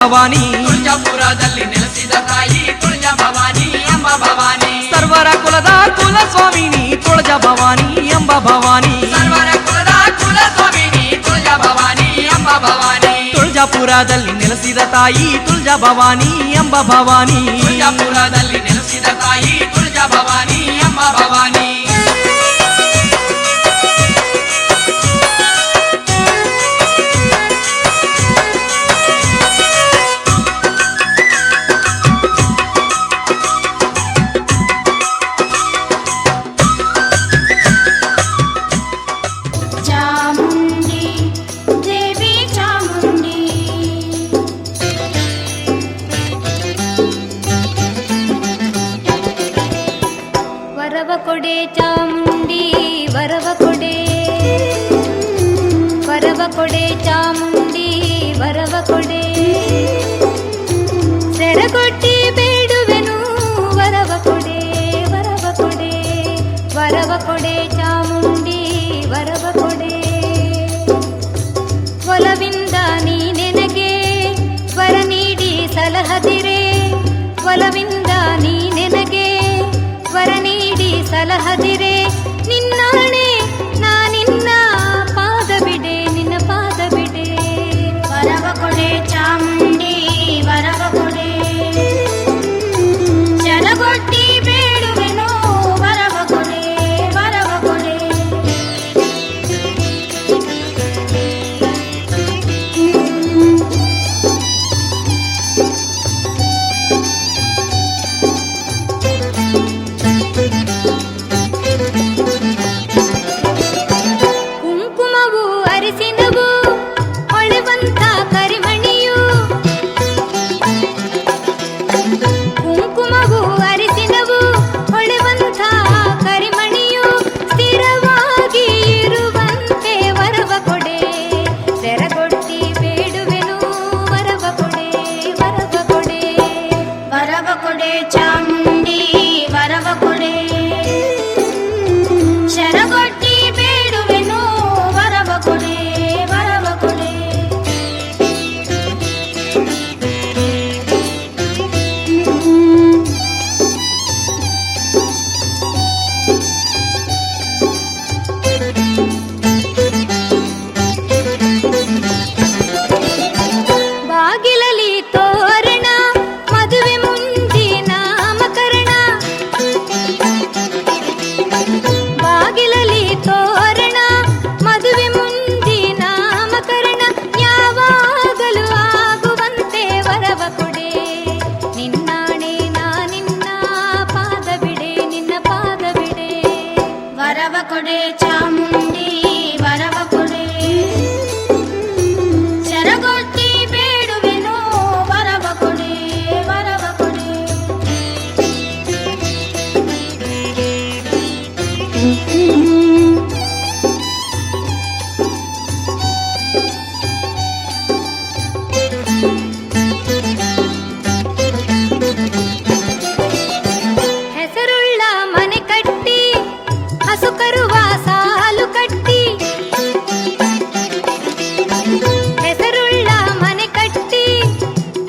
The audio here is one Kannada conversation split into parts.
ಭವಾನಿ ತುಳಜಾಪುರದಲ್ಲಿ ನೆಲೆಸಿದ ತಾಯಿ ತುಳಜಾ ಭವಾನಿ ಎಂಬ ಭವಾನಿ. ಸರ್ವರ ಕುಲದ ಕುಲ ಸ್ವಾಮಿನಿ ತುಳಜಾ ಭವಾನಿ ಎಂಬ ಭವಾನಿ. ಸರ್ವರ ಕುಲದ ಕುಲ ಸ್ವಾಮಿನಿ ತುಳಜಾ ಭವಾನಿ ಎಂಬ ಭವಾನಿ. ತುಳಜಾಪುರದಲ್ಲಿ ನೆಲೆಸಿದ ತಾಯಿ ತುಳಜಾ ಭವಾನಿ ಎಂಬ ಭವಾನಿ. ತುಳಜಾಪುರದಲ್ಲಿ ನೆಲೆಸಿದ ತಾಯಿ ತುಳಜಾ ಭವಾನಿ ಎಂಬ ಭವಾನಿ. ಕೊಡೆ ಚಾಮುಂಡಿ ವರವ ಕೊಡೆ, ವರವ ಕೊಡೆ ಚಾಮುಂಡಿ ವರವ ಕೊಡೆ. ಸೆರಗೊಟ್ಟಿ ಬೇಡುವೆನು ವರವ ಕೊಡೆ, ವರವ ಕೊಡೆ, ವರವ ಕೊಡೆ ಚಾಮುಂಡಿ ವರವ ಕೊಡೆ. ಒಲವಿಂದ ನೀ ನೆನಗೆ ವರ ನೀಡಿ ಸಲಹದಿರೆ, ಒಲವಿಂದ ನೀ ನೆನಗೆ ವರ ನೀಡಿ ಸಲಹದಿರೆ. ನಿನ್ನಾಣೆ ನಾನಿನ್ನ ಪಾದ ಬಿಡೆ, ನಿನ್ನ ಪಾದ ಬಿಡೆ. ವರವ ಕೊಡೆ ಚಾಮುಂಡಿ ವರವ ಕೊಡೆ, ಶರಗೊಟ್ಟಿ ಬೇಡುವೆನು ವರವ ಕೊಡೆ, ವರವ ಕೊಡೆ. ಕುಂಕುಮವು ಅರಿಸಿನವು ಹೊಳೆವಂತ ಕರಿಮಣಿಯು, ಕುಂಕುಮವು ಅರಿಸಿನವು ಹೊಳೆವಂತ ಕರಿಮಣಿಯು. ಸ್ಥಿರವಾಗಿ ಇರುವಂತೆ ವರವ ಕೊಡೆ, ಸೆರಗೊಟ್ಟಿ ಬೇಡುವೆನು ವರವ ಕೊಡೆ, ವರವ ಕೊಡೆ. ವರವ ಕೊಡೆ ಚಾಮುಂಡಿ ವರವ ಕೊಡೆ, ಶರಗೊಟ್ಟಿ ಬೇಡುವೆನು ವರವ ಕೊಡೆ, ವರವ ಕೊಡೆ. ಬಾಗಿಲಲಿ ತೋರಣ ಮದುವೆ ಮುಂದಿ ನಾಮಕರಣ, ಬಾಗಿಲಲಿ ತೋರಣ ಮದುವೆ ಮುಂದಿ ನಾಮಕರಣ. ಯಾವಾಗಲೂ ಆಗುವಂತೆ ವರವ ಕೊಡೆ, ನಿನ್ನಾಣೆ ನಾನಿನ್ನ ಪಾದ ಬಿಡೆ, ನಿನ್ನ ಪಾದ ಬಿಡೆ. ವರವ ಕೊಡೆ ಚಾಮುಂಡಿ ವರವ ಕೊಡೆ, ಶರಗೊಟ್ಟಿ ಬೇಡುವೆನು ವರವ ಕೊಡೆ, ವರವ ಕೊಡೆ. ಹೆಸರುಳ್ಳ ಮನೆ ಕಟ್ಟಿ ಹಸು ಕರುವ ಸಾಲು ಕಟ್ಟಿ, ಹೆಸರುಳ್ಳ ಮನೆ ಕಟ್ಟಿ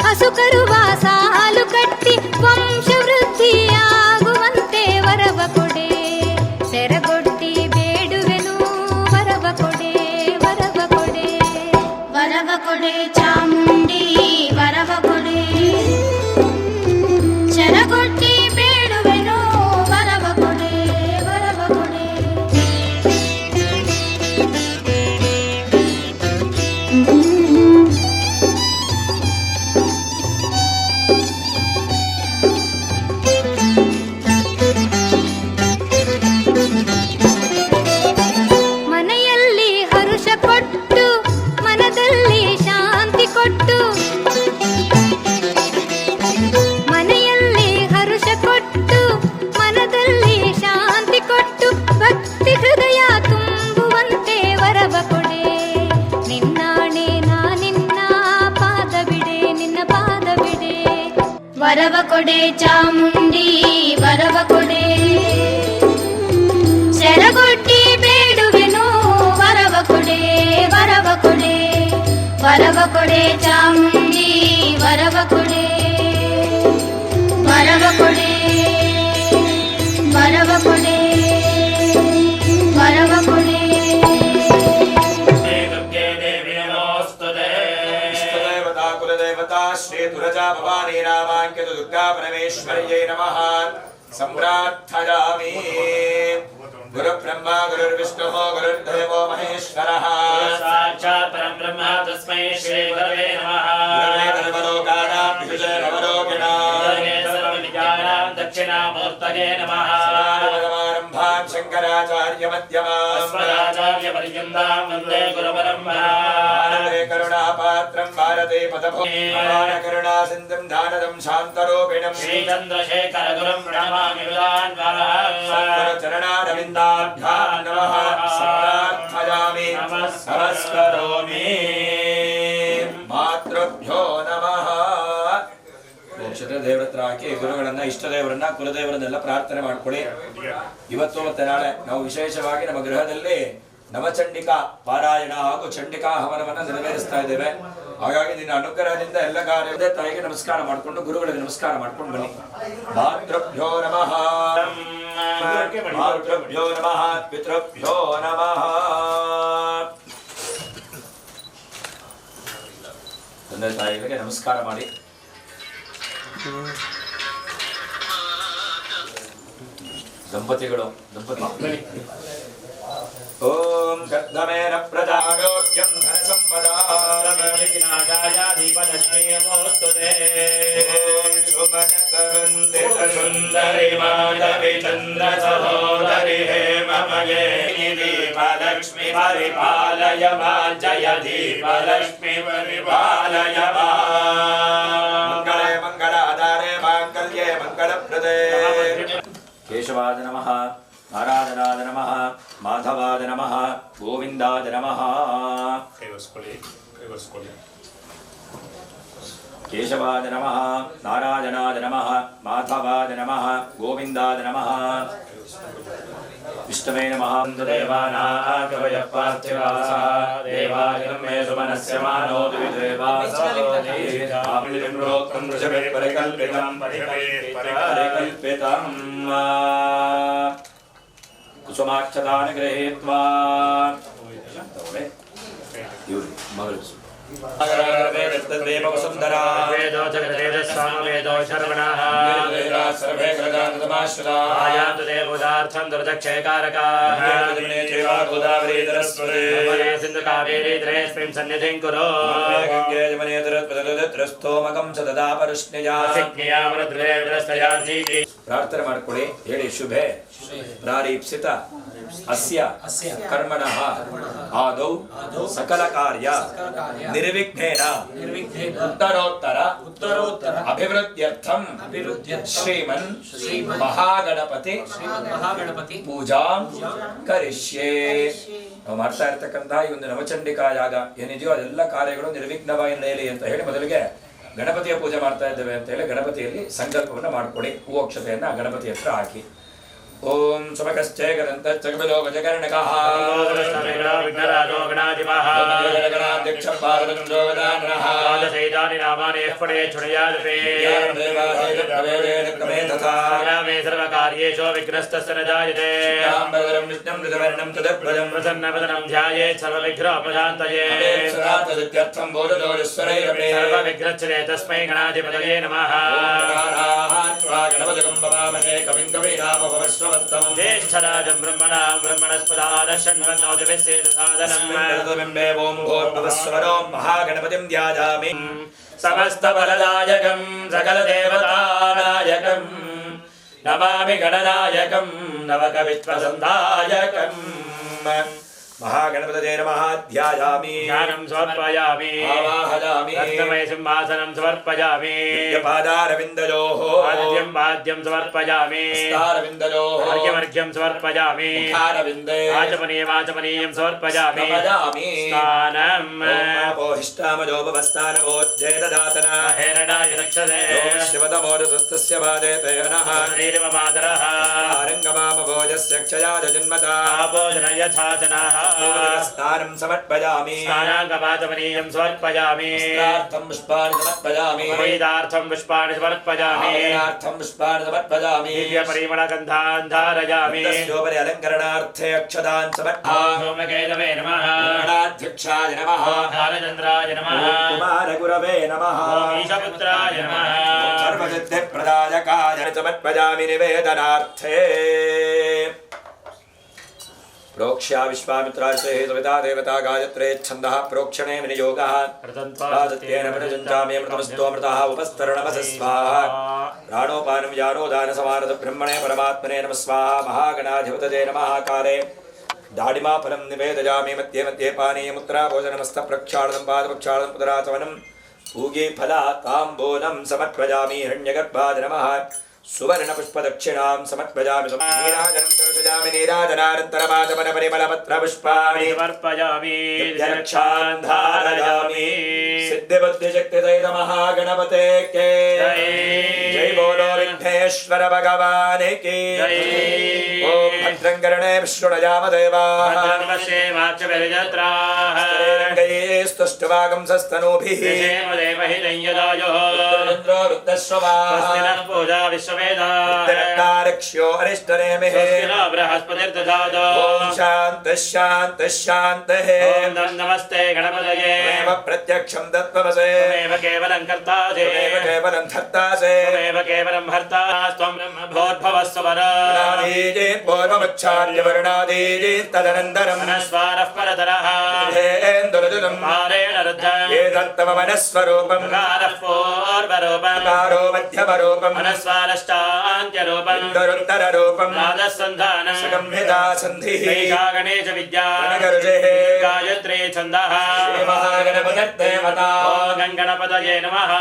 ಹಸು ಕರುವ ಸಾಲು ಕಟ್ಟಿ. ವಂಶವೃದ್ಧಿಯಾಗುವಂತೆ ವರವ ಕೊಡೆ, ಸೆರಗೊಟ್ಟಿ ಬೇಡುವೆನು ವರವ ಕೊಡೆ, ವರವ ಕೊಡೆ. ವರವ ಕೊಡೆ ಚಾಮುಂಡಿ ವರವ ಕೊಡೆ, ಶರಗೊಟ್ಟಿ ಬೇಡುವೆನು ವರವ ಕೊಡೆ, ವರವ ಕೊಡೆ. ಮನೆಯಲ್ಲಿ ಹರುಷ ಕೊಟ್ಟು ಮನದಲ್ಲಿ ಶಾಂತಿ ಕೊಟ್ಟು, ಮನೆಯಲ್ಲಿ ಹರುಷ ಕೊಟ್ಟು ಮನದಲ್ಲಿ ಶಾಂತಿ ಕೊಟ್ಟು. ಭಕ್ತಿ ಹೃದಯ ತುಂಬುವಂತೆ ವರವ ಕೊಡೆ, ನಿನ್ನಾಣೆ ನಾನಿನ್ನ ಪಾದ ಬಿಡೆ, ನಿನ್ನ ಪಾದ ಬಿಡೆ. ವರವ ಕೊಡೆ ಚಾಮುಂಡಿ ವರವ ಕೊಡೆ, ಶರಗೊಟ್ಟಿ ಬೇಡುವೆನು ವರವ ಕೊಡೆ, ವರವ ಕೊಡೆ. ವರವ ಕೊಡೆ ಚಾಮುಂಡಿ ವರವ ಕೊಡೆ ವರವ ಕೊಡೆ ವರವ ಕೊಡೆ ವರವ ಕೊಡೆ कुलदेवता श्री तुलजा भवानी नामांकित दुर्गा परमेश्वर्यै नमः सम्प्रार्थयामि। गुरुब्रह्मा गुरुर्विष्णुः गुरुर्देवो महेश्वरः साक्षात् परब्रह्म तस्मै श्री गुरवे नमः। गुरवे सर्वलोकानां विभुजे नवलोकिनां सर्वविद्यानां दक्षिणामूर्तये नमः। समारम्भां शङ्कराचार्यमध्यमाम् अस्मदाचार्यपर्यन्तां वन्दे गुरुपरम्पराम्। करुणापात्रं भारते पदभूमिं करुणासिन्धुं दानदं शान्तरूपिणं श्रीचन्द्रशेखर गुरुं प्रणमामि चरणारविन्दाभ्यां नमः प्रार्थयामि नमस्करोमि। मातृभ्यो नमः। ಕ್ಷೇತ್ರ ದೇವರ ಹತ್ರ ಹಾಕಿ ಗುರುಗಳನ್ನ ಇಷ್ಟ ದೇವರನ್ನ ಕುಲದೇವರನ್ನೆಲ್ಲ ಪ್ರಾರ್ಥನೆ ಮಾಡ್ಕೊಳ್ಳಿ. ಇವತ್ತು ಮತ್ತೆ ನಾಳೆ ನಾವು ವಿಶೇಷವಾಗಿ ನಮ್ಮ ಗೃಹದಲ್ಲಿ ನವಚಂಡಿಕಾ ಪಾರಾಯಣ ಹಾಗೂ ಚಂಡಿಕಾ ಹವನವನ್ನ ನೆರವೇರಿಸ್ತಾ ಇದ್ದೇವೆ. ಹಾಗಾಗಿ ನಿನ್ನ ಅನುಗ್ರಹದಿಂದ ಎಲ್ಲ ಕಾರ್ಯದ ತಾಯಿಗೆ ನಮಸ್ಕಾರ ಮಾಡಿಕೊಂಡು ಗುರುಗಳಿಗೆ ನಮಸ್ಕಾರ ಮಾಡ್ಕೊಂಡು ಬನ್ನಿ. ಮಾತೃಭ್ಯೋ ನಮಃ ಮಾತೃಭ್ಯೋ ನಮಃ ಪಿತೃಭ್ಯೋ ನಮಃ. ತಂದೆ ತಾಯಿಗಳಿಗೆ ನಮಸ್ಕಾರ ಮಾಡಿ. ದಂಪತಿಗಳು ಓಂ ಗರ್ಧಮೇನ ಪ್ರಜಾಯೋಗ್ಯಂ ಧನ ಸಂಪದಾ दीपलक्ष्मीमोस्तुते ಸುಮನತವಂದಿತ ಸುಂದರಿ ಮಾಧವಿ ಚಂದ್ರ ಸಹೋದರಿ ಹೇಮಮಯೇ ದೀಪಲಕ್ಷ್ಮಿ ಪರಿಪಾಲಯ ಮಾಂ ಜಯ ದೀಪಲಕ್ಷ್ಮಿ ಪರಿಪಾಲಯ ಮಾಂ. ಮಂಗಳೇ ಮಂಗಳಾಧಾರೇ ಮಾಂಗಲ್ಯೇ ಮಂಗಳಪ್ರದೇ. ಕೇಶವಾದ ನಮಃ ನಾರಾಯಣಾದ ನಮಃ ಮಾಧವಾದ ನಮಃ ಗೋವಿಂದಾದ ನಮಃ. ಕೇಶವಾದ ನಮಃ ನಾರಾಯಣಾದ ನಮಃ ಮಾಧವಾದ ನಮಃ ಗೋವಿಂದಾದ ನಮಃ. ವಿಷ್ಣವೇ ನಮಃ. ದೇವಾನಾಗವಯ ಪಾರ್ಥಿವಾಸ ದೇವಾಯಂ ಮೇ ಸುಮನಸ್ಯ ಮಾನೋ ದ್ವಿದೇವಾಸೋಕ್ತಂ ಋಷಭೇ ಪರಿಕಲ್ಪಿತಂ ಪರಿಕಲ್ಪಿತಂ ಕುಸುಮಾಕ್ಷತಾನ್ ಗೃಹೀತ್ವಾ ಇವರು ಮಗಳು वेदो जगदेदस्वामवेदो शर्वणः सर्वे आयान्तु देवोदार्थं दुर्दक्षयकारकाः सिन्धुकावेरीतरेऽस्मिन् सन्निधिं कुरु ಪ್ರಾರ್ಥನೆ ಮಾಡ್ಕೊಳ್ಳಿ. ಹೇಳಿ ಶುಭೆ ಪ್ರಾರೀಪ್ಸಿತ ಅಸ್ಯ ಕರ್ಮಣಃ ಆದೌ ಸಕಲ ಕಾರ್ಯ ನಿರ್ವಿಘ್ನೇನ ಉತ್ತರೋತ್ತರ ಅಭಿವೃದ್ಧ್ಯರ್ಥಂ ಶ್ರೀಮನ್ ಮಹಾಗಣಪತಿ ಪೂಜಾಂ ಕರಿಷ್ಯೆ. ನಾವು ಮಾಡ್ತಾ ಇರ್ತಕ್ಕಂತಹ ಈ ಒಂದು ನವಚಂಡಿಕಾ ಯಾಗ ಏನಿದೆಯೋ ಅದೆಲ್ಲ ಕಾರ್ಯಗಳು ನಿರ್ವಿಘ್ನವಾಗಿ ನಡೆಯಲಿ ಅಂತ ಹೇಳಿ ಮೊದಲಿಗೆ ಗಣಪತಿಯ ಪೂಜೆ ಮಾಡ್ತಾ ಇದ್ದೇವೆ ಅಂತ ಹೇಳಿ ಗಣಪತಿಯಲ್ಲಿ ಸಂಕಲ್ಪವನ್ನು ಮಾಡ್ಕೊಳ್ಳಿ. ಹೂ ಅಕ್ಷತೆಯನ್ನ ಗಣಪತಿ ಹತ್ರ ಹಾಕಿ. ಓಂ ಸುಮಕಶ್ಚೇ ಗದಂತ ಜಗಬಲೋ ಗಜಕರ್ಣಕಃ ವಿಘ್ನರಾಜೋ ಗಣಾಧಿಪಃ ಗಣಾಧ್ಯಕ್ಷ ಭಾರತಂಜೋ ಗದಾನಃ ಸೈತಾನಿ ನಾಮಾನಿ ಪಡೆ ಚುಣಯಾದಪೇ ದೇವಾದೇವೇ ತಥಾ ಮೇ ಸರ್ವಕಾರ್ಯೇಷು ವಿಘ್ನಸ್ತಸ್ಯ ನ ಜಾಯತೆ ಶಾಂಬರಂ ವಿಷ್ಣುಂ ಋತವರ್ಣಂ ತದಪ್ರಜಂ ಪ್ರಸನ್ನವದನಂ ಧ್ಯಾಯೇತ್ ಸರ್ವವಿಘ್ನೋಪಶಾಂತಯೇ ಸದಾತದಿತ್ಯರ್ಥಂ ಬೋಧದೋರಿಸ್ವರೈರಪೇ ಸರ್ವವಿಘ್ನಚ್ಛಿದೇ ತಸ್ಮೈ ಗಣಾಧಿಪತಯೇ ನಮಃ. ಗಣಪತಿಗಂ ಭವಾಮಹೇ ಕವಿಂ ಕವೀನಾಮಭವಸ್ವ ज्येष्ठराजं ब्रह्मणां ब्रह्मणस्पदादशन्वन्नोतिभिस्सेदसादनं महागणपतिं ध्यायामि. समस्तबलदायकं सकलदेवतानायकं नमामि गणनायकं नवकवित्वसन्धायकम्. महागणपतये नमः. ध्यायामि ज्ञानं समर्पयामि आवाहयामि रत्नमय सिंहासनं समर्पयामि पादारविन्दयोः वाद्यं समर्पयामि हस्तारविन्दयोः अर्घ्यमर्घ्यं समर्पयामि मुखारविन्दे आचमनीयमाचमनीयं समर्पयामि समर्पयामि स्नानं पोहिष्टामजोपवस्थानवोज्जेददातन हेरणाय रक्षते शिवतमोरसस्तस्य बाधेतेनः नीरिममादरः आरङ्गमामभोजस्य क्षयाय जन्मता आभोजन यथाचनः स्नानं समर्पयामि स्नानाङ्गपादमनीयं समर्पयामि वस्त्रार्थं पुष्पाणि समर्पयामि वेदार्थं पुष्पाणि समर्पयामि आभरणार्थं पुष्पाणि समर्पयामि दिव्यपरिमलगन्धान् धारयामि तस्योपरि अलङ्करणार्थे अक्षतान् समर्पयामि सोमकेतवे नमः गणाध्यक्षाय नमः कालचन्द्राय नमः कुमारगुरवे नमः ईशपुत्राय नमः सर्वसिद्धिप्रदायकाय समर्पयामि निवेदनार्थे प्रोक्ष्या विश्वामित्रार्थे सविता देवता गायत्रे छन्दः प्रोक्षणे विनियोगः पादत्येन प्रयुञ्जामि अमृतमस्तोऽमृतः उपस्तरणमस स्वाहा प्राणोपानं यानोदानसमानद ब्रह्मणे परमात्मने नमः स्वाहा महागणाधिपतये नमः काले दाडिमाफलं निवेदयामि मध्ये मध्ये पानीयमुत्रा भोजनमस्तप्रक्षालनं पादप्रक्षालनं पुनराचमनं पूगीफला ताम्बूलं समर्पयामि हिरण्यगर्भाय नमः सुवर्णपुष्पदक्षिणां समर्पयामि नीराजनं दर्शयामि नीराजनानन्तरमाचमनपरिमलपत्रपुष्पाणि समर्पयामि रक्षान् धारयामि सिद्धिबुद्धिशक्तिदयित महागणपते के जय बोलो विघ्नेश्वर भगवान की ओम भद्रं कर्णे विष्णुयाम देवाः स्तुष्टवागं सस्तनूभिः रक्ष्यो अरिष्टनेमिः ओम शान्तिः शान्तिः शान्तिः नमस्ते गणपतये प्रत्यक्षं तत्त्वमसे केवलं कर्तासे केवलं धत्तासे केवलं भर्ता त्वं ब्रह्मभोद्भवस्वरा पूर्वमुच्चार्य वर्णादीजे तदनन्तरं मनस्वारः परतरः हेन्दुलजुलं मारेण रुद्धम् ये दत्तमनस्वरूपं कारः पूर्वरूपम् कारो मध्यमरूपं मनस्वारश्चान्त्यरूपम् इन्दुरुत्तररूपं नादसन्धानम् संहिता सन्धिः एका गणेश विद्या गणगरुजेः गायत्री छन्दः श्रीमहागणपतिर्देवता ॐ गणपतये नमः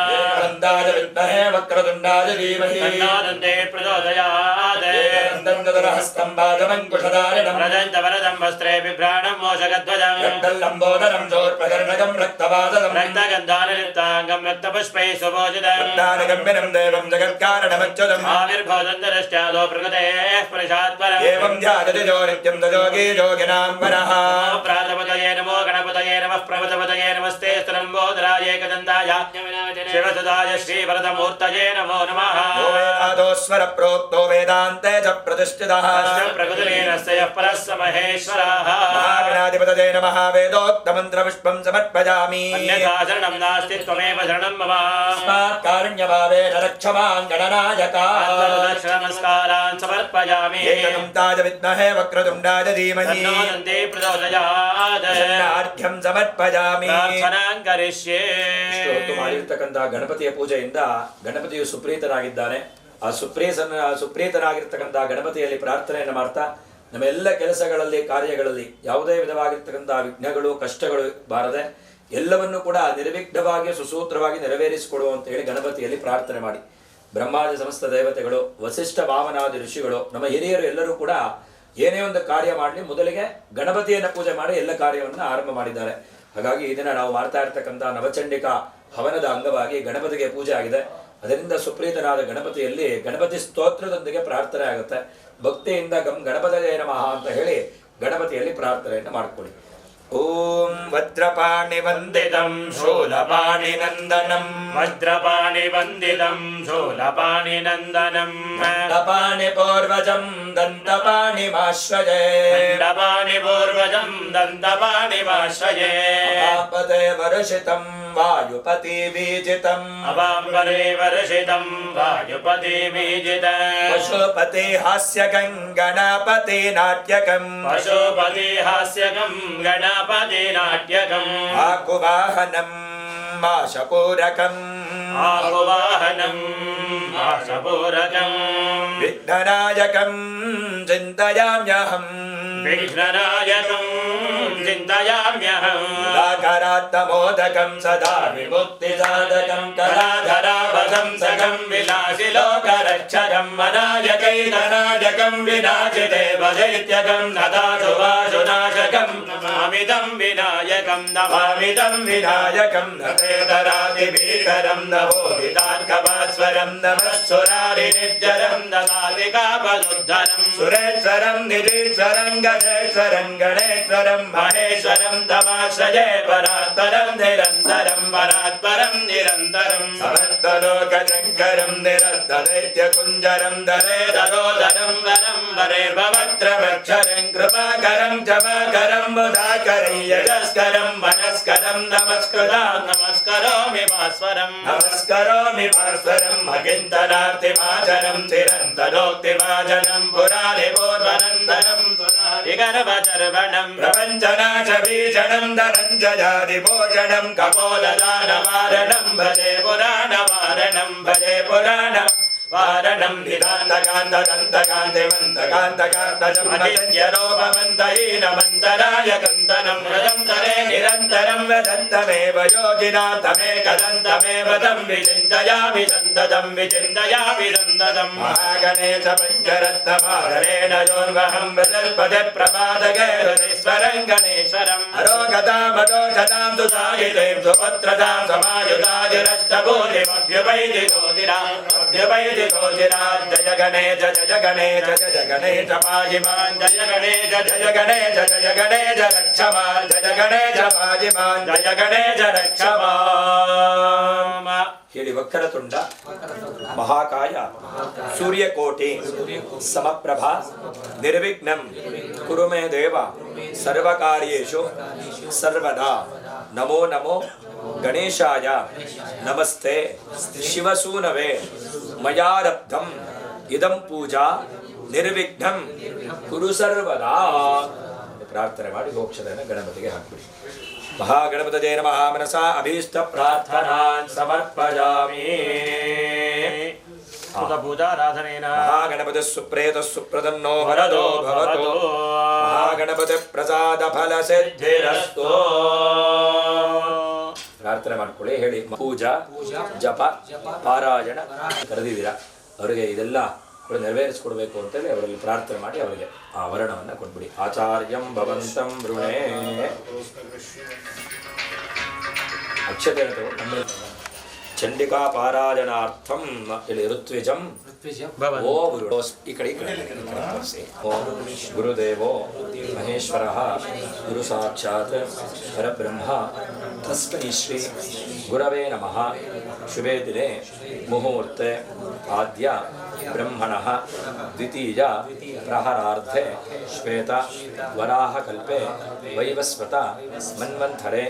वन्दाय विद्महे वक्रतुण्डाय धीमहि तन्नो दन्ते प्रचोदयात् स्तम्भागमङ्कुशधारिणं व्रजन्तवरदं वस्त्रे बिभ्राणं मोषगध्वजम् रक्तल्लम्बोदरं चोर्प्रकर्णकं रक्तवादनं रक्तगन्धानलिप्ताङ्गं रक्तपुष्पैः सुभोजितम् दानगम्यनं देवं जगत्कारणमच्युतम् आविर्भवदन्तरश्चादो प्रकृतेः पुरुषात्परम् एवं ध्यायति जो नित्यं योगी योगिनां वरः प्रातपतये नमो गणपतये नमः प्रभतपतये नमस्ते स्तरम्बोदराय एकदन्ताय शिवसुताय श्रीवरदमूर्तये नमो नमः वेदादोस्वर प्रोक्तो वेदान्ते च प्रतिष्ठितः प्रकृतिरेणस्य यः परः स महेश्वरः महागणाधिपतये नमः वेदोक्तमन्त्रपुष्पं समर्पयामि अन्यथा शरणं नास्ति त्वमेव शरणं मम कारुण्यभावेन रक्षमां गणनायका नमस्कारान् समर्पयामि एकदन्ताय विद्महे वक्रतुण्डाय धीमहि तन्नो दन्ते प्रचोदयात् अर्घ्यं समर्पयामि ಪ್ರಾರ್ಥನಾಂ ಕರಿಷ್ಯೆ. ಇಷ್ಟು ಮಾಡಿರ್ತಕ್ಕಂಥ ಗಣಪತಿಯ ಪೂಜೆಯಿಂದ ಗಣಪತಿಯು ಸುಪ್ರೀತನಾಗಿದ್ದಾನೆ. ಆ ಸುಪ್ರೀತನಾಗಿರ್ತಕ್ಕಂಥ ಗಣಪತಿಯಲ್ಲಿ ಪ್ರಾರ್ಥನೆಯನ್ನು ಮಾಡ್ತಾ ನಮ್ಮ ಎಲ್ಲ ಕೆಲಸಗಳಲ್ಲಿ ಕಾರ್ಯಗಳಲ್ಲಿ ಯಾವುದೇ ವಿಧವಾಗಿರ್ತಕ್ಕಂಥ ವಿಘ್ನಗಳು ಕಷ್ಟಗಳು ಬಾರದೆ ಎಲ್ಲವನ್ನೂ ಕೂಡ ನಿರ್ವಿಘ್ನವಾಗಿ ಸುಸೂತ್ರವಾಗಿ ನೆರವೇರಿಸಿಕೊಡು ಅಂತ ಹೇಳಿ ಗಣಪತಿಯಲ್ಲಿ ಪ್ರಾರ್ಥನೆ ಮಾಡಿ ಬ್ರಹ್ಮಾದಿ ಸಮಸ್ತ ದೇವತೆಗಳು ವಸಿಷ್ಠ ವಾಮನಾದಿ ಋಷಿಗಳು ನಮ್ಮ ಹಿರಿಯರು ಎಲ್ಲರೂ ಕೂಡ ಏನೇ ಒಂದು ಕಾರ್ಯ ಮಾಡಲಿ ಮೊದಲಿಗೆ ಗಣಪತಿಯನ್ನು ಪೂಜೆ ಮಾಡಿ ಎಲ್ಲ ಕಾರ್ಯವನ್ನು ಆರಂಭ ಮಾಡಿದ್ದಾರೆ. ಹಾಗಾಗಿ ಈ ದಿನ ನಾವು ಮಾಡ್ತಾ ಇರ್ತಕ್ಕಂಥ ನವಚಂಡಿಕಾ ಹವನದ ಅಂಗವಾಗಿ ಗಣಪತಿಗೆ ಪೂಜೆ ಆಗಿದೆ. ಅದರಿಂದ ಸುಪ್ರೀತನಾದ ಗಣಪತಿಯಲ್ಲಿ ಗಣಪತಿ ಸ್ತೋತ್ರದೊಂದಿಗೆ ಪ್ರಾರ್ಥನೆ ಆಗುತ್ತೆ. ಭಕ್ತಿಯಿಂದ ಗಣಪತಯೇ ನಮಃ ಅಂತ ಹೇಳಿ ಗಣಪತಿಯಲ್ಲಿ ಪ್ರಾರ್ಥನೆಯನ್ನು ಮಾಡ್ಕೊಳ್ಳಿ. ಓಂ ವಜ್ರಪಾಣಿ ವಂದಿತಂ ಶೂಲಪಾಣಿ ನಂದನಂ ವಜ್ರಪಾಣಿ ವಂದಿತಂ ಶೂಲಪಾಣಿ ನಂದನಂ ದಂಡಪಾಣಿ ಪೂರ್ವಜಂ ದಂಡಪಾಣಿ ಮಾಶ್ರಯೇ ದಂಡಪಾಣಿ ಪೂರ್ವಜಂ ದಂಡಪಾಣಿ ಮಾಶ್ರಯೇ ಅಪಾಪತೆ ವರ್ಷಿತಂ ವಾಯುಪತಿ ಬೀಜಿತಂ ಅವಾಂಬರೇ ವರ್ಷಿತಂ ವಾಯುಪತಿ ಬೀಜಿತಂ ಪಶುಪತಿ ಹಾಸ್ಯಕಂ ಗಣಪತಿ ನಾಟ್ಯಕಂ ಪಶುಪತಿ ಹಾಸ್ಯಕಂ ಗಣಪತಿ ನಾಟ್ಯಕಂ ಆಕುವಾಹನಂ ಮಾಶಪೂರಕಂ ಆಹುವಾಹನಂ ಆಶಪೂರಕಂ ವಿಘ್ನನಾಯಕಂ ಚಿಂತಯಾಮ್ಯಹಂ ವಿಘ್ನನಾಯಕಂ ಚಿಂತಯಾಮ್ಯಹಂ ಲಾಕರಾತ್ತಮೋದಕಂ ಸದಾ ವಿಮುಕ್ತಿಸಾಧಕಂ ಕಲಾಧರಾವಧಂ ಸಗಂ ವಿಲಾಸಿ ಲೋಕರಕ್ಷಕಂ ಅನಾಯಕೈರನಾಯಕಂ ವಿನಾಶಿತೆ ವದೈತ್ಯಕಂ ಸದಾ ಸುವಾಸುನಾಶಕಂ ಅಮಿತಂ ವಿನಾಯಕ विनायकं नमामिदं विनायकं नवेदरादिभीकरं नवोदितार्कभास्वरं नमस्सुरारिनिर्जरं ददातिकापदुद्धरं सुरेश्वरं निधीश्वरं गजेश्वरं गणेश्वरं महेश्वरं तमाश्रये परात्परं निरन्तरं परात्परं निरन्तरं समस्तलोकशङ्करं निरस्तदैत्यकुञ्जरं दरेदरोदरं वरं वरेर्भवत्रमक्षरं कृपाकरं जपाकरं मुदाकरं यजस्करं मनस्करं नमस्कृतां नमस्करोमि भास्वरं नमस्करोमि भास्वरं अकिन्तनार्तिमाचरं चिरन्तनोक्तिमाचरं पुरारिपूर्वनन्दनं सुरारिगर्भचर्वणं प्रपञ्चनाशभीषणं धनञ्जयादिभूषणं कपोलदानवारणं भजे पुराणवारणं भजे पुराणं वारणं निदान्तकान्तदन्तकान्तमन्तकान्तकान्तजमनयरोपमन्तहीनमन्तराय कन्तनं निरन्तरं वदन्तमेव योगिनां तमेकदन्तमेव तं विचिन्तयामि सन्ततं विचिन्तयामि सन्ततं महागणेश पञ्चरत्नमादरेण योर्वहं वदल्पदे प्रपादके हृदीश्वरं गणेश्वरम् अरोगतामदोषतां सुसाहितें सुपत्रतां समायुधादिरष्टभूतिमभ्युपैदिगोतिराभ्युपैदि जय गणेश जय गणेश जय गणेश पाहिमान् जय गणेश जय गणेश जय गणेश रक्षमान् जय गणेश पाहिमान् जय गणेश रक्षमान् ಹೇಳಿ ವಕ್ರತುಂಡ ಮಹಾಕಾಯ ಸೂರ್ಯಕೋಟಿ ಸಮಪ್ರಭಾ ನಿರ್ವಿಘ್ನಂ ಕುರು ಮೇ ದೇವ ಸರ್ವಕಾರ್ಯೇಷು ಸರ್ವದಾ ನಮೋ ನಮೋ ಗಣೇಶಾಯ ನಮಸ್ತೆ ಶಿವಸೂನವೇ ಮಯಾರಬ್ಧಂ ಇದಂ ಪೂಜಾ ನಿರ್ವಿಘ್ನಂ ಕುರು ಸರ್ವದಾ ಪ್ರಾರ್ಥನೆ ಮಾಡಿ ಮೋಕ್ಷದನ್ನು ಗಣಪತಿಗೆ ಹಾಕ್ಬಿಡಿ. ಮಹಾಗಣಪತಯೇ ನಮಃ ಮನಸಾ ಅಭೀಷ್ಟ ಪ್ರಾರ್ಥನಾನ್ ಸಮರ್ಪಯಾಮಿ. ಪೂಜಾರಾಧನೇನ ಮಹಾಗಣಪತಿ ಸುಪ್ರೇತ ಸುಪ್ರದನ್ನೋ ವರದೋ ಭವತು. ಮಹಾಗಣಪತಿ ಪ್ರಸಾದ ಫಲ ಸಿದ್ಧಿರಸ್ತು. ಪ್ರಾರ್ಥನೆ ಮಾಡ್ಕೊಳ್ಳಿ. ಹೇಳಿ ಪೂಜಾ ಜಪ ಪಾರಾಯಣ ಕರೆದಿದ್ದೀರಾ, ಅವರಿಗೆ ಇದೆಲ್ಲ ಕೂಡ ನೆರವೇರಿಸಿಕೊಡ್ಬೇಕು ಅಂತೇಳಿ ಅವರಲ್ಲಿ ಪ್ರಾರ್ಥನೆ ಮಾಡಿ ಅವರಿಗೆ ಆ ವರ್ಣವನ್ನು ಕೊಟ್ಬಿಡಿ. ಆಚಾರ್ಯಂ ಭವಂತಂ ವೃಣೇ ಅಕ್ಷತೆ ಚಂಡಿಕಾ ಪಾರಾಯಣಾರ್ಥಂ ಇಲ್ಲಿ ಋತ್ವಿಜಂ ಓ ಗುರು ಈ ಕಡೆ ಓಂ ಗುರುದೇವೋ ಮಹೇಶ್ವರ ಗುರು ಸಾಕ್ಷಾತ್ ಪರಬ್ರಹ್ಮ ತಸ್ಮೈ ಶ್ರೀ ಗುರವೇ ನಮಃ. ಶುಭೇ ದಿನೇ ಮುಹೂರ್ತೆ ಆದ್ಯ ಬ್ರಹ್ಮಣಃ ದ್ವಿತೀಯ ಪ್ರಹರಾರ್ಧೆ ಶ್ವೇತ ವರಾಹಕಲ್ಪೆ ವೈವಸ್ವತ ಮನ್ವಂಥರೆ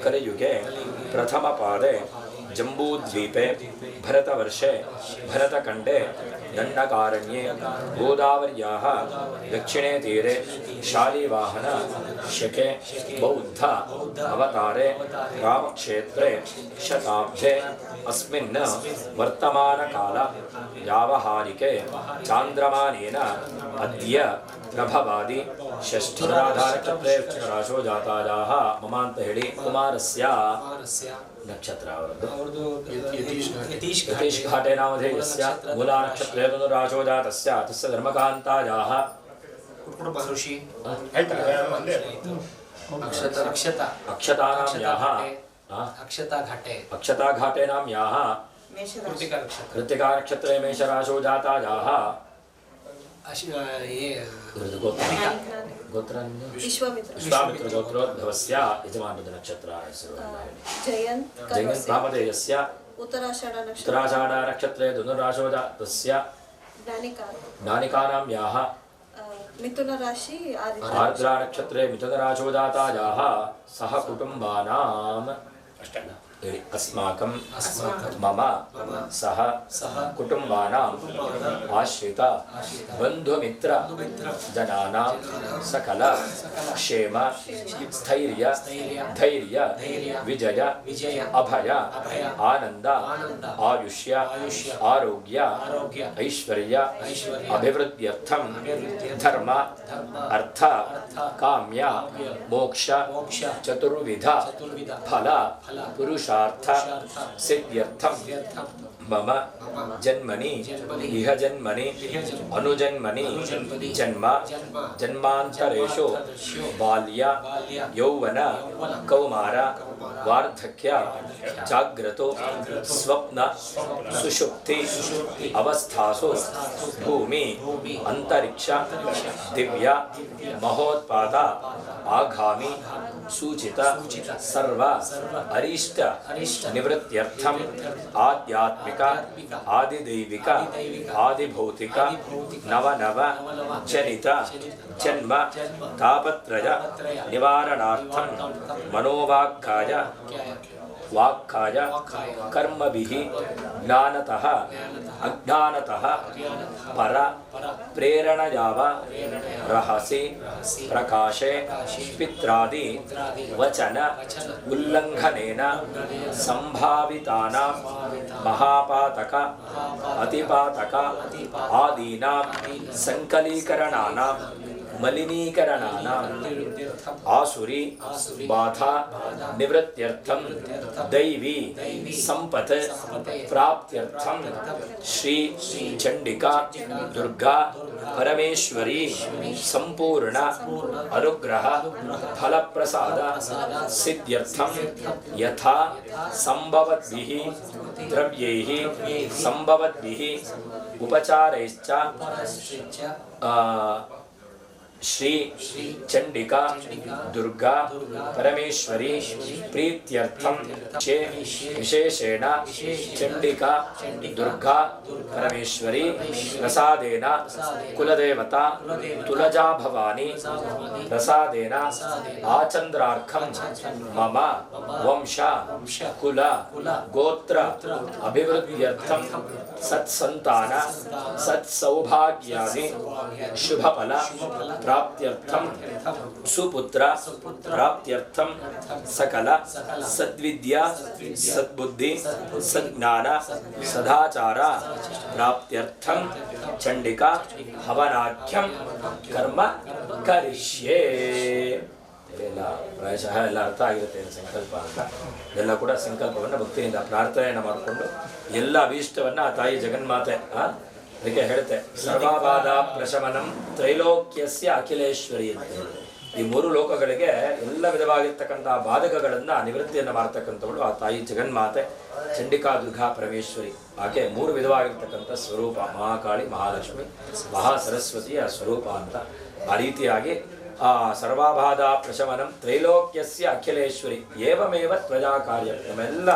ಕಲಿಯುಗೆ ಪ್ರಥಮ ಪಾದೆ ಜಂಬೂದ್ವೀಪೆ ಭರತವರ್ಷೆ ಭರತಖಂಡೆ ದಂಡಕಾರಣ್ಯೆ ಗೋದಾವರ್ಯಾಃ ದಕ್ಷಿಣೇ ತೀರೆ ಶಾಲಿವಾಹನ ಶಕೆ ಬೌದ್ಧ ಅವತಾರೆ ರಾಮಕ್ಷೇತ್ರೆ ಶತಾಬ್ಧೆ ಅಸ್ಮಿನ್ ವರ್ತಮಾನಕಾಲ ವ್ಯಾವಹಾರಿಕೆ ಚಾಂದ್ರಮಾನೇನ ಅದ್ಯ ಪ್ರಭವಾದಿ ಷಷ್ಠರಾಧಾರಕ್ಷತ್ರೆ ರಾಶೋ ಜಾತಾಯಾಃ ಮಮ ಅಂತ ಹೇಳಿ ಕುಮಾರಸ್ಯ ನಕ್ಷತ್ರ ಅವರದ್ದು ಯತೀಶ್ ಘಾಟೆ ನಾಮಧೇಯಸ್ಯ ಮೂಲಾ ನಕ್ಷತ್ರೇ ರಾಶೋ ಜಾತಸ್ಯ ತಸ್ಯ ಧರ್ಮಕಾಂತಾಯಾಃ ಅಕ್ಷತಾನಾಂ ಯಾಃ ಅಕ್ಷತಾ ಘಾಟೇನಾಂ ಯಾಃ ಕೃತ್ತಿಕಾ ನಕ್ಷತ್ರೇ ಮೇಷರಾಶೋ ಜಾತಾಯಾಃ ಗೋತ್ರ ವಿಶ್ವಾಮಿತ್ರ ಗೋತ್ರೋದ್ಭವಸ್ಯ ಯಜಮಾನದ ನಕ್ಷತ್ರ ಹೆಸರು ಜಯಂತ್ ನಾಮಧೇಯಸ್ಯ ಉತ್ತರಾಷಾಢ ನಕ್ಷತ್ರೇ ಧನುರಾಶೋ ಜಾತಸ್ಯ ಜ್ಞಾನಿಕಾನಾಂ ಯಾಃ ಮಿಥುನ ರಾಶಿ ಆರ್ದ್ರಾ ನಕ್ಷತ್ರೇ ಮಿಥುನ ರಾಶೋ ಜಾತಾಯಾಃ ಸಹ ಕುಟುಂಬಾನಾಂ ಅಷ್ಟಲ್ಲ ಹೇಳಿ अस्माकं मम सह कुटुंबानां आश्रित बंधुमित्र जनानां सकल क्षेम स्थैर्य धैर्य विजय अभय आनंद आयुष्य आरोग्य ऐश्वर्य अभिवृद्ध्यर्थं धर्म अर्थ काम्य मोक्ष चतुर्विध फल पुरुषार्थ सिद्ध्यर्थं ಮಮ ಜನ್ಮನಿ ಇಹ ಜನ್ಮನಿ ಅನುಜನ್ಮನಿ ಜನ್ಮ ಜನ್ಮಾಂತರೇಷು ಬಾಲ್ಯ ಯೌವನ ಕೌಮಾರ ವಾರ್ಧಕ್ಯ ಜಾಗ್ರತೋ ಸ್ವಪ್ನ ಸುಷುಪ್ತಿ ಅವಸ್ಥಾಸು ಭೂಮಿ ಅಂತರಿಕ್ಷ ದಿವ್ಯ ಮಹೋತ್ಪಾದ ಆಗಾಮಿ ಸೂಚಿತ ಸರ್ವ ಅರಿಷ್ಟ ನಿವೃತ್ತ್ಯರ್ಥಂ ಆಧ್ಯಾತ್ಮಿಕ ಆದಿದೈವಿಕ ಆದಿಭೌತಿಕ ನವನವ ಜನಿತ ಜನ್ಮ ತಾಪತ್ರಯ ನಿವಾರಣಾರ್ಥಂ ಮನೋವಾಕ್ಕಾಯ ವಾಕ್ಕಾಯ ಕರ್ಮಭಿಃ ಜ್ಞಾನತಃ ಅಜ್ಞಾನತಃ ಪರ ಪ್ರೇರಣಯಾವ ರಹಸಿ ಪ್ರಕಾಶೆ ಪಿತ್ರಾದಿ ವಚನ ಉಲ್ಲಂಘನೇನ ಸಂಭಾವಿತಾನಾಂ ಮಹಾಪಾತಕ ಅತಿಪಾತಕ ಆದೀನಾಂ ಸಂಕಲೀಕರಣಾನಾಂ ಮಲಿನೀಕರಣಾನಾಂ ಆಸುರಿ ಬಾಧಾ ನಿವೃತ್ತ್ಯರ್ಥಂ ದೈವಿ ಸಂಪತ್ ಪ್ರಾಪ್ತ್ಯರ್ಥಂ ಶ್ರೀ ಚಂಡಿಕಾ ದುರ್ಗಾ ಪರಮೇಶ್ವರಿ ಸಂಪೂರ್ಣ ಅನುಗ್ರಹ ಫಲಪ್ರಸಾದ ಸಿದ್ಧ್ಯರ್ಥಂ ಯಥಾ ಸಂಭವದ್ಭಿಃ ದ್ರವ್ಯೈಃ ಸಂಭವದ್ಭಿಃ ಉಪಚಾರೈಶ್ಚ ಶ್ರೀ ಚಂಡಿಕಾ ದುರ್ಗಾ ಪರಮೇಶ್ವರಿ ಪ್ರೀತ್ಯರ್ಥಂ ವಿಶೇಷೇಣ ಚಂಡಿಕಾ ದುರ್ಗಾ ಪರಮೇಶ್ವರಿ ಪ್ರಸಾದೇನ ಕುಲದೇವತಾ ತುಲಜಾ ಭವಾನಿ ಪ್ರಸಾದೇನ ಆಚಂದ್ರಾರ್ಕಂ ಮಮ ವಂಶ ಕುಲ ಗೋತ್ರ ಅಭಿವೃದ್ಧ್ಯರ್ಥಂ ಸತ್ಸಂತಾನ ಸತ್ಸೌಭಾಗ್ಯಾದಿ ಶುಭಫಲ ಪ್ರಾಪ್ತ್ಯರ್ಥಂ ಸುಪುತ್ರ ಪ್ರಾಪ್ತ್ಯರ್ಥಂ ಸಕಲ ಸದ್ವಿದ್ಯಾ ಸದ್ಬುದ್ಧಿ ಸಜ್ಞಾನ ಸದಾಚಾರ ಪ್ರಾಪ್ತ್ಯರ್ಥಂ ಚಂಡಿಕಾ ಹವನಾಖ್ಯಂ ಕರ್ಮ ಕರಿಷ್ಯೇ. ಎಲ್ಲ ಪ್ರಾಯಶಃ ಎಲ್ಲ ಅರ್ಥ ಆಗಿರುತ್ತೆ ಸಂಕಲ್ಪ ಅಂತ. ಎಲ್ಲ ಕೂಡ ಸಂಕಲ್ಪವನ್ನು ಭಕ್ತಿಯಿಂದ ಪ್ರಾರ್ಥನೆಯನ್ನು ಮಾಡಿಕೊಂಡು ಎಲ್ಲ ಅಭೀಷ್ಟವನ್ನು ಆ ತಾಯಿ ಜಗನ್ಮಾತೆ ಅದಕ್ಕೆ ಹೇಳುತ್ತೆ ಸರ್ವಬಾಧ ಪ್ರಶಮನಂ ತ್ರೈಲೋಕ್ಯಸ್ಯ ಅಖಿಲೇಶ್ವರಿ ಅಂತ ಹೇಳಿ. ಈ ಮೂರು ಲೋಕಗಳಿಗೆ ಎಲ್ಲ ವಿಧವಾಗಿರ್ತಕ್ಕಂಥ ಬಾಧಕಗಳನ್ನು ನಿವೃತ್ತಿಯನ್ನು ಮಾಡ್ತಕ್ಕಂಥವಳು ಆ ತಾಯಿ ಜಗನ್ಮಾತೆ ಚಂಡಿಕಾ ದುರ್ಗಾ ಪರಮೇಶ್ವರಿ. ಆಕೆ ಮೂರು ವಿಧವಾಗಿರ್ತಕ್ಕಂಥ ಸ್ವರೂಪ, ಮಹಾಕಾಳಿ, ಮಹಾಲಕ್ಷ್ಮಿ, ಮಹಾಸರಸ್ವತಿಯ ಸ್ವರೂಪ ಅಂತ. ಆ ರೀತಿಯಾಗಿ ಆ ಸರ್ವಬಾಧ ಪ್ರಶಮನಂ ತ್ರೈಲೋಕ್ಯಸ್ಯ ಅಖಿಲೇಶ್ವರಿ ಏವಮೇವ ತ್ವಜಾ ಕಾರ್ಯ. ನಮ್ಮೆಲ್ಲ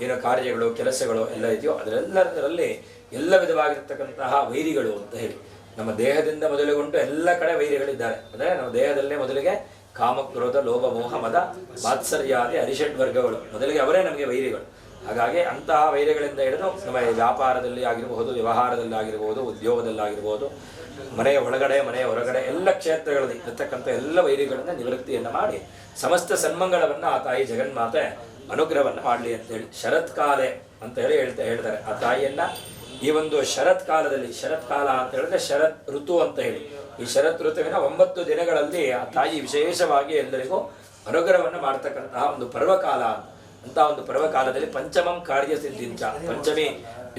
ಏನು ಕಾರ್ಯಗಳು ಕೆಲಸಗಳು ಎಲ್ಲ ಇದೆಯೋ ಅದರೆಲ್ಲದರಲ್ಲಿ ಎಲ್ಲ ವಿಧವಾಗಿರ್ತಕ್ಕಂತಹ ವೈರಿಗಳು ಅಂತ ಹೇಳಿ ನಮ್ಮ ದೇಹದಿಂದ ಮೊದಲುಗೊಂಡು ಎಲ್ಲ ಕಡೆ ವೈರಿಗಳಿದ್ದಾರೆ. ಅಂದರೆ ನಮ್ಮ ದೇಹದಲ್ಲೇ ಮೊದಲಿಗೆ ಕಾಮಕ್ರೋಧ ಲೋಭ ಮೋಹ ಮದ ಮಾತ್ಸರ್ಯಾದಿ ಅರಿಷಡ್ ವರ್ಗಗಳು ಮೊದಲಿಗೆ ಅವರೇ ನಮಗೆ ವೈರಿಗಳು. ಹಾಗಾಗಿ ಅಂತಹ ವೈರಿಗಳಿಂದ ಹಿಡಿದು ನಮ್ಮ ವ್ಯಾಪಾರದಲ್ಲಿ ಆಗಿರಬಹುದು, ವ್ಯವಹಾರದಲ್ಲಿ ಆಗಿರ್ಬೋದು, ಉದ್ಯೋಗದಲ್ಲಾಗಿರ್ಬೋದು, ಮನೆಯ ಒಳಗಡೆ ಮನೆಯ ಹೊರಗಡೆ ಎಲ್ಲ ಕ್ಷೇತ್ರಗಳಲ್ಲಿ ಇರ್ತಕ್ಕಂಥ ಎಲ್ಲ ವೈರಿಗಳಿಂದ ನಿವೃತ್ತಿಯನ್ನು ಮಾಡಿ ಸಮಸ್ತ ಸನ್ಮಂಗಳವನ್ನು ಆ ತಾಯಿ ಜಗನ್ಮಾತೆ ಅನುಗ್ರಹವನ್ನು ಮಾಡಲಿ ಅಂತೇಳಿ ಶರತ್ಕಾಲೆ ಅಂತ ಹೇಳಿ ಹೇಳ್ತಾರೆ. ಆ ತಾಯಿಯನ್ನ ಈ ಒಂದು ಶರತ್ಕಾಲದಲ್ಲಿ, ಶರತ್ಕಾಲ ಅಂತ ಹೇಳಿದ್ರೆ ಶರತ್ ಋತು ಅಂತ ಹೇಳಿ, ಈ ಶರತ್ ಋತುವಿನ 9 ದಿನಗಳಲ್ಲಿ ಆ ತಾಯಿ ವಿಶೇಷವಾಗಿ ಎಲ್ಲರಿಗೂ ಅನುಗ್ರಹವನ್ನು ಮಾಡ್ತಕ್ಕಂತಹ ಒಂದು ಪರ್ವಕಾಲ. ಅಂತ ಒಂದು ಪರ್ವಕಾಲದಲ್ಲಿ ಪಂಚಮಂ ಕಾರ್ಯ ಸಿದ್ಧಿಂಚ, ಪಂಚಮಿ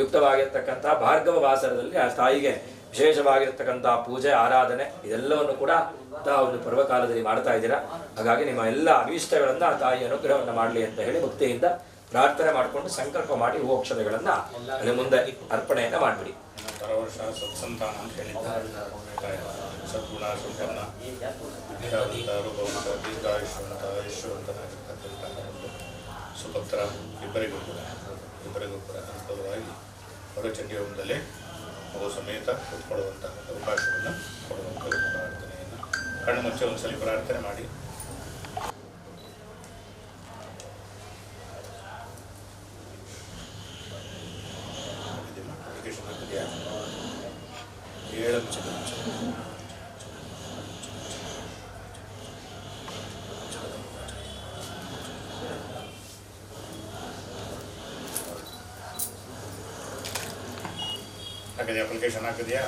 ಯುಕ್ತವಾಗಿರ್ತಕ್ಕಂತಹ ಭಾರ್ಗವ ವಾಸರದಲ್ಲಿ ಆ ತಾಯಿಗೆ ವಿಶೇಷವಾಗಿರ್ತಕ್ಕಂತಹ ಪೂಜೆ ಆರಾಧನೆ ಇದೆಲ್ಲವನ್ನು ಕೂಡ ಅಂತಹ ಒಂದು ಪರ್ವಕಾಲದಲ್ಲಿ ಮಾಡ್ತಾ ಇದ್ದೀರಾ. ಹಾಗಾಗಿ ನಿಮ್ಮ ಎಲ್ಲ ಅಭೀಷ್ಟಗಳನ್ನು ಆ ತಾಯಿ ಅನುಗ್ರಹವನ್ನು ಮಾಡಲಿ ಅಂತ ಹೇಳಿ ಭಕ್ತಿಯಿಂದ ಪ್ರಾರ್ಥನೆ ಮಾಡಿಕೊಂಡು ಸಂಕಲ್ಪ ಮಾಡಿ ಹೂಕ್ಷತೆಗಳನ್ನು ಅಲ್ಲಿ ಮುಂದೆ ಅರ್ಪಣೆಯನ್ನು ಮಾಡಿಬಿಡಿ. ವರ್ಷ ಸತ್ಸಂತಾನ ಅಂತ ಹೇಳಿದ್ದಾರೆ. ಸದ್ಗುಣ ಸಂಪನ್ನ ವಿದ್ಯಾವಂತ ರೂಪವಂತ ದೀರ್ಘಾಯುಷ್ಯವಂತ ಐಶ್ವವಂತನಾಗಿರ್ತಕ್ಕಂಥ ಸುಪುತ್ರ ಇಬ್ಬರಿಗೂ ಕೂಡ ಅನುಕೂಲವಾಗಿ ಹೊರಚಂಡಿ ಹೋಮದಲ್ಲಿ ಮಗು ಸಮೇತ ಕೂತ್ಕೊಳ್ಳುವಂತಹ ಅವಕಾಶವನ್ನು ಕೊಡುವಂಥ ಪ್ರಾರ್ಥನೆಯನ್ನು ಕಣ್ಣು ಮುಚ್ಚೆ ಒಂದ್ಸಲಿ ಪ್ರಾರ್ಥನೆ ಮಾಡಿ. ಹಾಕಿದೆಯಾ ಅಪ್ಲಿಕೇಶನ್ ಹಾಕಿದೆಯಾ?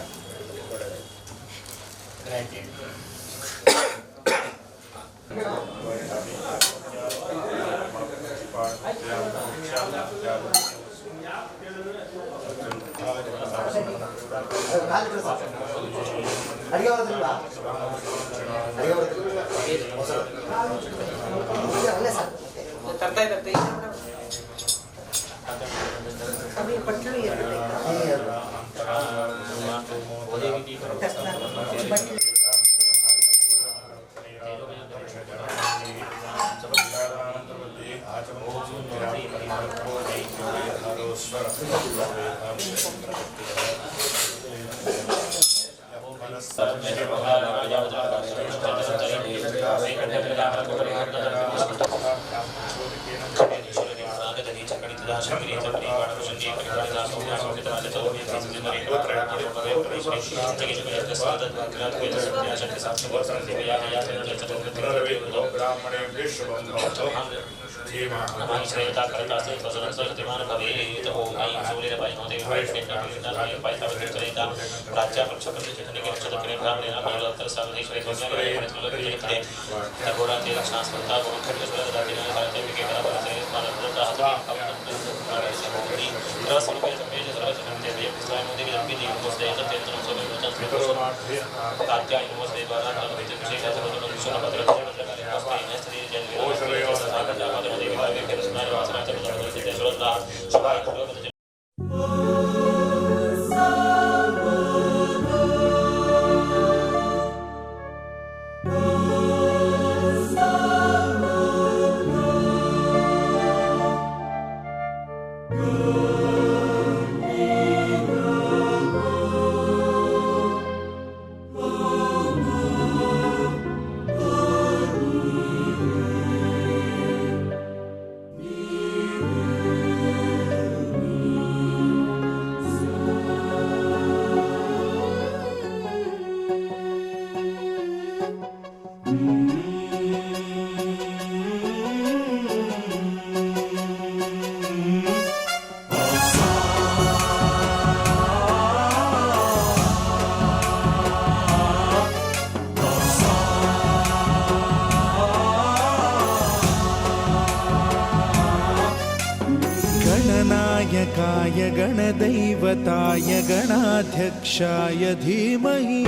गणनायकाय गणदैवताय गणाध्यक्षाय धीमहि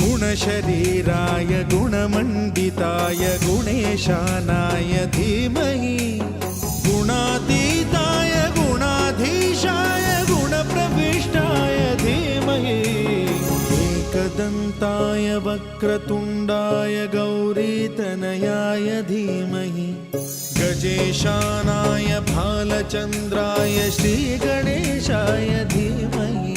गुणशरीराय गुणमण्डिताय गुणेशानाय धीमहि गुणातीताय गुणाधीशाय गुणप्रविष्टाय धीमहि एकदन्ताय वक्रतुण्डाय गौरीतनयाय धीमहि गजेशानाय भालचन्द्राय श्रीगणेशाय धीमहि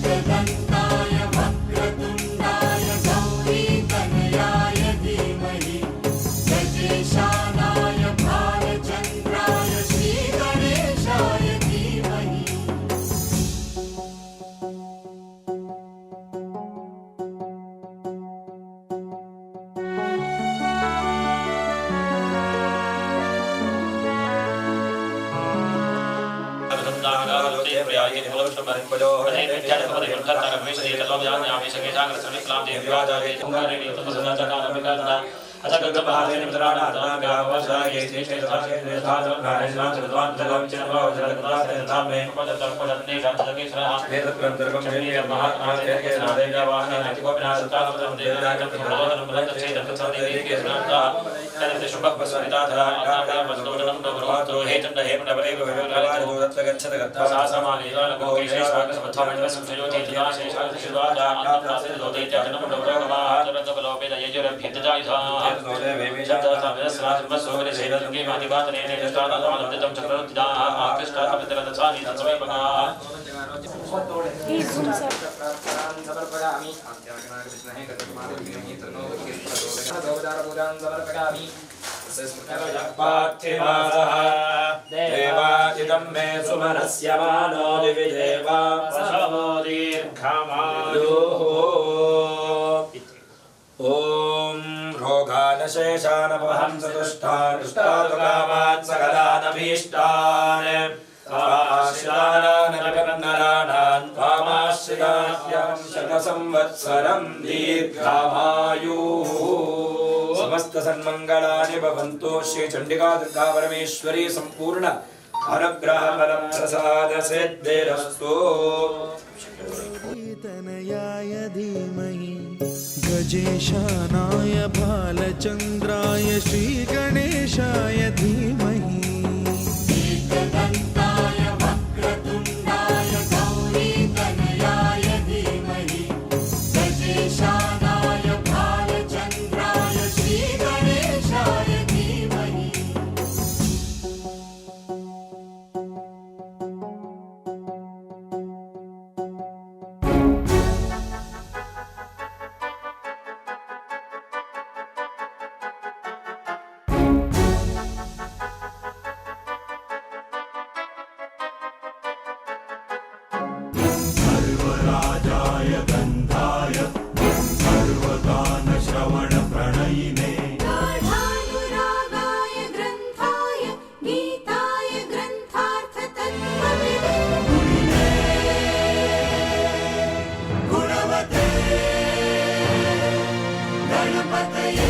एकदन्ताय वक्रतुण्डाय गौरीतनयाय धीमहि गजेशानाय भालचन्द्राय श्रीगणेशाय धीमहि देवादिदं मे सुमनस्य मानो दिवि देवा वसवो दीर्घमायुः ॐ रोगानशेषानपहं चतुष्टानुष्टातुकामान् सकलानभीष्टान् त्वामाश्रितानानपिपन्नराणान् त्वामाश्रिताभ्यां शतसंवत्सरं दीर्घमायुः समस्त सन्मंगलानि भवन्तु। श्री चंडिका दुर्गा परमेश्वरी संपूर्ण अनुग्रह फलं प्रसाद सिद्धिरस्तु। तनयाय धीमहि गजेशानाय बालचन्द्राय श्रीगणेशाय धीमहि एकदन्ताय वक्रतुण्डाय गौरीतनयाय धीमहि गजेशानाय भालचन्द्राय श्रीगणेशाय धीमहि सर्वराजाय गन्धाय सर्वगानश्रवणप्रणयिने गाढानुरागाय ग्रन्थाय गीताय ग्रन्थार्थतत्त्वविदे गुणवते गणपतये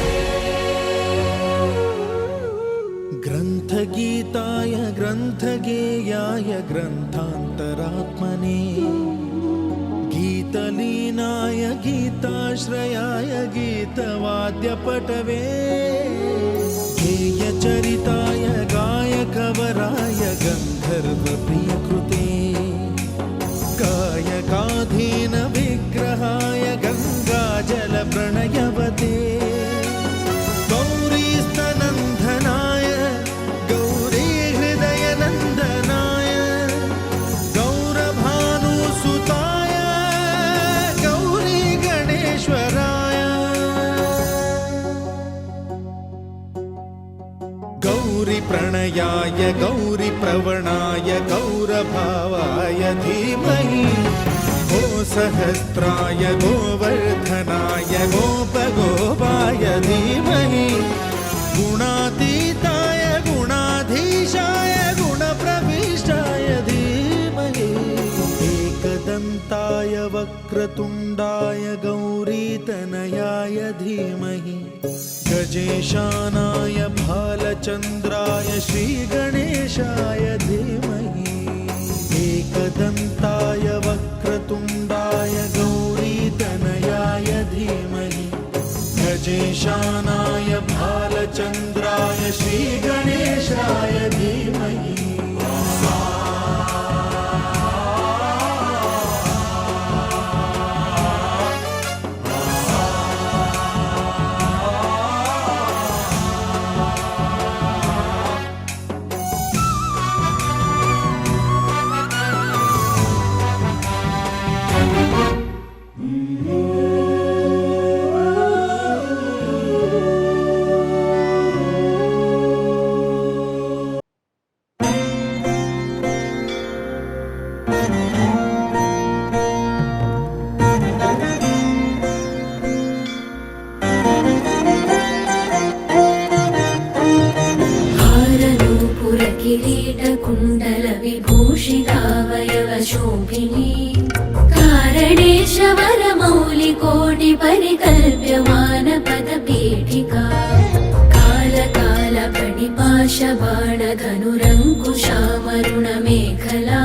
ग्रन्थगीताय ग्रन्थगेयाय ग्रन्थान्तरात्मने गीतलीनाय गीताश्रयाय गीतवाद्यपटवे गेयचरिताय गायकवराय गन्धर्वप्रियकृते गायकाधीन विग्रहाय गङ्गाजलप्रणयवते गौरीस्तनन्दनाय गौरीहृदयनन्दनाय गौरभानुसुताय गौरीगणेश्वराय गौरीप्रणयाय गौरीप्रवणाय गौरभावाय धीमहि गोसहस्राय गोवर्धनाय गोपगोपाय धीमहि गुणातीताय गुणाधीशाय गुणप्रविष्टाय धीमहि एकदन्ताय वक्रतुण्डाय गौरीतनयाय धीमहि गजेशानाय भालचन्द्राय श्रीगणेशाय धीमहि एकदन्ताय वक्रतुण्डाय गौरीतनयाय धीमहि गजेशानाय भालचन्द्राय श्रीगणेशाय धीमहि किरीटकुण्डलविभूषितावयवशोभिनी कारणेशवरमौलिकोटिपरिकल्प्यमानपदपीठिका कालकालफणिपाशबाणधनुरङ्कुशामरुणमेखला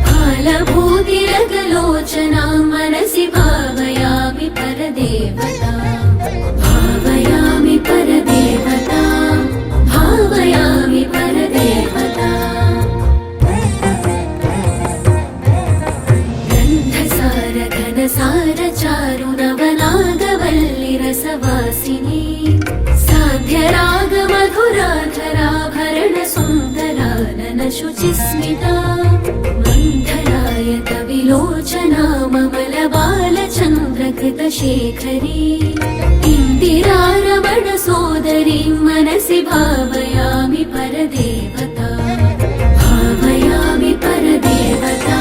फालभूतिरगलोचना मनसि भावयामि परदेवता भावयामि परदेवता भावयामि परदेवता गन्धसार घनसार चारु नवनागवल्लिरसवासिनी साध्यराग मधुराधराभरण सुन्दरानन शुचिस्मिता मन्थरायत विलोचना ममल बालचन्द्रकृतशेखरी इन्दिरारमण सोदरी मनसि भावयामि परदेवता भावयामि परदेवता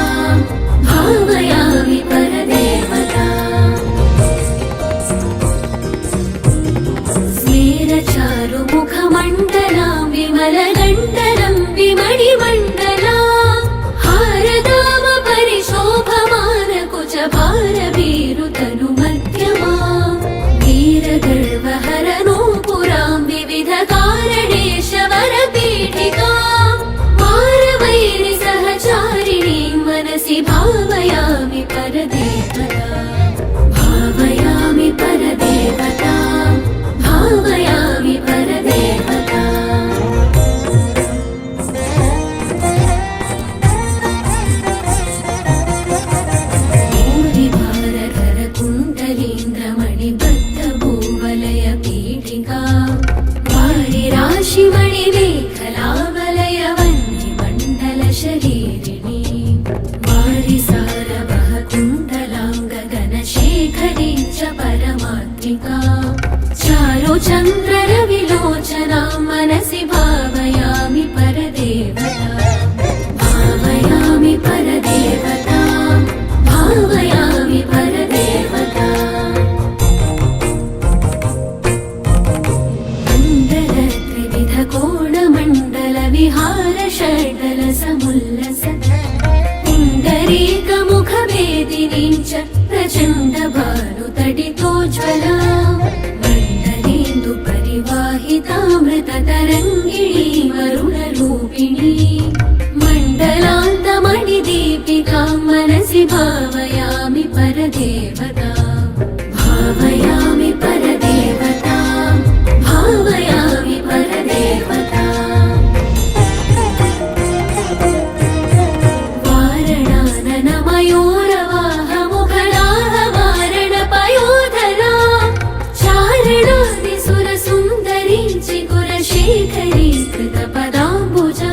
भावयामि परदेवता स्मेरचारुमुखमण्डलां विमलगण्डलं विमणिमण्डला हारदाम परिशोभमानकुचभारवीरुतनुमध्यमा वीरगर्वहरनूपुरां विविधकारणेशवरपीठिका वलय पीठिका वारिराशिमणिमेखलावलय वह्निमण्डल शरीरिणी वारिसारवः कुण्डलां गगनशेखरी च परमात्मिका चारुचन्द्ररविलोचनां मनसि भावयामि परदेवता भावयामि परदेवता भावयामि परदेवता कोणमण्डलविहार षड्दल समुल्लस पुण्डरीकमुखवेदिनीं च प्रचण्डभानुतडितोज्ज्वला मण्डलेन्दुपरिवाहितामृततरङ्गिणी वरुणरूपिणी मण्डलान्तमणिदीपिकां मनसि भावयामि परदेवता भावयामि परदेवता भावयामि परदेवता वारणाननमयूरवाहमुखलाः वारणपयोधरा चारणादिसुरसुन्दरी चिकुरशेखरी कृतपदाम्बुजा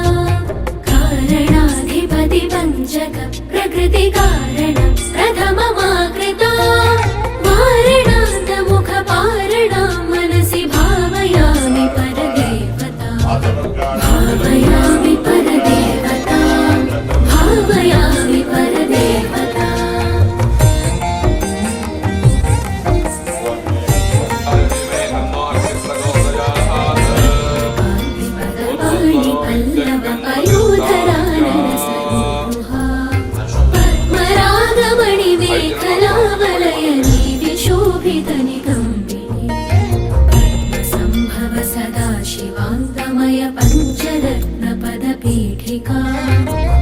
कारणाधिपतिपञ्चक प्रकृतिकारण प्रथममाकृता वारणान्तमुखपारणां मनसि भावयामि परदेवता भावयामि परदेवता भावयामि परदेवता पद्मरागमणिमेखलावलयनी विशोभितनिकम्बिनी पद्मसम्भव सदा शिवान्तमय पञ्चरत्नपदपीठिका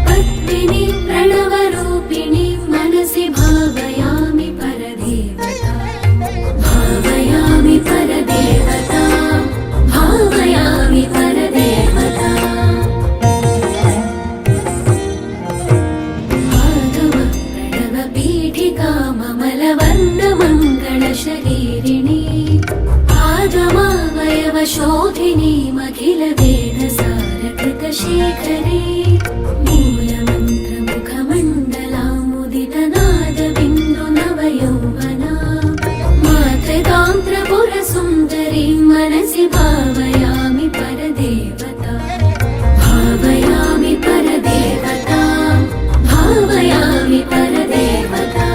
पद्मिनी प्रणवरूपिणी मनसि भावयामि परदेवता भावयामि परदेवता भावयामि परदेवता पीठिका ममलवर्णमङ्गलशरीरिणी आगमावयवशोधिनी मखिलवेदसारकृतशेखरी मूलमन्त्रमुखमण्डलामुदितनादबिन्दुनवयौवना मातृकान्त्रपुरसुन्दरीं मनसि भावयामि परदेवता भावयामि परदेवता भावयामि परदेवता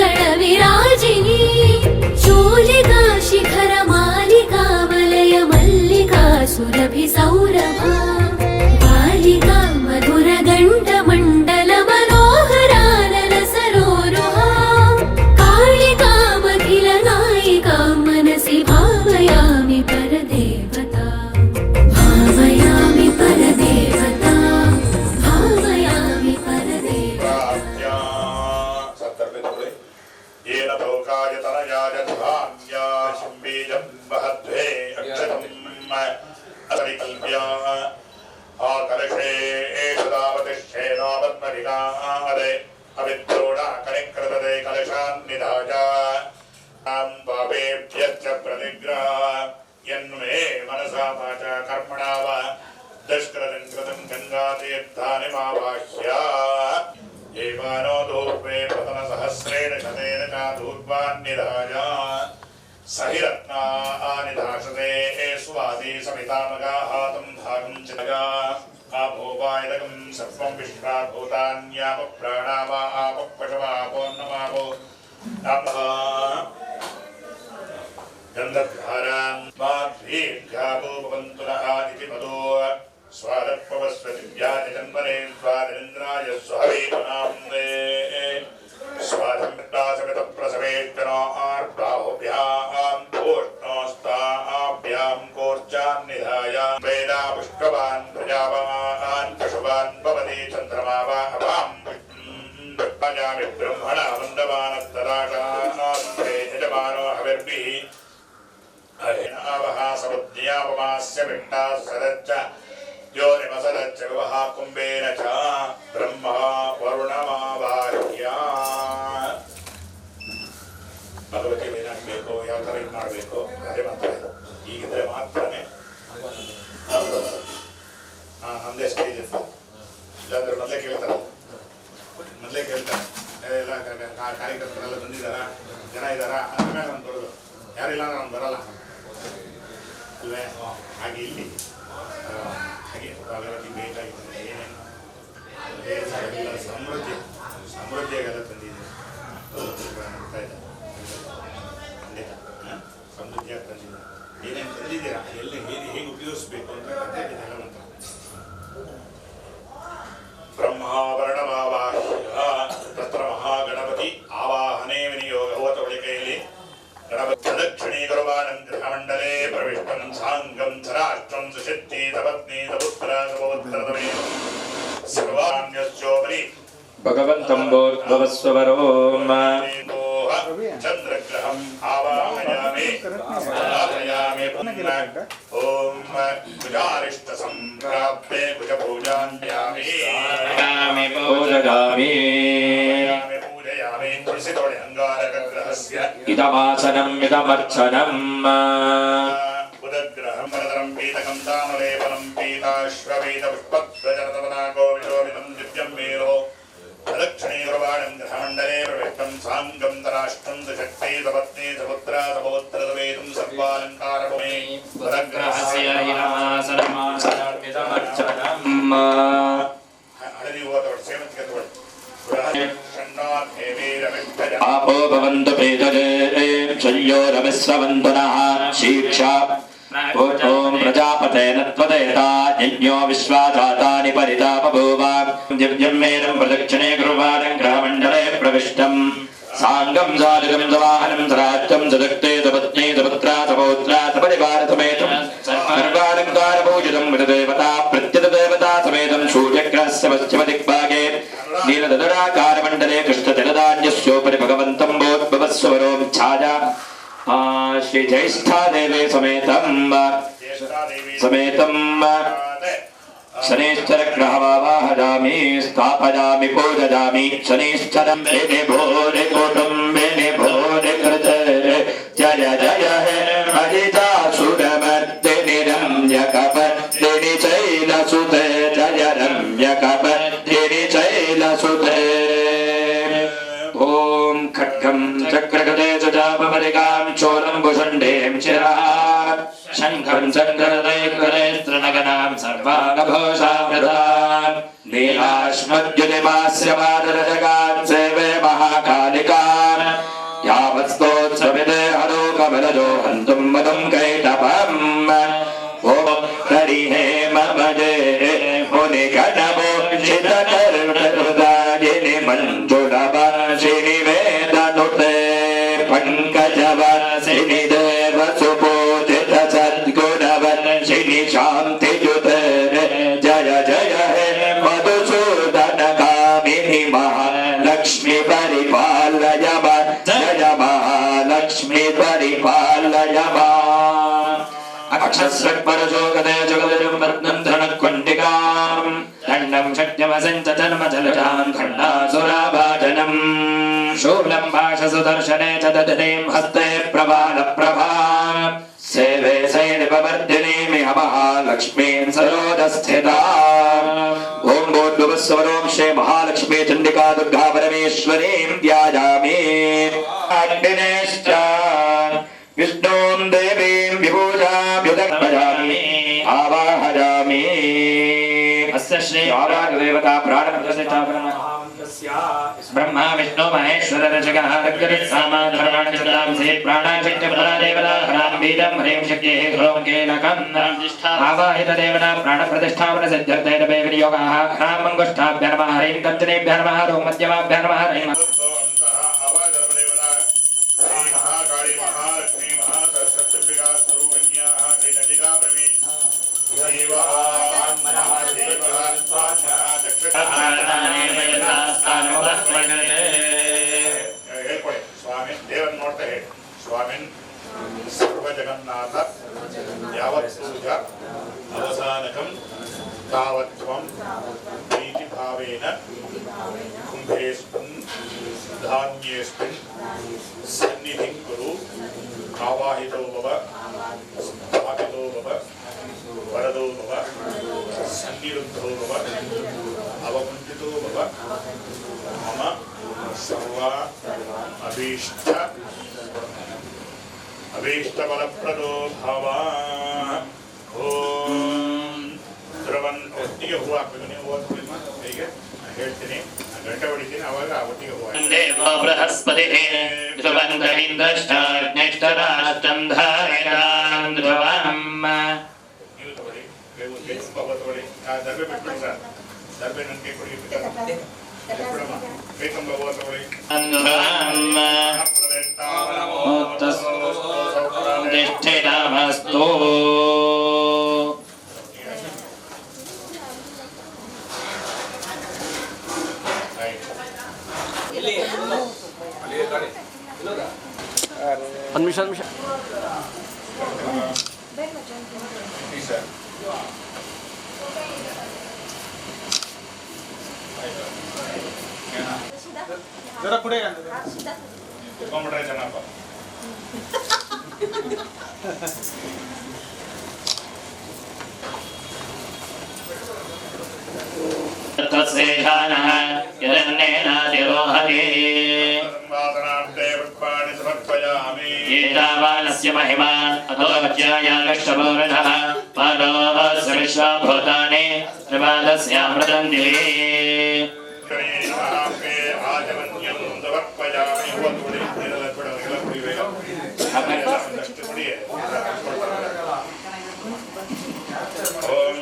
कालिकातिमिरकुङ्कणान्तघनभृङ्गमङ्गलविराजिनी चूलिका शिखरमालिका वलय मल्लिका सुरभिसौरभा बालिका मधुरगण्डमण्डलमनोहरानलसरोरुहा कालिकामखिलनायिकां मनसि भावयामि परदेवता भावयामि परदेवता भावयामि परदेवता येन लोकायतनयाय धान्या बीजं महद्वे अक्षतम् अरिकल्प्य आकर्षे एषदावतिष्ठेनावत्मरिकादे अविद्रोणाकनिकृतदे कलशान्निधाय आं पापेभ्यश्च प्रतिग्रह यन्मे मनसा वाचा कर्मणा वा दुष्कृतं कृतं गङ्गातीर्थानिमावाह्य एवानो धूर्वे पतनसहस्रेण शतेन च धूर्वान्निधाय सहिरत्नानि धासते स्वादी समितामगाः तं धागं चितया आभोवायदकं सर्वं विश्वाभूतान्यापप्राणावा आपपशवापोन्नमापो नमः गन्धद्वारान् माध्वीर्घापोपवन्तुनः इति मदो स्वादत्पवस्वदिव्याजन्मने स्वादिन्द्राय स्वहवीपनाम्ने स्वाधम्यतासमितप्रसवेत्तनार्बाहुभ्यां कोष्णोस्ताभ्यां कोर्चान्निधाय वेदा पुष्पवान् प्रजावान् पशुवान् भवति चन्द्रमा वा अवां पुष्पजामि ब्रह्मणा वन्दमानस्तदाशास्त्रे यजमानो हविर्भिः अहिनावः समुद्यापमास्य विष्टा सरच्च ಜ್ಯೋತಿಮಸದಚ್ಚ ವಿವಹ ಕುಂಬೇನ ಚ ಬ್ರಹ್ಮ ವರುಣಮಾವಾರ್ಯ. ಭಗವತಿ ಏನಾಗಬೇಕು, ಯಾವ ಥರ ಇದು ಮಾಡಬೇಕು ಅದೇ ಮಾತ್ರ ಇದು. ಹೀಗಿದ್ರೆ ಮಾತ್ರನೇ ನಮ್ಮದೇ ಸ್ಟೇಜ್ ಇರ್ತದೆ. ಇಲ್ಲಾಂದ್ರೆ ಮೊದಲೇ ಕೇಳ್ತಾರೆ ಎಲ್ಲ ಕಾರ್ಯಕರ್ತರೆಲ್ಲ ಬಂದಿದ್ದಾರ, ಜನ ಇದ್ದಾರ, ಅದ್ರ ಮೇಲೆ ನಾನು ಬರೋದು. ಯಾರಿಲ್ಲ ಅಂದ್ರೆ ನಾನು ಬರಲ್ಲ ಅಲ್ವೇ? ಹಾಗೆ ಇಲ್ಲಿ ಹಾಗೆ ಭಗವತಿ ಬೇಕಾಗಿತ್ತು. ಏನೇನು ಸಮೃದ್ಧಿಯಾಗೆಲ್ಲ ತಂದಿದ್ದೀನಿ ಖಂಡಿತ ಸಮೃದ್ಧಿಯಾಗಿ ತಂದಿದ್ದೀನಿ. ಏನೇನು ತಂದಿದ್ದೀರಾ, ಎಲ್ಲಿ ಹೇಗೆ ಉಪಯೋಗಿಸ್ಬೇಕು ಅಂತ ಎಲ್ಲ ಮಂತ್ರ. ಬ್ರಹ್ಮಾವರಣಮಾವಾಹ್ಯ ತತ್ರ ಮಹಾಗಣಪತಿ ಆವಾಹನೆ ವಿನಿಯೋಗ ಹೋತ ಬಳಿಕೆಯಲ್ಲಿ ಗಣಪತಿ ಪ್ರದಕ್ಷಿಣೀಕರುವಾನಂತರಮಂಡಲೇ ಪ್ರವಿಷ್ಟಂ ಸಾಂಗಂ ಧರಾಷ್ಟ್ರಂ ಸುಶಕ್ತಿ ತಪತ್ನಿ ತಪುತ್ರ ತಪೋತ್ತರತಮೇ ಸರ್ವಾನ್ಯಶ್ಚೋಪರಿ ಭಗವಂತಂ ಭೋರ್ಭವಸ್ವರೋಮ ಚಂದ್ರಗ್ರಹಂ ಆವಾಹಯಾಮಿ ಆವಾಹಯಾಮಿ ಓಂ ಕುಜಾರಿಷ್ಟ ಸಂಪ್ರಾಪ್ತೆ ಕುಜ ಪೂಜಾನ್ಯಾಮಿ ಪೂಜಯಾಮಿ ಪೂಜಯಾಮಿ ತುಳಸಿ ತೋಳೆ ಅಂಗಾರಕಗ್ರಹಸ್ಯ ಇದಮಾಸನಂ ಇದಮರ್ಚನಂ ಉದಗ್ರಹಂ ವರದರಂ ಪೀತಕಂ ತಾಮಲೇಪನಂ ಪೀತಾಶ್ವಪೀತ ಪುಷ್ಪಧ್ವಜರತಮನಾಗೋವಿಶೋಭಿತಂ ದಿವ್ಯಂ ಮೇರೋ ಪ್ರದಕ್ಷಿಣೀಕರುವಾಣಂ ಗೃಹಮಂಡಲೇ ಪ್ರವಿಷ್ಟಂ ಸಾಂಗಂ ತರಾಷ್ಟ್ರಂ ಸುಶಕ್ತಿ ಸಪತ್ನಿ ಸಪುತ್ರ ಸಪೋತ್ರವೇದಂ ಸರ್ವಾಲಂಕಾರಭೂಮಿ ಉದಗ್ರಹಸ್ಯ ಇದಮಾಸನಮಾಸನಮಿದಮರ್ಚನಂ ಹಳದಿ ಹೋದವಳು ಸೇವಂತಿಗೆ ತಗೊಳ್ಳಿ. आपो भवन्तु पेतजे संयोरमिस्रवन्तु नः शीक्षा ॐ प्रजापतेन त्वदेता यज्ञो विश्वाधातानि परितापभूव दिव्यं मेनं प्रदक्षिणे कुर्वाणं ग्रहमण्डले प्रविष्टं साङ्गं सालिलं सवाहनं सराज्यं सदक्ते सपत्नी सपुत्रा सपौत्रा सपरिवारसमेतं सर्वालङ्कारपूजितं मृतदेवता प्रत्यतदेवता समेतं सूर्यग्रहस्य पश्चिमदिग्भागे नीलदधराकारमण्डले कृष्णतिलधान्यस्योपरि भगवन्तं भोद्भवस्वरों छाया श्रीज्येष्ठादेवे समेतं शनैश्चरग्रहवावाहयामि स्थापयामि पूजयामि शनैश्चरं मेने भोरे कुटुम्बेने भोरे कृते जय जय हे हरिदासुरमर्दिनि रम्यकपर्दिनि शैलसुते जय रम्यकपर्दिनि शैलसुते ॐ खड्गं चक्रगते सुजापमलिकां चोलं भुषण्डें शिरः शङ्खं चक्रदयकरे तृणगणां सर्वाङ्गभूषावृतान् नीलाश्मद्युतिमास्यमादरजगान् सेवे महाकालिकान् यावत्स्तोत्सविते हरोकमलजो हन्तुं मदं कैटपम् ॐ हरिहे ममजे मुनिगणमोचितकर्मदायिनि मञ्जुळवासिनि वेदनुते पङ्कजवासिनि देवसुपूजित सद्गुणवंशिनि शान्तियुते जय जय हे मधुसूदनकामिनि महालक्ष्मी परिपालय मां जय महालक्ष्मी परिपालय मां अक्षस्रक्परशोकते जगदजं वर्णं धरणक्वण्डिकां दण्डं शक्यमसञ्च जन्मजलजां खण्डासुराभाजनं शूलं भाषसुदर्शने च ददतीं हस्ते प्रभालप्रभां सेवे सैनिकवर्धिनीमिह महालक्ष्मीं सरोदस्थिताम् ॐ भूर्भुवस्वरों श्री महालक्ष्मी चण्डिका दुर्गा परमेश्वरीं ध्यायामि अग्निश्च विष्णुं देवीं विभूजाभ्युदग्मयामि आवाहयामि अस्य श्री आवाहदेवता प्राणप्रतिष्ठापनं ब्रह्मा विष्णु महेश्वर रचकः रक्तरित्सामाधर्माणचतां से प्राणाशक्तिप्रदादेवता हरां बीजं ह्रीं शक्तिः ह्रों केनकम् आवाहित देवता प्राणप्रतिष्ठापनसिद्ध्यर्थे नभे विनियोगः हरां मङ्गुष्ठाभ्यः नमः ह्रीं कञ्चनेभ्यः नमः ह्रों मध्यमाभ्यः नमः ह्रीं महाकाली महालक्ष्मी महासरस्वती स्वरूपिण्या श्री चंडिका प्रमे ಹೇಳ್ಕೊಳ್ಳಿ ಸ್ವಾಮಿ ದೇವರನ್ನ ನೋಡ್ತಾ ಹೇಳಿ ಸ್ವಾಮಿ ಸರ್ವ ಜಗನ್ನಾಥ ಯಾವತ್ ಪೂಜಾ ಅವಸಾನಕಂ कुम्भेऽस्मिन् धान्येऽस्मिन् सन्निधिं कुरु आवाहितो भव स्थापितो भव वरदो भव सन्निरुद्धो भव अवमुञ्चितो भव मम सर्वा अभीष्टफलप्रदो भव ಓಂ ಧ್ರುವನ್ ಒಟ್ಟಿಗೆ ಹೂವು ಹಾಕ್ಬೇಕು ನೀವು ಓದ್ಕೊಳ್ಳಿ ಹೀಗೆ ಹೇಳ್ತೀನಿ ಗಂಟೆ ಹೊಡಿತೀನಿ ಅವಾಗ ಒಟ್ಟಿಗೆ ಹೂವು ದೇವೋ ಬೃಹಸ್ಪತಿ ಧ್ರುವಂತರಿಂದ್ರಷ್ಟಾಗ್ನೇಷ್ಟರಾಷ್ಟ್ರಂ ಧಾರಯಾನ್ ಧ್ರುವಂ ನೀವು ತಗೊಳ್ಳಿ ಬಾಬಾ ತಗೊಳ್ಳಿ ದರ್ಬೆ ಬಿಟ್ಬಿಡಿ ಸರ್ ದರ್ಬೆ ನನಗೆ ಕೊಡಿ ಬಿಡಮ್ಮ ಬೇಕಂಬ ಬಾಬಾ ತಗೊಳ್ಳಿ ತಿಷ್ಠಿತಮಸ್ತು ಒಂದು ನಿಮಿಷ ಸರ್ ಜರ ಕುಡಿ ಕುತ್ಕೊಂಡ್ಬಿಟ್ರೆ ಜನಪ್ಪ ತತ್ಸೇಷಾನಃ ಯದನ್ನೇನಾತಿರೋಹತಿ ಸಂವಾದನಾರ್ಥೇ ಪುಷ್ಪಾಣಿ ಸಮರ್ಪಯಾಮಿ ಏತಾವಾನಸ್ಯ ಮಹಿಮಾ ಅಧೋಜ್ಯಾಯಾಗಷ್ಟಪೌರುಷಃ ಪಾದೋಸ್ಯ ವಿಶ್ವಭೂತಾನಿ ತ್ರಿಪಾದಸ್ಯಾಮೃತಂತಿ ನಮಃ ಆಜಮನ್ಯಂ ಸಮರ್ಪಯಾಮಿ ಹೂವತ್ತುಡಿ ಇದೆಲ್ಲ ಕೊಡೋರಿಗೆಲ್ಲ ಕುಡಿಬೇಕು ಒಂದಷ್ಟು ಕುಡಿ ಓಂ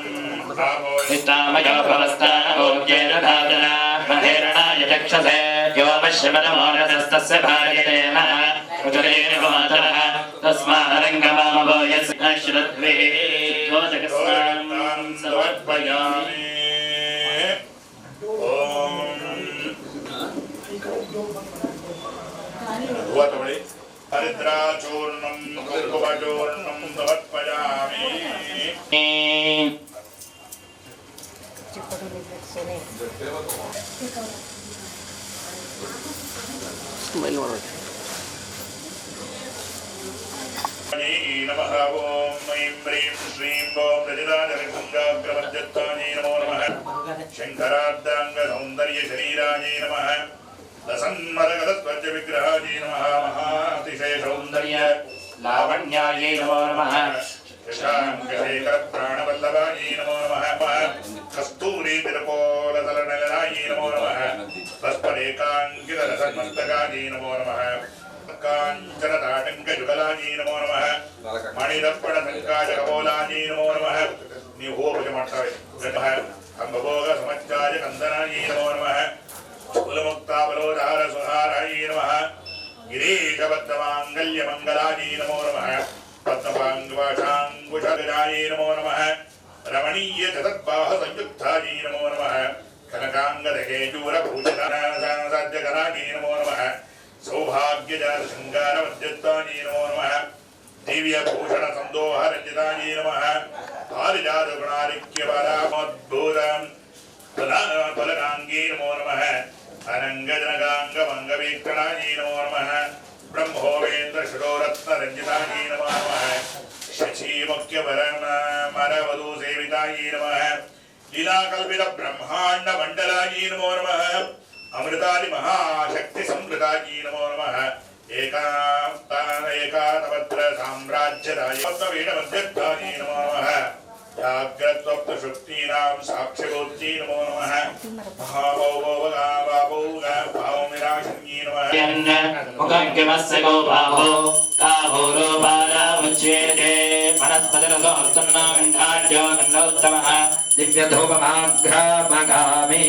ರಾಮೋ ಇಷ್ಟಾಮಯೋ ಭವಸ್ತಾನೋಜ್ಯೇನ ಧಾತನ ಮಹೇರಣಾಯ ಚಕ್ಷಸೆ ಯೋ ಪಶ್ಯಮನಮೋರತಸ್ತಸ್ಯ ಭಾರ್ಯತೆ ನಃ ರುಚರೇಣ ಮಾತರಃ ತಸ್ಮಾರಂಗಮಾಮವೋ ಯಸ್ಯ ಶ್ರದ್ಧೇ ಧ್ವಜಕಸ್ನಾಂ ಸಮರ್ಪಯಾಮಿ ಓಂ ಹೂವತ್ತುಡಿ ಹರಿದ್ರಾಚೂರ್ಣಂ ಕುಂಕುಮಚೂರ್ಣಂ ಸಮರ್ಪಯಾಮಿ ಸ್ಮೈಲ್ ಮಾಡಬೇಕು ನಮಃ ಓಂ ಐಂ ಹ್ರೀಂ ಶ್ರೀಂ ಓಂ ರಜತಾಜಗಂಗಾಗ್ರಮಧ್ಯಸ್ಥಾನೇ ನಮೋ ನಮಃ ಶಂಕರಾರ್ಧಾಂಗ ಸೌಂದರ್ಯ ಶರೀರಾಜೇ ನಮಃ ಲಸನ್ಮರಗದತ್ವಜ ವಿಗ್ರಹಾಜೇ ನಮಃ ಮಹಾತಿಶಯ ಸೌಂದರ್ಯ ಲಾವಣ್ಯಾಯೇ ನಮೋ ನಮಃ ಶಶಾಂಕಶೇಖರ ಪ್ರಾಣವಲ್ಲಭಾಯೇ ನಮೋ ನಮಃ ಕಸ್ತೂರಿ ತಿರುಕೋಲತಲನಲನಾಯೇ ನಮೋ ನಮಃ ಭಸ್ಮರೇಕಾಂಕಿತ ರಸನ್ಮಸ್ತಕಾಜೇ ನಮೋ ನಮಃ ಕಾಂಚನ ತಾಟಂಕ ಜುಗಲಾಜಿ ನಮೋ ನಮಃ ಮಣಿದರ್ಪಣ ಸಂಕಾಶ ಕಬೋಲಾಜಿ ನಮೋ ನಮಃ ನೀವು ಹೋಗಿ ಮಾಡ್ತಾರೆ ಅಂಬಭೋಗ ಸಮಚ್ಚಾಯ ಕಂದನಾಜಿ ನಮೋ ನಮಃ ಕುಲಮುಕ್ತಾಬಲೋಧಾರ ಸುಧಾರಾಯಿ ನಮಃ ಗಿರೀಶಬದ್ಧಮಾಂಗಲ್ಯ ಮಂಗಲಾಜಿ ನಮೋ ನಮಃ ಪದ್ಮಪಾಂಗವಾಷಾಂಗುಷಗಜಾಯಿ ನಮೋ ನಮಃ ರಮಣೀಯ ಚತುರ್ಬಾಹ ಸಂಯುಕ್ತಾಜಿ ನಮೋ ನಮಃ ಕನಕಾಂಗದಕೇಚೂರ ಭೂಷಣಾಜಿ ನಮೋ ನಮಃ ಸೌಭಾಗ್ಯಜಾತ ಶೃಂಗಾರ ಮಧ್ಯಸ್ಥಾಜಿ ನಮೋ ನಮಃ ದಿವ್ಯ ಭೂಷಣ ಸಂದೋಹ ರಂಜಿತಾಜಿ ನಮಃ ಪಾರಿಜಾತ ಗುಣಾಲಿಕ್ಯ ಪರಾಮದ್ಭೂತ ಫಲಕಾಂಗೀ ನಮೋ ನಮಃ ಅನಂಗಜನಗಾಂಗಮಂಗವೀಕ್ಷಣಾಜಿ ನಮೋ ನಮಃ ಬ್ರಹ್ಮೋವೇಂದ್ರ ಷಡೋರತ್ನ ರಂಜಿತಾಜಿ ನಮೋ ನಮಃ ಶಶಿ ಮುಖ್ಯ ಮರವಧೂ ಸೇವಿತಾಜಿ ನಮಃ ಲೀಲಾಕಲ್ಪಿತ ಬ್ರಹ್ಮಾಂಡ ಮಂಡಲಾಜಿ ನಮೋ ನಮಃ ಅಮೃತಾದಿ ಮಹಾಶಕ್ತಿ ಸಂವೃತಾಜಿ ನಮೋ ನಮಃ ಏಕಾತಪತ್ರ ಸಾಮ್ರಾಜ್ಯದಾಯ ಪದ್ಮವೀಣ ಮಧ್ಯಸ್ಥಾಜಿ ನಮೋ ನಮಃ ಜಾಗ್ರತ್ವಪ್ತ ಶಕ್ತೀನಾಂ ಸಾಕ್ಷ್ಯಗೋತ್ರೀ ನಮೋ ನಮಃ ಮಹಾಭೌಭೌಭಾವಮಿರಾಶನ್ಯೀ ನಮಃ ಮುಖಂಕಿಮಸ್ಯ ಗೋ ಬಾಹೋ ಕಾಹೋರೋ ಬಾಲಾಮುಚ್ಯೇತೆ ವನಸ್ಪತಿರಸೋತ್ತನ್ನೋ ಗಂಧೋತ್ತಮಃ ದಿವ್ಯಧೂಪಮಾಘ್ರಾಮಗಾಮಿ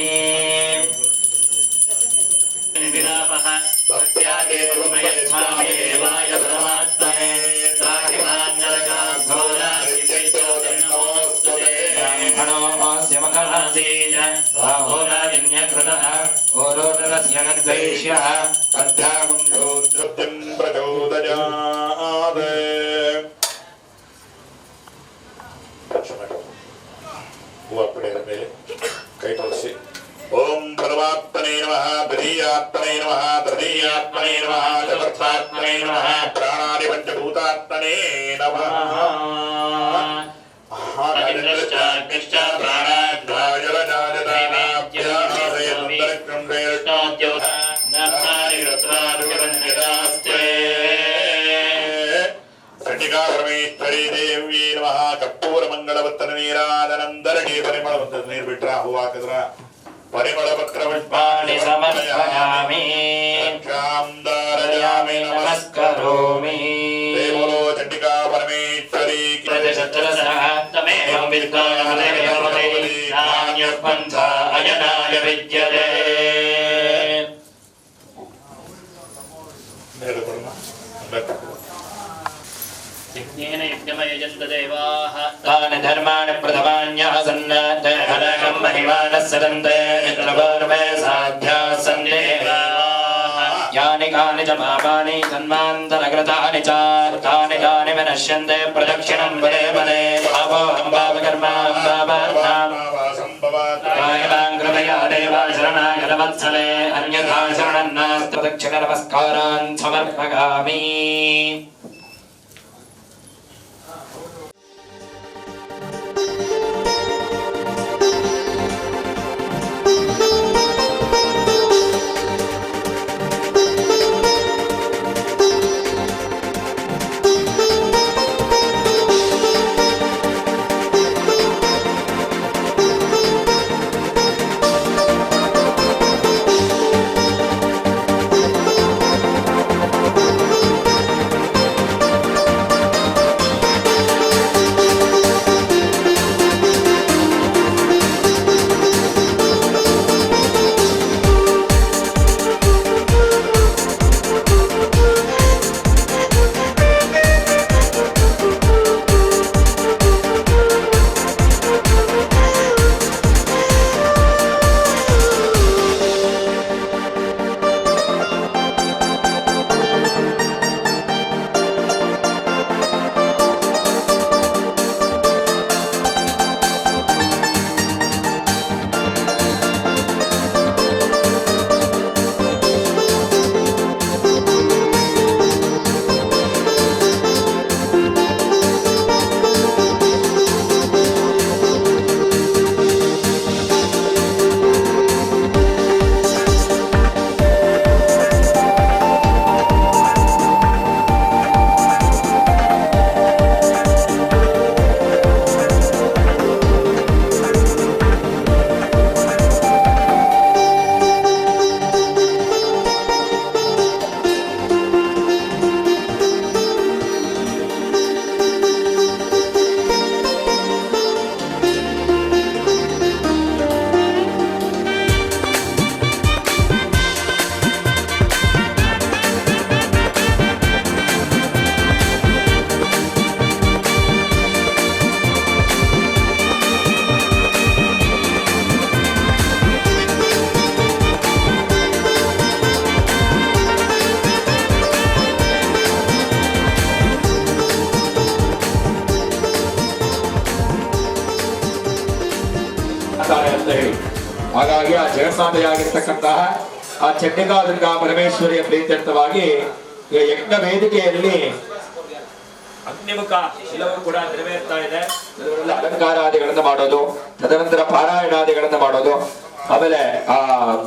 ವಿರಾಮಃ ಭಕ್ತ್ಯಾದೇವಮಯಸ್ಥಾಮೇವಾಯ ಪರಮಾತ್ಮನೆ ಬ್ರಾಹ್ಮಣೋऽस्य मकरासीज बाहोराजन्यकृतः ओरोदरस्य न द्वैष्यः अध्यागुं ರುದ್ರಂ ಪ್ರಚೋದಯಾತ್ ಹೂವು ಪಡೆದ ಮೇಲೆ ಕೈ ತೋರಿಸಿ ಓಂ ಭಗವಾ ಪ್ರಥಮಾತ್ಮನೇ ನಮಃ ದ್ವಿತೀಯಾತ್ಮನೇ ನಮಃ ತೃತೀಯಾತ್ಮನೇ ನಮಃ ಚತುರ್ಥಾತ್ಮನೇ ನಮಃ ಪ್ರಾಣಾದಿ ಪಂಚಭೂತಾತ್ಮನೇ ನಮಃ ಅಗ್ನಿಶ್ಚಾಗ್ನಿಶ್ಚ ಪ್ರಾಣಾಧ್ವಾಯ ಪರಮೇಶ್ವರಿ ದೇವಿ ನಮಃ ಕಪ್ಪೂರ ಮಂಗಳವತ್ತನ ನೀರಾದನಂದರಗೆ ಪರಿಮಳವಂತ ನೀರು ಬಿಟ್ರ ಹೂ ಹಾಕಿದ್ರ ಪರಿಮಳ ಪತ್ರ ಪುಷ್ಪಾಣಿ ಸಮರ್ಪಯಾಮಿ ನಮಸ್ಕರೋಮಿ ದೇವೋ ಚಂಡಿಕಾ ಪರಮೇಶ್ವರಿ ಅಯನಾಯ ವಿದ್ಯತೆ ಯಜ್ಞೇನ ಯಜ್ಞಮಯಜಂತ ದೇವಾಃ ತಾನಿ ಧರ್ಮಾಣಿ ಪ್ರಥಮಾನ್ಯಾಸನ್ ತೇಹಲಕಂ ಮಹಿಮಾನಃ ಸದಂತೆ ನಿತ್ರವರ್ಮೇ ಸಾಧ್ಯಾಃ ಸಂದೇಹಾಃ ಯಾನಿ ಕಾನಿ ಚ ಪಾಪಾನಿ ತನ್ಮಾಂತರಕೃತಾನಿ ಚ ತಾನಿ ತಾನಿ ವಿನಶ್ಯಂತೆ ಪ್ರದಕ್ಷಿಣಂ ಪದೇ ಪದೇ ಪಾಪೋಹಂ ಪಾಪಕರ್ಮಾಂ ಪಾಪಾತ್ಮಾಂ ಕಾಯವಾಂ ಕೃಪಯಾ ದೇವಾ ಶರಣಾಗತ ವತ್ಸಲೆ ಅನ್ಯಥಾ ಶರಣಂ ನಾಸ್ತಿ ಪ್ರದಕ್ಷಿಣ ನಮಸ್ಕಾರಾನ್ ಸಮರ್ಪಯಾಮಿ. ಅಂತ ಹೇಳಿ ಹಾಗಾಗಿ ಆ ಜಗನ್ಮಾತೆಯಾಗಿರ್ತಕ್ಕಂತಹ ಆ ಚಂಡಿಕಾ ದುರ್ಗಾ ಪರಮೇಶ್ವರಿಯ ಪ್ರೀತ್ಯರ್ಥವಾಗಿ ಯಜ್ಞ ವೇದಿಕೆಯಲ್ಲಿ ಅಗ್ನಿಮುಖ ಎಲ್ಲವೂ ಕೂಡ ನೆರವೇರ್ತಾ ಇದೆ. ಅಲಂಕಾರಾದಿಗಳನ್ನ ಮಾಡೋದು, ತದನಂತರ ಪಾರಾಯಣಾದಿಗಳನ್ನ ಮಾಡೋದು. ಆಮೇಲೆ ಆ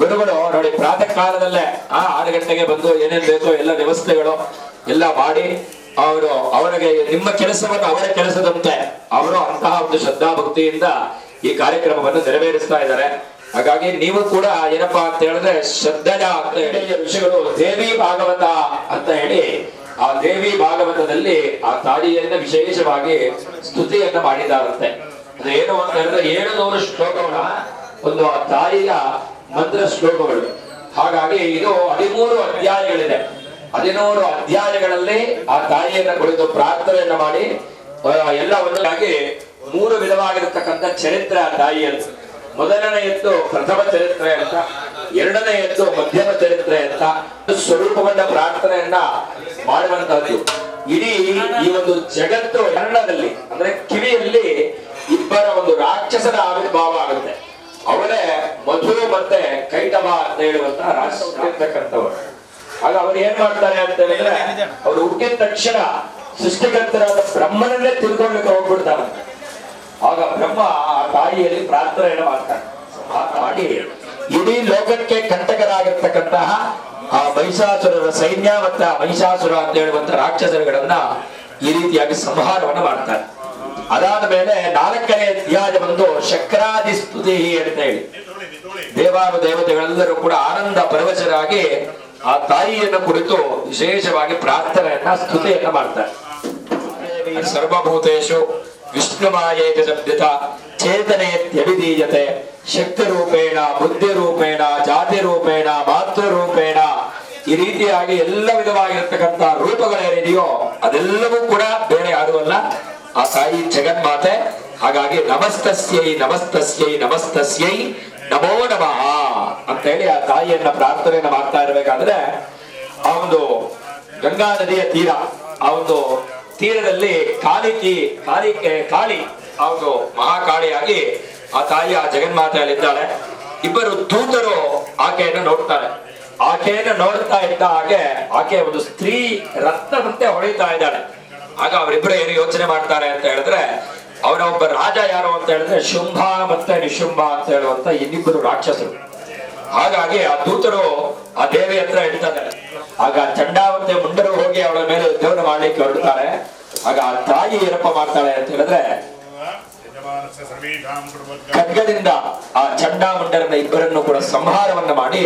ಗುರುಗಳು ನೋಡಿ ಪ್ರಾತಃ ಕಾಲದಲ್ಲೇ 6 ಗಂಟೆಗೆ ಬಂದು ಏನೇನ್ ಬೇಕೋ ಎಲ್ಲ ವ್ಯವಸ್ಥೆಗಳು ಎಲ್ಲ ಮಾಡಿ ಅವರಿಗೆ ನಿಮ್ಮ ಕೆಲಸವನ್ನು ಅವರ ಕೆಲಸದಂತೆ ಅವರು ಅಂತಹ ಒಂದು ಶ್ರದ್ಧಾ ಭಕ್ತಿಯಿಂದ ಈ ಕಾರ್ಯಕ್ರಮವನ್ನು ನೆರವೇರಿಸ್ತಾ ಇದ್ದಾರೆ. ಹಾಗಾಗಿ ನೀವು ಕೂಡ ಏನಪ್ಪಾ ಅಂತ ಹೇಳಿದ್ರೆ ಶ್ರದ್ಧೆಯ ಅಂತ ಹೇಳಿ ಋಷಿಗಳು ದೇವಿ ಭಾಗವತ ಅಂತ ಹೇಳಿ ಆ ದೇವಿ ಭಾಗವತದಲ್ಲಿ ಆ ತಾಯಿಯನ್ನ ವಿಶೇಷವಾಗಿ ಸ್ತುತಿಯನ್ನ ಮಾಡಿದ್ದಾರಂತೆ. ಅದು ಏನು ಅಂತ ಹೇಳಿದ್ರೆ 700 ಶ್ಲೋಕಗಳ ಒಂದು ಆ ತಾಯಿಯ ಮಂತ್ರ ಶ್ಲೋಕಗಳು. ಹಾಗಾಗಿ ಇದು 13 ಅಧ್ಯಾಯಗಳಿದೆ. 13 ಅಧ್ಯಾಯಗಳಲ್ಲಿ ಆ ತಾಯಿಯನ್ನ ಕುರಿತು ಪ್ರಾರ್ಥನೆಯನ್ನ ಮಾಡಿ ಎಲ್ಲವನ್ನಾಗಿ 3 ವಿಧವಾಗಿರತಕ್ಕಂಥ ಚರಿತ್ರೆ ಆ ತಾಯಿಯಲ್ಲಿ. ಮೊದಲನೆಯದ್ದು ಪ್ರಥಮ ಚರಿತ್ರೆ ಅಂತ, ಎರಡನೆಯದ್ದು ಮಧ್ಯಮ ಚರಿತ್ರೆ ಅಂತ ಸ್ವರೂಪಗೊಂಡ ಪ್ರಾರ್ಥನೆಯನ್ನ ಮಾಡುವಂತಹದ್ದು. ಇಡೀ ಈ ಒಂದು ಜಗತ್ತು ಕನ್ನಡದಲ್ಲಿ ಅಂದ್ರೆ ಕಿವಿಯಲ್ಲಿ ಇಬ್ಬರ ಒಂದು ರಾಕ್ಷಸರ ಆವಿರ್ಭಾವ ಆಗುತ್ತೆ. ಅವರೇ ಮಧು ಮತ್ತೆ ಕೈಟವ ಅಂತ ಹೇಳುವಂತ ರಾಷ್ಟ್ರತಕ್ಕಂಥವ್ರು. ಆಗ ಅವ್ರು ಏನ್ ಮಾಡ್ತಾರೆ ಅಂತ ಹೇಳಿದ್ರೆ, ಅವ್ರು ಹುಟ್ಟಿದ ತಕ್ಷಣ ಸೃಷ್ಟಿಕರ್ತರಾದ ಬ್ರಹ್ಮನನ್ನೇ ತಿಳ್ಕೊಳ್ಳಿಕ್ಕೆ ಹೋಗ್ಬಿಡ್ತಾರೆ. ಆಗ ಬ್ರಹ್ಮ ಆ ತಾಯಿಯಲ್ಲಿ ಪ್ರಾರ್ಥನೆಯನ್ನು ಮಾಡ್ತಾನೆ. ಮಾಡಿ ಇಡೀ ಲೋಕಕ್ಕೆ ಕಂಟಕರಾಗಿರ್ತಕ್ಕಂತಹ ಆ ಮಹಿಷಾಸುರರ ಸೈನ್ಯ ಮತ್ತೆ ಆ ಮಹಿಷಾಸುರ ಅಂತ ಹೇಳುವಂತ ರಾಕ್ಷಸರುಗಳನ್ನ ಈ ರೀತಿಯಾಗಿ ಸಂಹಾರವನ್ನು ಮಾಡ್ತಾರೆ. ಅದಾದ ಮೇಲೆ 4ನೇ ಅಧ್ಯಾಯ ಬಂದು ಶಕ್ರಾದಿ ಸ್ತುತಿ ಅಂತ ಹೇಳಿ ದೇವಾನು ದೇವತೆಗಳೆಲ್ಲರೂ ಕೂಡ ಆನಂದ ಪರವಶರಾಗಿ ಆ ತಾಯಿಯನ್ನು ಕುರಿತು ವಿಶೇಷವಾಗಿ ಪ್ರಾರ್ಥನೆಯನ್ನ ಸ್ತುತಿಯನ್ನ ಮಾಡ್ತಾರೆ. ಸರ್ವಭೂತೇಶು ವಿಷ್ಣುಮಾಯೇತಿ ಶಬ್ದಿತ ಚೇತನೇತ್ಯಭಿಧೀಯತೆ ಶಕ್ತಿ ರೂಪೇಣ ಬುದ್ಧಿ ರೂಪೇಣ ಜಾತಿ ರೂಪೇಣ ಮಾತೃ ರೂಪೇಣ ಈ ರೀತಿಯಾಗಿ ಎಲ್ಲ ವಿಧವಾಗಿರ್ತಕ್ಕಂಥ ರೂಪಗಳೇನಿದೆಯೋ ಅದೆಲ್ಲವೂ ಕೂಡ ಬೇರೆ ಯಾರು ಅಲ್ಲ, ಆ ತಾಯಿ ಜಗನ್ಮಾತೆ. ಹಾಗಾಗಿ ನಮಸ್ತಸ್ಯೈ ನಮಸ್ತಸ್ಯೈ ನಮಸ್ತಸ್ಯೈ ನಮೋ ನಮಃ ಅಂತ ಹೇಳಿ ಆ ತಾಯಿಯನ್ನ ಪ್ರಾರ್ಥನೆಯನ್ನ ಮಾಡ್ತಾ ಇರಬೇಕಾದ್ರೆ ಆ ಒಂದು ಗಂಗಾ ನದಿಯ ತೀರ, ಆ ಒಂದು ತೀರದಲ್ಲಿ ಕಾಳಿ ಆ ಒಂದು ಮಹಾಕಾಳಿಯಾಗಿ ಆ ತಾಯಿ ಆ ಜಗನ್ಮಾತೆಯಲ್ಲಿದ್ದಾಳೆ. ಇಬ್ಬರು ದೂತರು ಆಕೆಯನ್ನು ನೋಡ್ತಾರೆ. ಆಕೆಯನ್ನು ನೋಡ್ತಾ ಇದ್ದ ಹಾಗೆ ಆಕೆ ಒಂದು ಸ್ತ್ರೀ ರತ್ನದಂತೆ ಹೊಳಿತಾ ಇದ್ದಾಳೆ. ಆಗ ಅವರಿಬ್ಬರು ಏನು ಯೋಚನೆ ಮಾಡ್ತಾರೆ ಅಂತ ಹೇಳಿದ್ರೆ, ಅವರ ಒಬ್ಬ ರಾಜ ಯಾರು ಅಂತ ಹೇಳಿದ್ರೆ ಶುಂಭ ಮತ್ತೆ ನಿಶುಂಭ ಅಂತ ಹೇಳುವಂತ ಇನ್ನಿಬ್ಬರು ರಾಕ್ಷಸರು. ಹಾಗಾಗಿ ಆ ದೂತರು ಆ ದೇವಿ ಹತ್ರ ಇಡ್ತಾರೆ. ಆಗ ಚಂಡಾವತೆ ಮುಂಡರು ಹೋಗಿ ಅವಳ ಮೇಲೆ ಯುದ್ಧವನ್ನು ಮಾಡ್ಲಿಕ್ಕೆ ಹೊರಡ್ತಾರೆ. ಆಗ ಆ ತಾಯಿ ಏನಪ್ಪ ಮಾಡ್ತಾಳೆ ಅಂತ ಹೇಳಿದ್ರೆ, ಖಡ್ಗದಿಂದ ಆ ಚಂಡಾಮುಂಡರನ್ನ ಇಬ್ಬರನ್ನು ಕೂಡ ಸಂಹಾರವನ್ನ ಮಾಡಿ,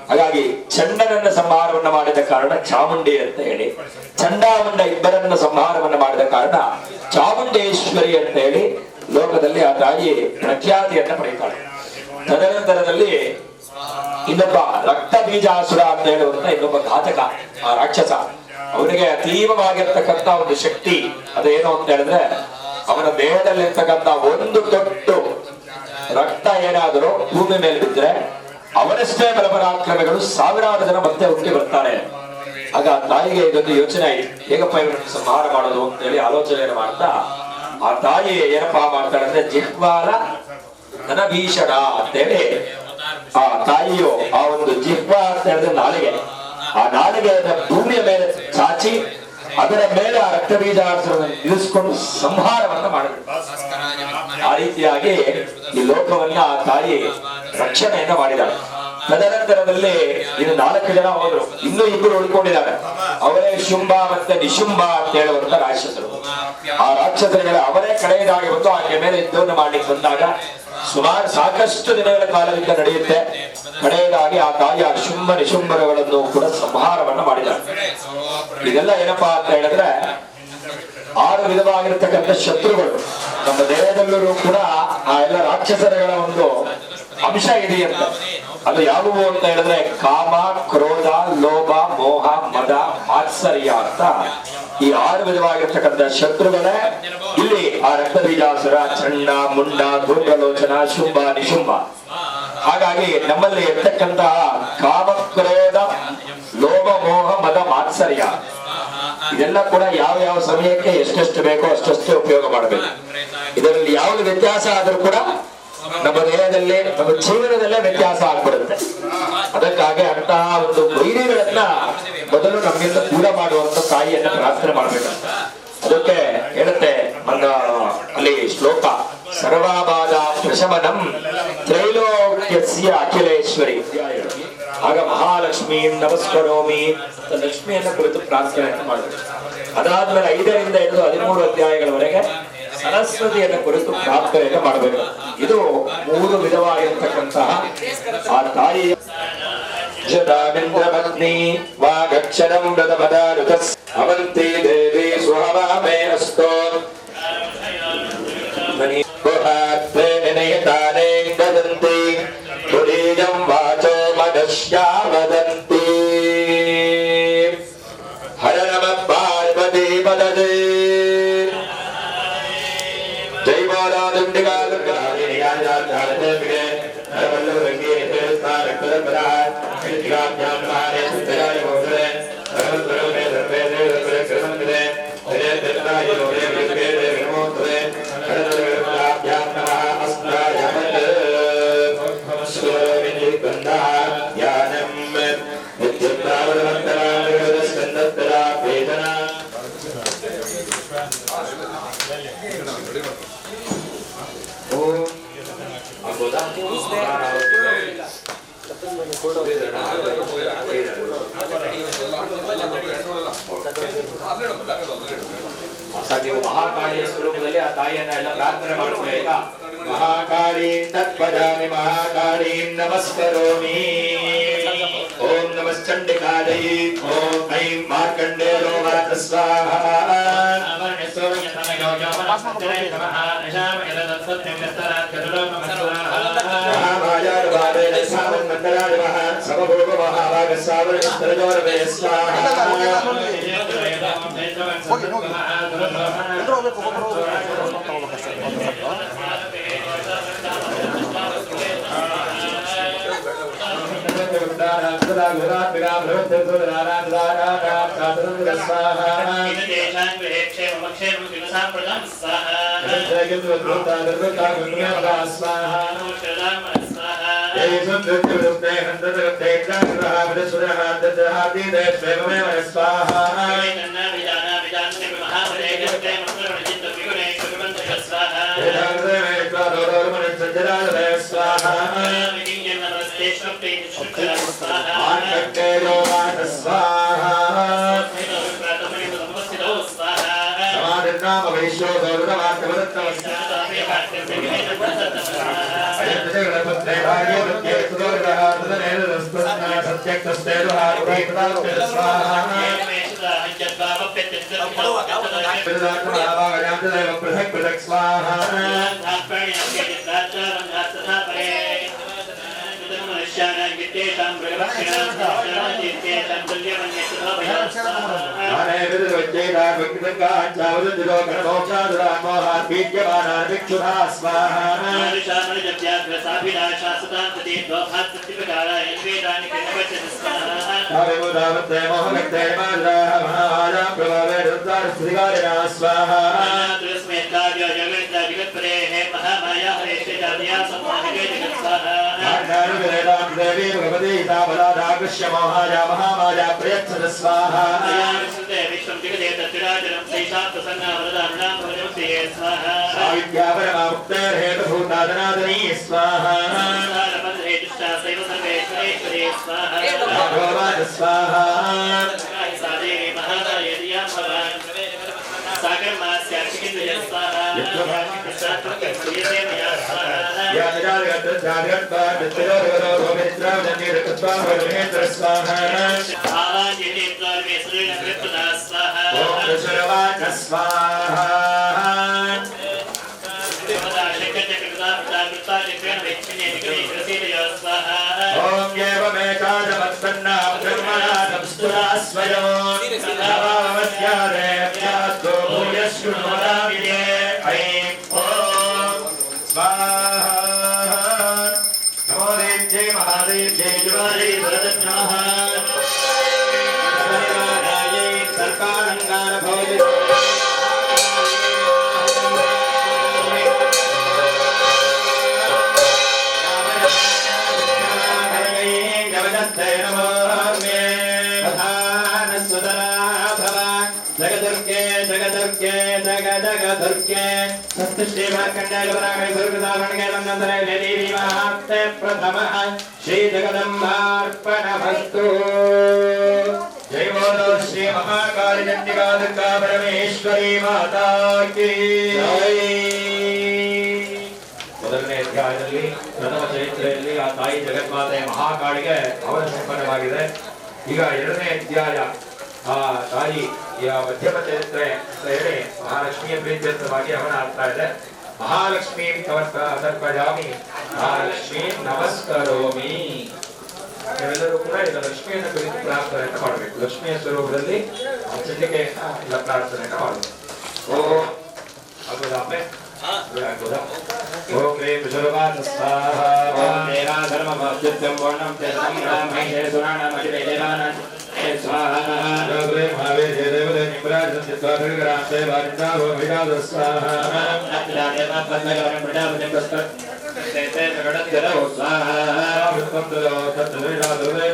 ಹಾಗಾಗಿ ಚಂಡನನ್ನ ಸಂಹಾರವನ್ನ ಮಾಡಿದ ಕಾರಣ ಚಾಮುಂಡಿ ಅಂತ ಹೇಳಿ, ಚಂಡಾಮುಂಡ ಇಬ್ಬರನ್ನ ಸಂಹಾರವನ್ನ ಮಾಡಿದ ಕಾರಣ ಚಾಮುಂಡೇಶ್ವರಿ ಅಂತ ಹೇಳಿ ಲೋಕದಲ್ಲಿ ಆ ತಾಯಿ ಪ್ರಖ್ಯಾತಿಯನ್ನ ಪಡೆಯುತ್ತಾಳೆ. ತದನಂತರದಲ್ಲಿ ಇನ್ನೊಬ್ಬ ರಕ್ತ ಬೀಜಾಸುರ ಅಂತ ಹೇಳುವಂತ ಇನ್ನೊಬ್ಬ ಘಾತಕ ಆ ರಾಕ್ಷಸ, ಅವನಿಗೆ ಅತೀವವಾಗಿರ್ತಕ್ಕಂಥ ಒಂದು ಶಕ್ತಿ ಅದೇನು ಅಂತ ಹೇಳಿದ್ರೆ, ಅವನ ದೇಹದಲ್ಲಿರ್ತಕ್ಕಂಥ ಒಂದು ತೊಟ್ಟು ರಕ್ತ ಏನಾದರೂ ಭೂಮಿ ಮೇಲೆ ಬಿದ್ದರೆ ಅವನಷ್ಟೇ ಬಲಪರಾಕ್ರಮಿಗಳು ಸಾವಿರಾರು ಜನ ಮತ್ತೆ ಹುಟ್ಟಿ ಬರ್ತಾರೆ. ಆಗ ತಾಯಿಗೆ ಇದೊಂದು ಯೋಚನೆ ಆಯ್ತು, ಹೇಗಪ್ಪ ಇವರನ್ನು ಸಂಹಾರ ಮಾಡೋದು ಅಂತ ಹೇಳಿ ಆಲೋಚನೆಯನ್ನು ಮಾಡ್ತಾ ಆ ತಾಯಿ ಏನಪ್ಪಾ ಮಾಡ್ತಾಳೆ ಅಂದ್ರೆ, ಜಿಹ್ವಾಲ ಧನಭೀಷಣ ಅಂತೇಳಿ ಆ ತಾಯಿಯು ಆ ಒಂದು ಜಿಹ್ವ ಅಂತ ಹೇಳಿದ್ರೆ ನಾಲಿಗೆ, ಆ ನಾಲಿಗೆಯನ್ನು ಭೂಮಿಯ ಮೇಲೆ ಚಾಚಿ ಅದರ ಮೇಲೆ ಆ ರಕ್ತ ಬೀಜಾಸುರನ್ನು ನಿಲ್ಲಿಸಿಕೊಂಡು ಸಂಹಾರವನ್ನ ಮಾಡಿದ್ರು. ಆ ರೀತಿಯಾಗಿ ಈ ಲೋಕವನ್ನ ಆ ತಾಯಿ ರಕ್ಷಣೆಯನ್ನ ಮಾಡಿದಾಳೆ. ತದನಂತರದಲ್ಲಿ ಇನ್ನು 4 ಜನ ಹೋದ್ರು, ಇನ್ನೂ ಇಬ್ಬರು ಉಳ್ಕೊಂಡಿದ್ದಾರೆ. ಅವರೇ ಶುಂಭ ಮತ್ತೆ ನಿಶುಂಭ ಅಂತ ಹೇಳುವಂತ ರಾಕ್ಷಸರು. ಆ ರಾಕ್ಷಸರುಗಳ ಅವರೇ ಕಡೆಯದಾಗಿ ಬಂದು ಆಕೆ ಮೇಲೆ ಯುದ್ಧವನ್ನು ಮಾಡ್ಲಿಕ್ಕೆ ಬಂದಾಗ ಸುಮಾರು ಸಾಕಷ್ಟು ದಿನಗಳ ಕಾಲದಿಂದ ನಡೆಯುತ್ತೆ. ಕಡೆಯದಾಗಿ ಆ ತಾಯಿ ಆ ಶುಂಭ ನಿಶುಂಭರಗಳನ್ನು ಕೂಡ ಸಂಹಾರವನ್ನ ಮಾಡಿದ್ದಾರೆ. ಇದೆಲ್ಲ ಏನಪ್ಪಾ ಅಂತ ಹೇಳಿದ್ರೆ, 6 ವಿಧವಾಗಿರ್ತಕ್ಕಂಥ ಶತ್ರುಗಳು ನಮ್ಮ ದೇಹದಲ್ಲೂ ಕೂಡ ಆ ಎಲ್ಲ ರಾಕ್ಷಸರುಗಳ ಒಂದು ಅಂಶ ಇದೆಯಂತೆ. ಅದು ಯಾವುವು ಅಂತ ಹೇಳಿದ್ರೆ ಕಾಮ, ಕ್ರೋಧ, ಲೋಭ, ಮೋಹ, ಮದ, ಮಾತ್ಸರ್ಯ ಅಂತ ಈ 6 ವಿಧವಾಗಿರ್ತಕ್ಕಂಥ ಶತ್ರುಗಳೇ ಇಲ್ಲಿ ಆ ರಕ್ತ ಬೀಜಾಸುರ, ಚಂಡ, ಮುಂಡ, ಧೂಮ್ರಲೋಚನ, ಶುಂಭ, ನಿಶುಂಭ. ಹಾಗಾಗಿ ನಮ್ಮಲ್ಲಿ ಇರ್ತಕ್ಕಂತಹ ಕಾಮ, ಕ್ರೋಧ, ಲೋಭ, ಮೋಹ, ಮದ, ಮಾತ್ಸರ್ಯ ಇದೆಲ್ಲ ಕೂಡ ಯಾವ ಯಾವ ಸಮಯಕ್ಕೆ ಎಷ್ಟೆಷ್ಟು ಬೇಕೋ ಅಷ್ಟಷ್ಟೇ ಉಪಯೋಗ ಮಾಡಬೇಕು. ಇದರಲ್ಲಿ ಯಾವುದು ವ್ಯತ್ಯಾಸ ಆದ್ರೂ ಕೂಡ ನಮ್ಮ ದೇಹದಲ್ಲಿ ನಮ್ಮ ಜೀವನದಲ್ಲೇ ವ್ಯತ್ಯಾಸ ಆಗ್ಬಿಡುತ್ತೆ. ಅದಕ್ಕಾಗಿ ಅಂತಹ ಒಂದು ವೈರಿಗಳನ್ನ ಮೊದಲು ನಮ್ಮಿಂದ ದೂರ ಮಾಡುವಂತ ತಾಯಿಯನ್ನ ಪ್ರಾರ್ಥನೆ ಮಾಡ್ಬೇಕಂತ ಅದಕ್ಕೆ ಹೇಳುತ್ತೆ ಅಲ್ಲಿ ಶ್ಲೋಕ, ಸರ್ವಾಬಾಧ ಪ್ರಶಮನಂ ತ್ರೈಲೋಕ್ಯಸ್ಯ ಅಖಿಲೇಶ್ವರಿ. ಆಗ ಮಹಾಲಕ್ಷ್ಮಿ ನಮಸ್ಕರೋಮಿ ಲಕ್ಷ್ಮಿಯನ್ನ ಕುರಿತು ಪ್ರಾರ್ಥನೆಯನ್ನು ಮಾಡಬೇಕು. ಅದಾದ್ಮೇಲೆ 5ರಿಂದ ಹಿಡಿದು 13 ಅಧ್ಯಾಯಗಳವರೆಗೆ ಸರಸ್ವತಿಯನ್ನು ಕುರಿತು ಪ್ರಾರ್ಥನೆಯನ್ನು ಮಾಡಬೇಕು. ಇದು 3 ವಿಧವಾಗಿರತಕ್ಕಂತಹ ಆ ತಾಯಿ ಜದಾಮಿಂದ್ರಪತ್ನಿ ವಾಗಕ್ಷರಂ ವ್ರತಪದಾರುತಸ್ ಅವಂತಿ ದೇವಿ ಸ್ವಹವಾಮೇ ಅಸ್ತೋ ದಂತಿ ಪುರೀಜಂ ವಾಚೋ ಮದಶ್ಯಾ ವದಂತಿ ಹರ ನಮ ಪಾರ್ವತಿ ಪದದೇ ಜೈ ಮಾತಾ ದುಂಡಿಗಾ ದುರ್ಗಾ ಓಂ ಆಗ್ಬೋದಾ? ನೀವು ಮಹಾಕಾಳಿಯ ಸ್ವರೂಪದಲ್ಲಿ ಆ ತಾಯಿಯನ್ನ ಎಲ್ಲ ಪ್ರಾರ್ಥನೆ ಮಾಡ್ಕೊಳ್ಳಿ. ಮಹಾಕಾಳಿ ತತ್ಪದಾಮಿ ಮಹಾಕಾಳಿ ನಮಸ್ಕರೋಮಿ. ಓಂ ನಮಶ್ಚಂಡಿಕಾದೈ. ಓಂ ಐಂ ಮಾರ್ಕಂಡೇಯೋ ವಾಚ ಸ್ವಾಹಾ. श्री जगदम्बार्पणमस्तु। जय बोलो श्री महाकाली चंडिका दुर्गा परमेश्वरी माता की जय। ಮೊದಲನೇ ಅಧ್ಯಾಯದಲ್ಲಿ ಪ್ರಥಮ ಚರಿತ್ರೆಯಲ್ಲಿ ಆ ತಾಯಿ ಜಗನ್ಮಾತೆ ಮಹಾಕಾಳಿಗೆ ಅವರ ಸಂಪನ್ನವಾಗಿದೆ. ಈಗ ಎರಡನೇ ಅಧ್ಯಾಯ ಆ ತಾಯಿಯ ಮಧ್ಯಮ ಚರಿತ್ರೆ ಅಂತ ಹೇಳಿ ಮಹಾಲಕ್ಷ್ಮಿಯ ಪ್ರೀತ್ಯರ್ಥವಾಗಿ ಅವನ ಆಗ್ತಾ ಇದೆ. ಮಹಾಲಕ್ಷ್ಮೀ ತರ್ಪಯಾಮಿ ಮಹಾಲಕ್ಷ್ಮೀ ನಮಸ್ಕರೋಮಿ. ನೀವೆಲ್ಲರೂ ಕೂಡ ಈಗ ಲಕ್ಷ್ಮಿಯನ್ನು ಕುರಿತು ಪ್ರಾರ್ಥನೆಯನ್ನು ಮಾಡಬೇಕು. ಲಕ್ಷ್ಮಿಯ ಸ್ವರೂಪದಲ್ಲಿ ಚಂಡಿಕೆಯನ್ನು ಪ್ರಾರ್ಥನೆಯನ್ನು ಮಾಡಬೇಕು. ಓಂ ಆಗೋದಾಮೆ ಆಗ್ಬೋದಾ? ಓಂ ಕ್ರೀಂ ವಿಶ್ವರೂಪಾಯ ಸ್ವಾಹಾ. ಓಂ ದೇವಾ ಧರ್ಮಮತ್ಯುತ್ಯಂ ವರ್ಣಂ ತೇಜಂ ರಾಮಹೇ ಸುರಾಣಂ ಅಧಿದೇವಾನ स्वाहा रघुरे महावे देवले निम्राज चित्वाधरग्रांते वारिता भविदाद स्वाहा अत्लादेव पद्मगरं प्रजापतिं प्रस्तुत तेते जगदजरो स्वाहा वित्तंतरो तत्त्वविदादुरे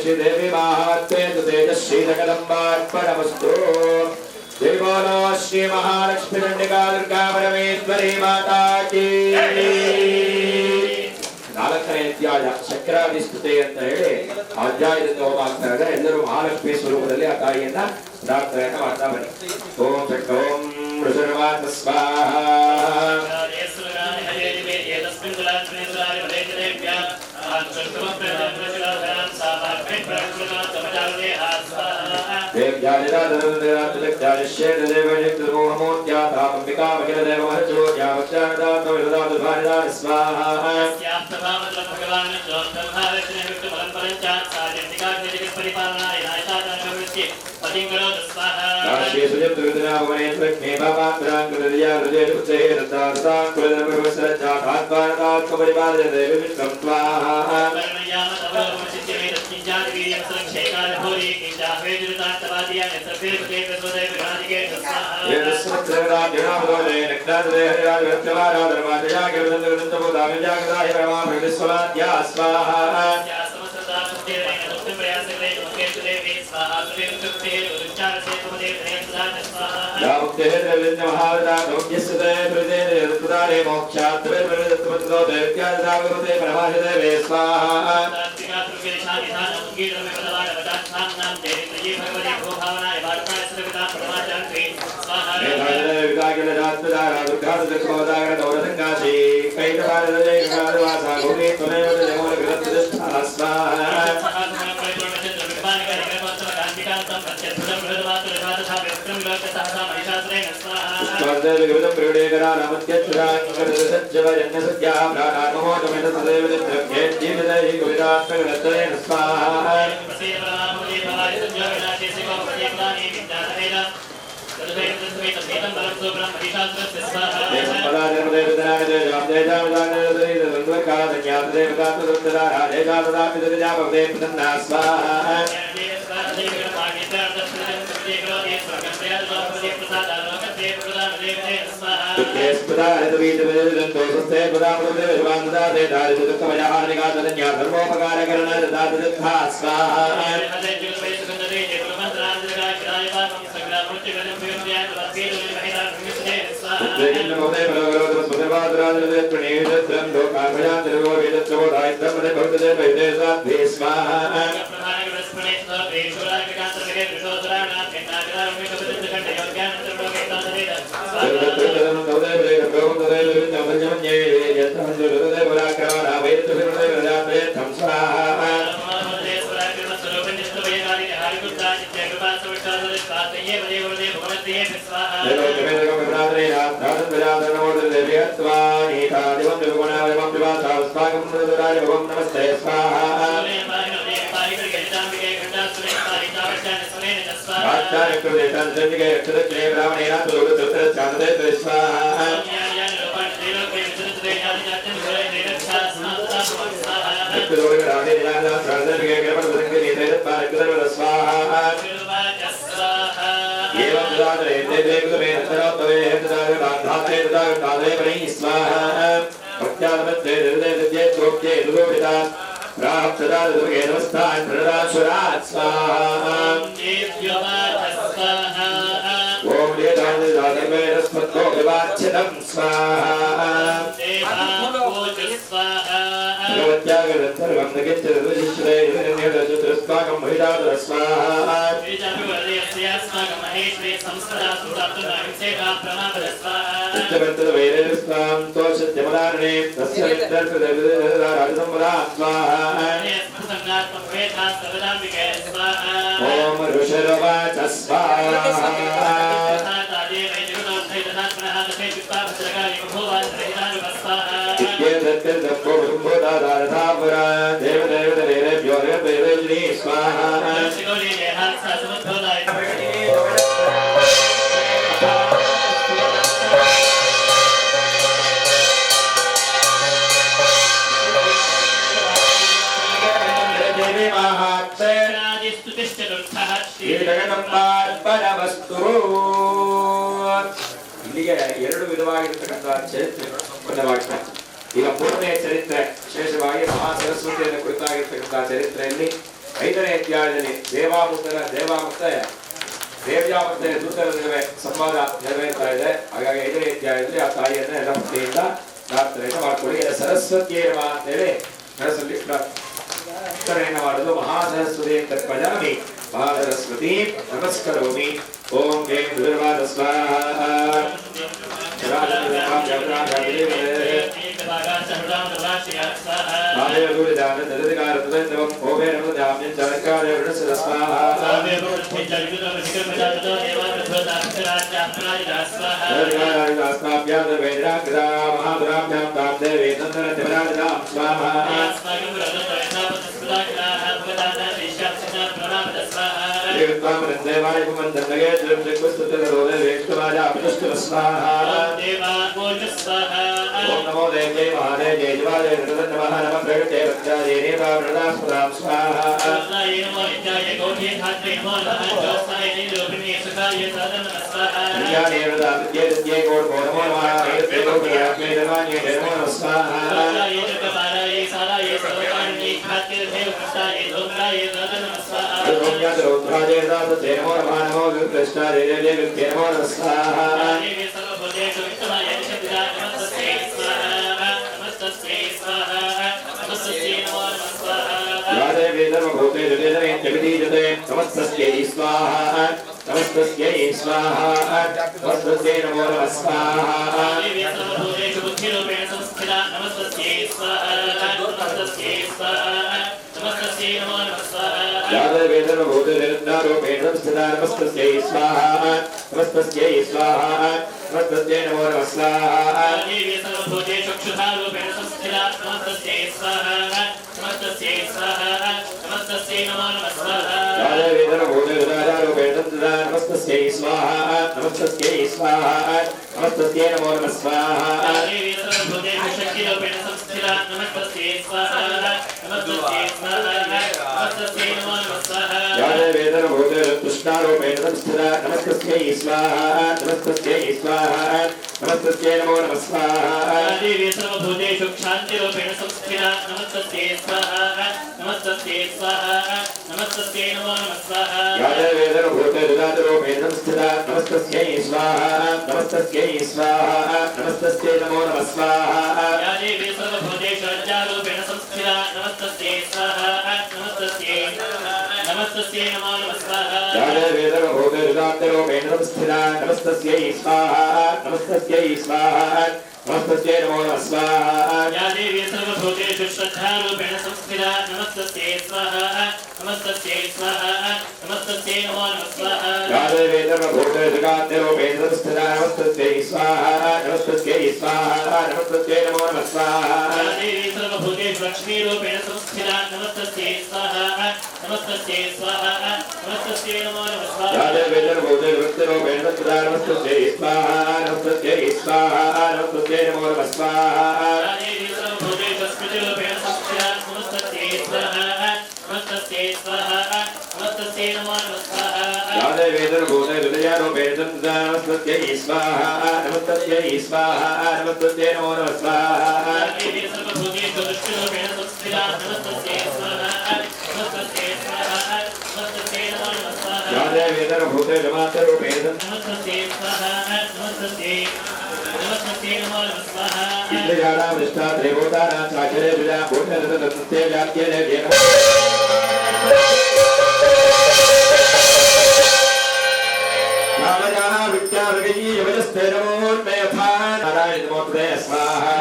श्रीदेवी महात्मे तेजस्वी जगदम्बार्पणमस्तु। जय बोलो श्री महालक्ष्मी चंडिका दुर्गा परमेश्वरी माता की। ನಾಲ್ಕನೇ ಅಧ್ಯಾಯ ಚಕ್ರಾದಿ ಸ್ತುತಿ ಅಂತ ಹೇಳಿ ಅಧ್ಯಾಯದಿಂದ ಹೋಮ ಆಗ್ತಾ ಇದೆ. ಎಲ್ಲರೂ ಮಹಾಲಕ್ಷ್ಮಿ ಸ್ವರೂಪದಲ್ಲಿ ಆ ತಾಯಿಯನ್ನ ಪ್ರಾರ್ಥನೆಯನ್ನ ಮಾಡ್ತಾ ಬನ್ನಿ. ಓಂ ಚಕ್ರಂ ಋಷಭವಾತ ಸ್ವಾಹ. ಇಲ್ಲಿಗೆ ಎರಡು ವಿಧವಾಗಿರತಕ್ಕಂತಹ ಚರಿತ್ರೆ ಉತ್ಪನ್ನವಾಗಿದೆ. ಈಗ ಮೂರನೇ ಚರಿತ್ರೆ ವಿಶೇಷವಾಗಿ ಮಹಾ ಸರಸ್ವತಿಯನ್ನು ಕುರಿತಾಗಿರ್ತಕ್ಕಂತಹ ಚರಿತ್ರೆಯಲ್ಲಿ 5ನೇ ಅಧ್ಯಾಯದಲ್ಲಿ ದೇವ ಮತ್ತೆ ದೇವ್ಯಾವರ್ತೆಯ ದೂತರ ನಡುವೆ ಸಂವಾದ ನೆರವೇರ್ತಾ ಇದೆ. ಹಾಗಾಗಿ 5ನೇ ಅಧ್ಯಾಯದಲ್ಲಿ ಆ ತಾಯಿಯನ್ನ ಎಲ್ಲ ಭಕ್ತಿಯಿಂದ ಪ್ರಾರ್ಥನೆಯನ್ನು ಮಾಡ್ಕೊಳ್ಳಿ. ಸರಸ್ವತಿಯೇವ ಅಂತೇಳಿ ಸರಸ್ವತಿ ಪ್ರಾರ್ಥನೆಯನ್ನು ಮಾಡೋದು. ಮಹಾಸರಸ್ವತಿ ಅಂತ ಭಜಾಮಿ ಮಹಾಸರಸ್ವತಿ ನಮಸ್ಕರೋಮಿ. ಓಂ ಹೇ ದುರ್ವಾದ ಸ್ವಾಹ. नमस्तस्यै नमो नमः स्वाहा वेदरूपेण नमस्थिता नमस्तस्यै स्वाहा नमस्तस्यै स्वाहा नमस्तस्यै नमो नमः स्वाहा या देवी सर्वभूतेषु श्रद्धारूपेण संस्थिता नमस्तस्यै स्वाहा नमस्तस्यै स्वाहा नमस्तस्यै नमो नमः स्वाहा या देवी सर्वभूतेषु रूपेण नमस्थिता नमस्तस्यै स्वाहा नमस्तस्यै स्वाहा नमस्तस्यै नमो नमः स्वाहा या देवी सर्वभूतेषु लक्ष्मीरूपेण संस्थिता नमस्तस्यै स्वाहा नमस्तस्यै स्वाहा नमस्तस्यै नमो नमः स्वाहा या देवी सर्वभूतेषु रूपेण नमस्थिता नमस्तस्यै स्वाहा नमस्तस्यै स्वाहा नमस्तस्यै नमो नमः स्वाहा या देवी सर्वभूतेषु स्मृतिरूपेण संस्थिता नमस्तस्यै स्वाहा नमस्तस्यै स्वाहा नमस्तस्यै नमो नमः स्वाहा या देवी सर्वभूतेषु रूपेण संस्थिता नमस्तस्यै स्वाहा नमस्तस्यै स्वाहा नमस्तस्यै नमो नमः स्वाहा या देवी सर्वभूतेषु दृष्टिरूपेण संस्थिता नमस्तस्यै स्वाहा नमस्तस्यै स्वाहा नमस्तस्यै नमो नमः स्वाहा या देवी सर्वभूतेषु मातृरूपेण नमस्तस्यै स्वाहा नमस्तस्यै नमो नमः स्वाहा इंद्रियाणां वृष्टा त्रिभूतानां साक्षरे विजा भूतरततस्ते जात्येन येन नामजाना विद्यार्गयी यवजस्ते नमोन्मे यथा नारायण नमोते स्वाहा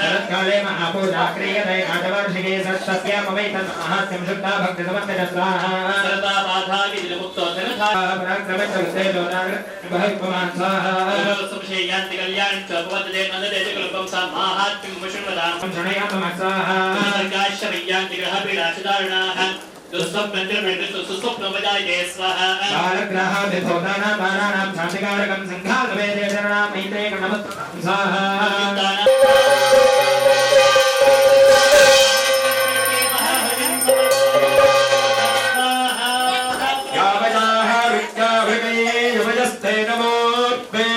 शरत्काले महापूजा क्रियते आठवार्षिके सत्सत्यामवैतन् महात्म्यं शुद्धा भक्तिसमन्वित स्वाहा पराक्रमचरिते बहुत्वमान् स्वाहा शृणयामः स्वाहा बालग्रहाभिभूतानां बालानां शान्तिकारकं सङ्घातवेदेशरणां मैत्रेयं नमस्तं स्वाहा यावयाः विद्याभिगये युवजस्ते नमोऽस्मे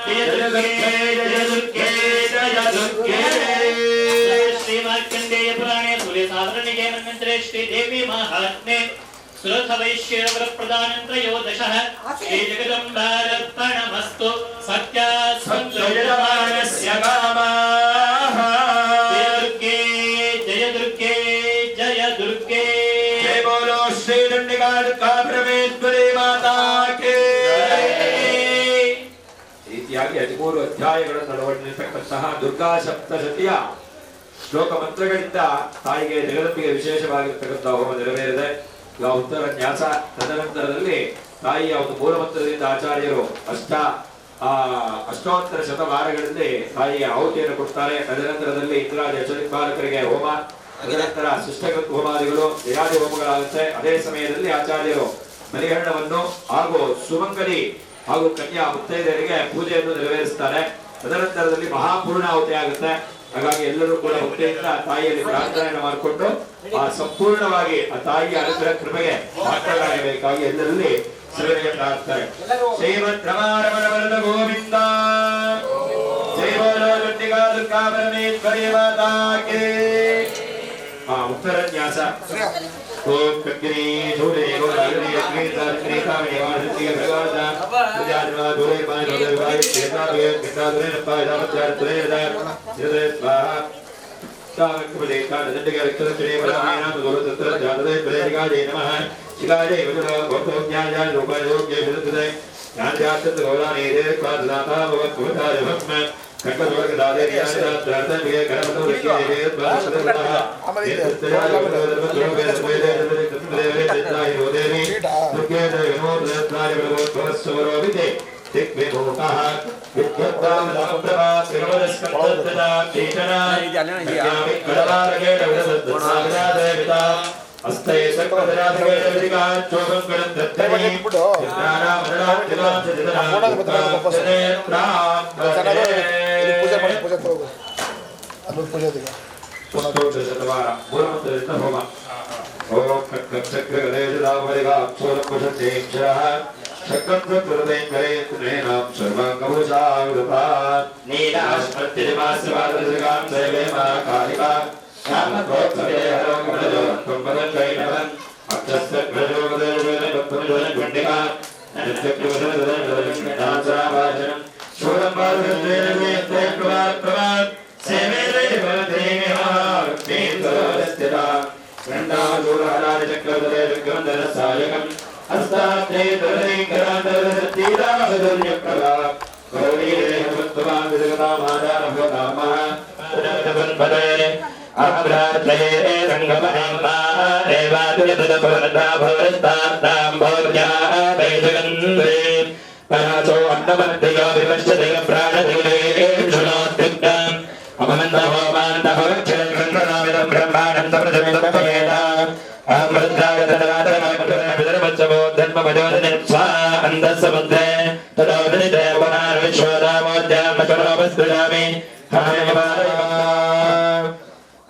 जय दुर्गे जय दुर्गे जय दुर्गे श्रीमार्कण्डेय पुराणे सूर्यसाधरणिके मन्त्रे श्रीदेवी महात्म्ये सुरथवैश्यवरप्रदानं त्रयोदशः श्रीजगदम्बार्पणमस्तु सत्यास्मद्यजमानस्य कामाः जय दुर्गे जय दुर्गे जय बोलो श्री दंडिका परमेश्वरी माता के ರೀತಿಯಾಗಿ 13 ಅಧ್ಯಾಯಗಳನ್ನು ಒಳಗೊಂಡಿರತಕ್ಕಂತಹ ದುರ್ಗಾ ಸಪ್ತಶತಿಯ ಶ್ಲೋಕ ಮಂತ್ರಗಳಿಂದ ತಾಯಿಗೆ ಜಗದಂಬಿಗೆ ವಿಶೇಷವಾಗಿರತಕ್ಕಂತಹ ಹೋಮ ನೆರವೇರಿದೆ. ಈಗ ಉತ್ತರ ನ್ಯಾಸ ತದನಂತರದಲ್ಲಿ ತಾಯಿಯ ಒಂದು ಮೂಲ ಮಂತ್ರದಿಂದ ಆಚಾರ್ಯರು ಅಷ್ಟೋತ್ತರ ಶತವಾರಗಳಲ್ಲಿ ತಾಯಿಯ ಆಹುತಿಯನ್ನು ಕೊಡ್ತಾರೆ. ತದನಂತರದಲ್ಲಿ ಇಂದ್ರಾದಿ ಅಚಲಿಪಾಲಕರಿಗೆ ಹೋಮ, ತದನಂತರ ಶಿಷ್ಟಗತ್ ಹೋಮಾದಿಗಳು ದೇಹಾದಿ ಹೋಮಗಳಾಗುತ್ತೆ. ಅದೇ ಸಮಯದಲ್ಲಿ ಆಚಾರ್ಯರು ಬಲಿಹರಣವನ್ನು ಹಾಗೂ ಸುಮಂಗಲಿ ಹಾಗೂ ಕನ್ಯಾ ಮುತ್ತೈದೆಯರಿಗೆ ಪೂಜೆಯನ್ನು ನೆರವೇರಿಸ್ತಾರೆ. ತದನಂತರದಲ್ಲಿ ಮಹಾಪೂರ್ಣಾಹುತಿ ಆಗುತ್ತೆ. ಹಾಗಾಗಿ ಎಲ್ಲರೂ ಕೂಡ ಭಕ್ತಿಯಿಂದ ತಾಯಿಯಲ್ಲಿ ಪ್ರಾರ್ಥನೆಯನ್ನು ಮಾಡಿಕೊಂಡು ಆ ಸಂಪೂರ್ಣವಾಗಿ ಆ ತಾಯಿಯ ಅನುಗ್ರಹ ಕೃಪೆಗೆ ಪಾತ್ರರಾಗಬೇಕಾಗಿ ಎಲ್ಲರಲ್ಲಿ ಸೇವೆಗೆ ಪ್ರಾರ್ಥನೆ. ಶ್ರೀಮದ್ ರಮಾರಮಣ ಗೋವಿಂದ ಜೈ ಬೋಲೋ ದೊಡ್ಡಿಗಾ ದುರ್ಗಾ ಪರಮೇಶ್ವರಿ ಮಾತಾ ಕೇ. ಉತ್ತರ ನ್ಯಾಸ ಓಂ ಕಗ್ನಿ ಶೂರೇ ಗೋರಾಗನಿ ಅಗ್ನಿ ಕಾಮೇ ವಾಸಿಯ ಭಗವಾನ ಸುಜಾತವಾ ದುರೇ ಪಾಯ ದುರೇ ವಾಯ ಚೇತಾವೇ ಕಿತಾದುರೇ ನಪಾಯ ದಾಮಚಾರ ತುರೇ ದಾ ಶ್ರೀ ಸ್ವಾಹಾ ಸಾಮಕಪದೇ ಕಾನ ದಂಡಿಗೆ ರಕ್ಷಣ ಶ್ರೀ ಬಲಮೇನ ದುರತತ್ರ ಜಾತದೇ ಪ್ರೇರಿಗಾಜೇ ನಮಃ ಶಿಗಾಜೇ ವಜುರ ಭಕ್ತೋ ಜ್ಞಾನ ರೂಪಾಯ ಯೋಗ್ಯ ವಿರುದ್ಧದೆ ಜ್ಞಾನ ಜಾತದ ಗೌರಾನೇದೇ ಪಾದದಾತ ಭವತ್ವತಾಯ ಭಕ್ಮ ಕಂಠದೊಳಗೆ ದಾದೇ ಜ್ಞಾನದಾತ್ರಾರ್ಥನಿಗೆ ಗಣಪತಿ ರಕ್ಷಣೆಗೆ ದ್ವಾರಪದನಃ ಅಸ್ತೇ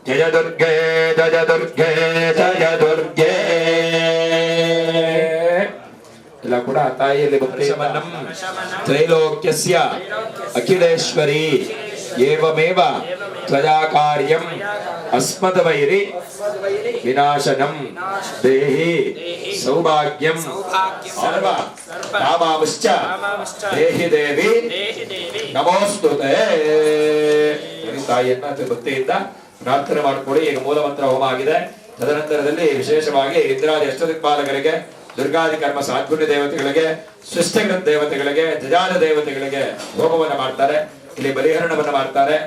जय दुर्गे जय दुर्गे जय दुर्गे ಎಲ್ಲ ಕೂಡ ತಾಯಿಯಲ್ಲಿ ಭಕ್ತಿಶಮನಂ ತ್ರೈಲೋಕ್ಯಸ್ಯ ಅಖಿಲೇಶ್ವರಿ ಏವಮೇವ ತ್ವಯಾ ಕಾರ್ಯಂ ಅಸ್ಮದ್ವೈರಿ ವಿನಾಶನಂ ದೇಹಿ ಸೌಭಾಗ್ಯಂ ಸರ್ವ ಕಾಮಾಂಶ್ಚ ದೇಹಿ ದೇವಿ ನಮೋಸ್ತುತೆ. ತಾಯಿಯನ್ನ ಭಕ್ತಿಯಿಂದ ಪ್ರಾರ್ಥನೆ ಮಾಡಿಕೊಳ್ಳಿ. ಈಗ ಮೂಲಮಂತ್ರ ಹೋಮ ಆಗಿದೆ. ತದನಂತರದಲ್ಲಿ ವಿಶೇಷವಾಗಿ ಇಂದ್ರಾದಿ ಅಷ್ಟದಿಕ್ಪಾಲಕರಿಗೆ, ದುರ್ಗಾದಿ ಕರ್ಮ ಸಾತ್ಪುಣ್ಯ ದೇವತೆಗಳಿಗೆ, ಸೃಷ್ಟಿಕೃತ ದೇವತೆಗಳಿಗೆ, ಜಜಾದ ದೇವತೆಗಳಿಗೆ ಹೋಮವನ್ನು ಮಾಡ್ತಾರೆ. ಇಲ್ಲಿ ಬಲಿಹರಣವನ್ನು ಮಾಡ್ತಾರೆ.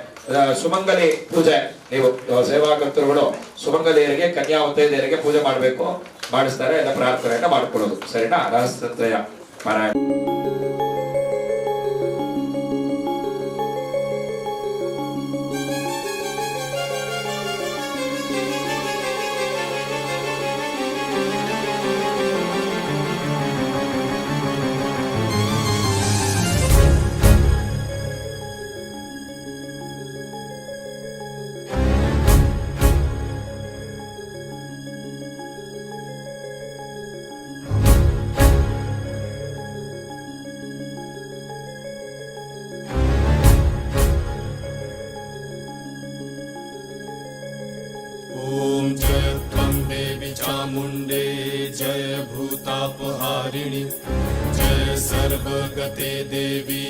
ಸುಮಂಗಲಿ ಪೂಜೆ, ನೀವು ಸೇವಾಕರ್ತರುಗಳು ಸುಮಂಗಲಿಯರಿಗೆ, ಕನ್ಯಾ ಮುತ್ತೈದೆಯರಿಗೆ ಪೂಜೆ ಮಾಡಬೇಕು, ಮಾಡಿಸ್ತಾರೆ. ಎಲ್ಲ ಪ್ರಾರ್ಥನೆಯನ್ನ ಮಾಡ್ಕೊಳ್ಳೋದು. ಸರಿನಾ? ರಹಸ್ಯತ್ರಯ ಪಾರಾಯಣ. चामुण्डे जय भूतापहारिणि जय सर्वगते देवी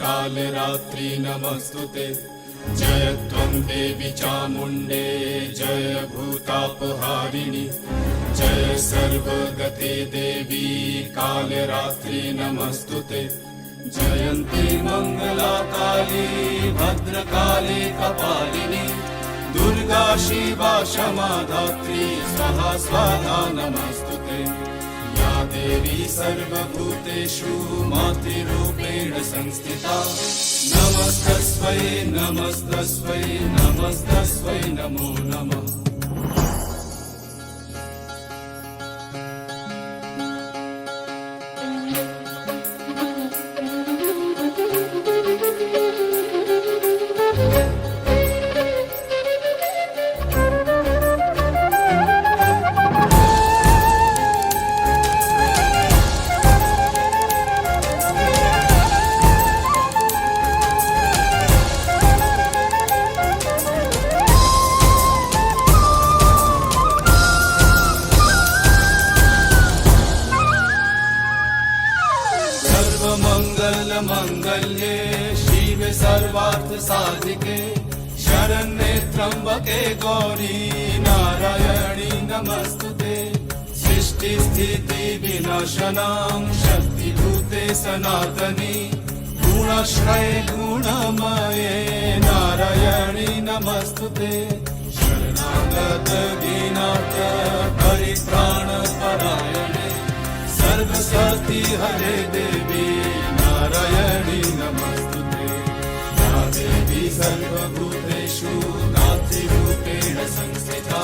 कालरात्रि नमस्तुते जय त्वं देवी चामुण्डे जय भूतापहारिणि जय सर्वगते देवी कालरात्रि नमस्तुते जयन्ती मङ्गला काली भद्रकाली कपालिनी दुर्गा शिवा क्षमा धात्री स्वाहा स्वाहा नमस्तुते या देवी सर्वभूतेषु मातृरूपेण संस्थिता नमस्तस्मै नमस्तस्मै नमस्तस्मै नमो नमः. मंगल्ये शिवे सर्वार्थ साधिके शरण्ये त्र्यंबके गौरी नारायणी नमस्तुते सृष्टि स्थिति विनाशनां शक्तिभूते सनातनी गुणाश्रये गुणमये नारायणी नमस्तुते शरणागत दीनार्थ परित्राण परायणे सर्वसती हरे देवी नारायणी नमस्तुते या देवी सर्वभूतेषु मातृरूपेण संस्थिता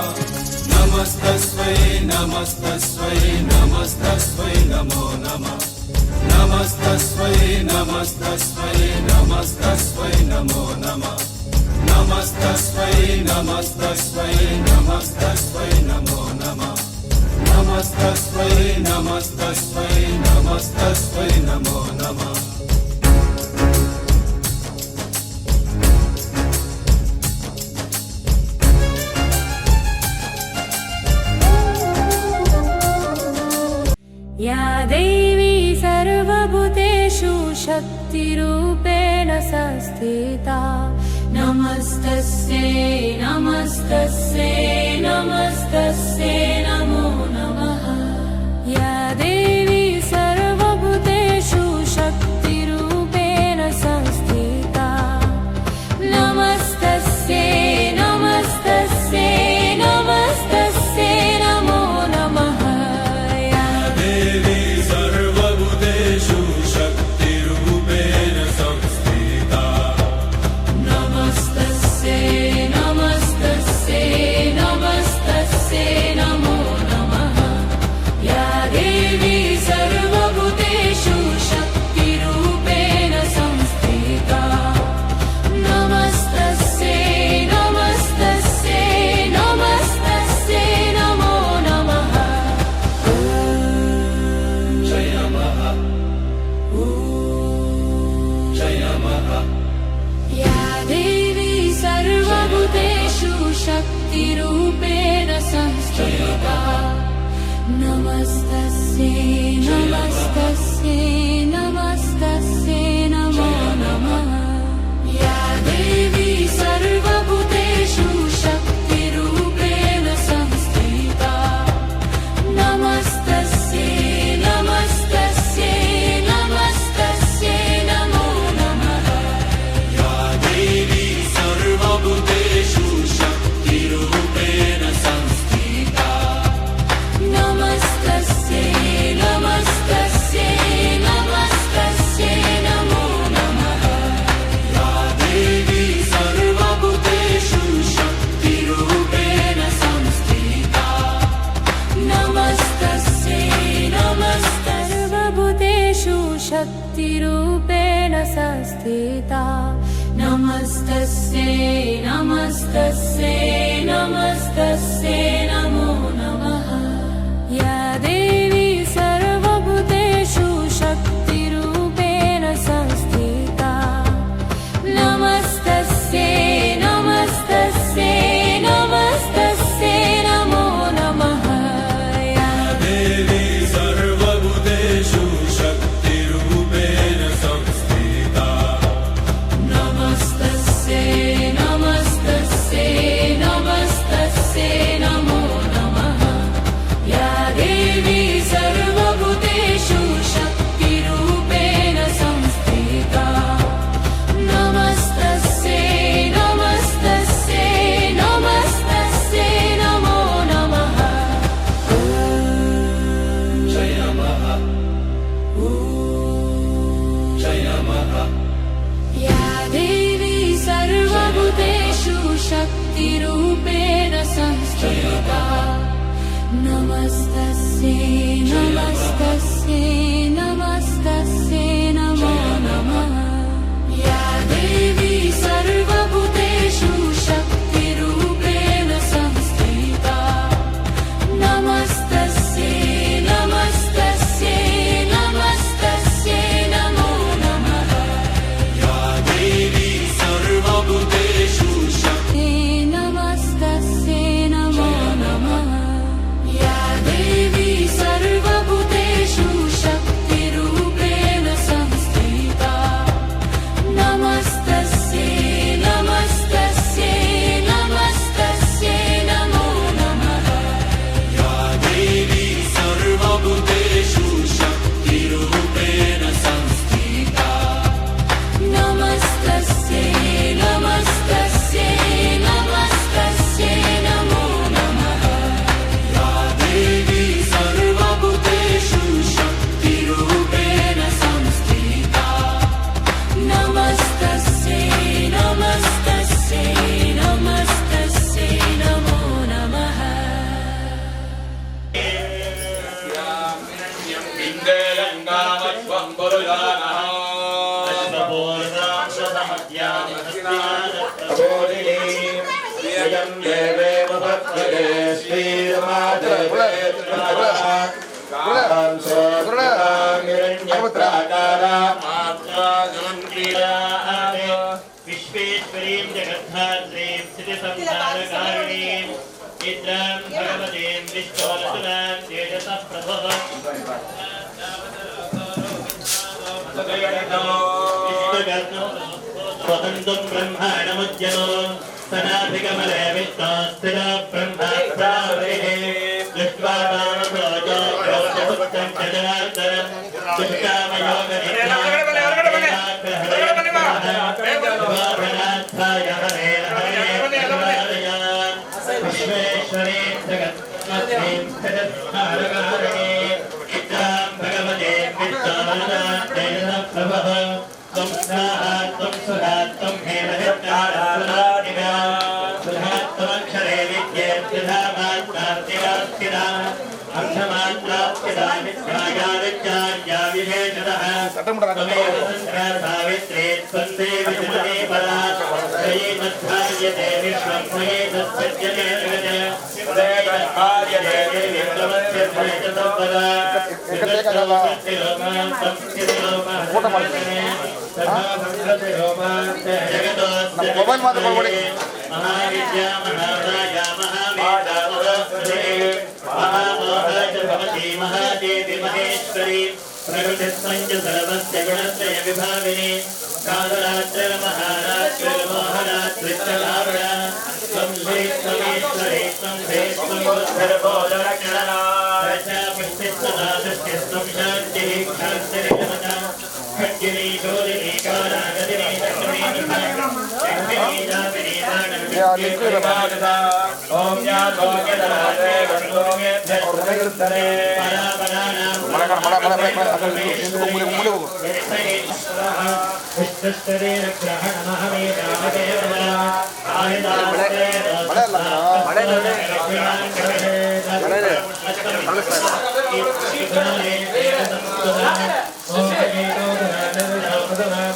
नमस्तस्मै नमस्तस्मै नमस्तस्मै नमो नमः नमस्तस्मै नमस्तस्मै नमस्तस्मै नमो नमः नमस्तस्मै नमस्तस्मै नमस्तस्मै नमो नमः नमस्तस्मै नमस्तस्मै नमस्तस्मै नमो नमः. या देवी सर्वभूतेषु शक्तिरूपेण संस्थिता नमस्तस्यै नमस्तस्यै नमस्तस्यै नमो नमः या देवी सर्वभूतेषु शक्तिरूपेण संस्थिता नमस्तस्यै नमस्तस्यै नमस्तस्यै नमो नमः या देवी सर्वभूतेषु शक्तिरूपेण संस्थिता नमस्तस्यै नमस्तस्यै नमस्तस्यै नमो नमः या देवी सर्वभूतेषु शक्तिरूपेण संस्थिता नमस्तस्यै नमस्तस्यै नमस्तस्यै नमो नमः जय नमः जय नमः या देवी सर्वभूतेषु शक्तिरूपेण संस्थिता नमस्तस्यै नमस्तस्यै नमस्तस्यै नमो नमः या देवी सर्वभूतेषु शक्तिरूपेण संस्थिता नमस्तस्यै नमस्तस्यै नमस्तस्यै नमो नमः या देवी सर्वभूतेषु शक्तिरूपेण संस्थिता नमस्तस्यै नमस्तस्यै नमस्तस्यै नमो नमः या देवी सर्वभूतेषु शक्तिरूपेण संस्थिता नमस्तस्यै सर्वभूतेषु शक्तिरूपेण संस्थिता नमस्तस्यै नमस्तस्यै नमस्तस्यै नमो नमः या देवी सर्वभूतेषु शक्तिरूपेण संस्थिता नमस्तस्यै नमस्तस्यै नमस्तस्यै नमो नमः या देवी सर्वभूतेषु शक्तिरूपेण संस्थिता नमस्तस्यै नमस्तस्यै नमस्तस्यै नमो नमः या देवी सर्वभूतेषु शक्तिरूपेण संस्थिता नमस्तस्यै नमस्तस्यै नमस्तस्यै नमो नमः जय नमः जय नमः या देवी सर्वभूतेषु शक्तिरूपेण संस्थिता नमस्तस्यै नमस्तस्यै नमस्तस्यै नमो नमः या देवी सर्वभूतेषु शक्तिरूपेण संस्थिता नमस्तस्यै नमस्तस्यै नमस्तस्यै नमो नमः या देवी सर्वभूतेषु नमस्तस्यै नमो नमः या देवी सर्वभूतेषु शक्तिरूपेण संस्थिता नमस्तस्यै नमस्तस्यै नमस्तस्यै नमो नमः या देवी सर्वभूतेषु शक्तिरूपेण संस्थिता नमस्तस्यै नमस्तस्यै नमस्तस्यै नमो नमः या देवी सर्वभूतेषु शक्तिरूपेण संस्थिता नमस्तस्यै नमस्तस्यै नमस्तस्यै नमो नमः इन्द्रेयङ्गामत्वं पुरुषानः यं देवेव भक्तये श्रीरमादेवे हिरण्यपुत्राकारा विश्वेश्वरीं जगद्धात्रीं स्थितिसंहारकारिणीं निद्रां भगवतीं विश्ववसुरां तेजसः प्रभः स्वतन्त्रं ब्रह्माणमुद्यमो सनाभिकमले विष्णो स्थिर ब्रह्मात्मनावरेः दृष्ट्वा कामक्रोधो क्रोधसुप्तं च जनार्दनं दुष्टामयोगनिर्वाणार्थाय हरे हरे विश्वेश्वरे जगत्पत्नीं स्थिरस्मारकारे इत्रां भगवते विष्णोर्नाथेन प्रभः त्वं स्वाहा त्वं सुधा त्वं हेमहित्तारात्मनादिव्या सुधा त्वमक्षरे विद्ये त्रिधा मात्रास्तिरा स्थिरा अर्थमात्रास्तिरा विद्याया विद्यार्या विशेषतः त्वमेव सन्ध्या सावित्री त्वं देवि जगते परा त्वयि मध्यार्यते विश्वं त्वयि तत्सज्जते जगते कार्यते देवी त्वमस्य च सम्पदा जगतोपतिरोमां संस्थितिरोमां ಮೊಬೈಲ್ ಮಾತಾಡ್ಬೇಡಿ महाविद्या महाराजा महामेधा महामोहभवती महादेवी महेश्वरी प्रकृतिस्पञ्च सर्वस्य गुणत्रय विभाविनी कालरात्र महारात्र मोहरात्रिस्तलावणा त्वं श्री त्वमेश्वरी त्वं हे त्वं बुद्धर्बोधरक्षणा प्रजापुष्टिस्तदा दृष्टिस्त्वं शान्तिः शान्तिरिकमता खड्गिनी शोधिनी कारागदिनी दक्षिणी ओम या भोग्यदाते गणोमेभ्य सर्वकृतरे परापरानां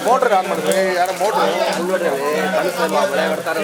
ಮೋಟರ್ ಆನ್ ಮಾಡಿದ್ರೆ ಯಾರ ಮೋಟರ್ ಮಳೆ ಬರ್ತಾರೆ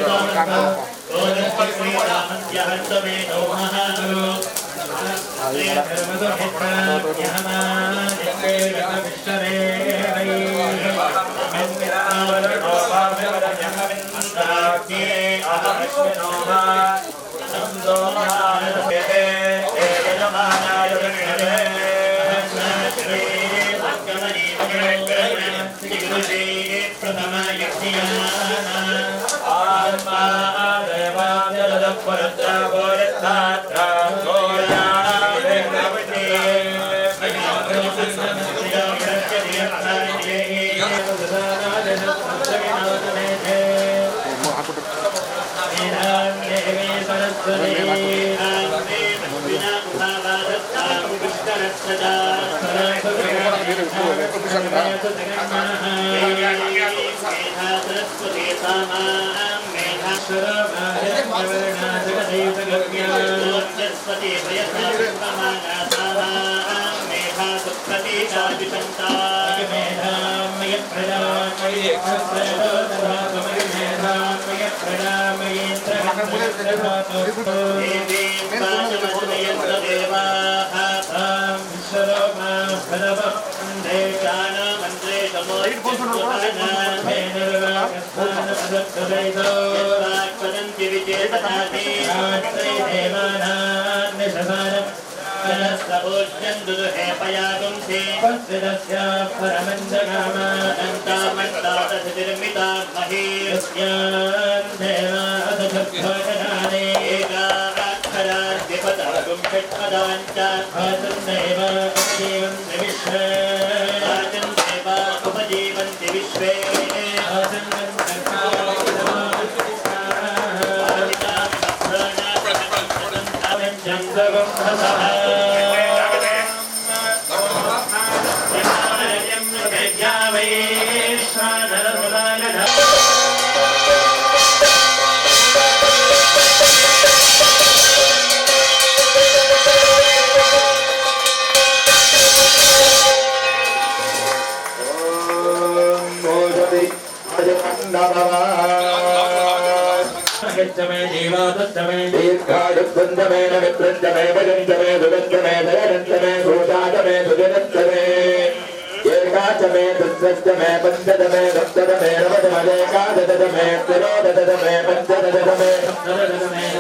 पंचाचमे दुर्दशमे पंचदमे सप्तदमे नवदमदेकादशमे त्रिरोदशमे पंचदशमे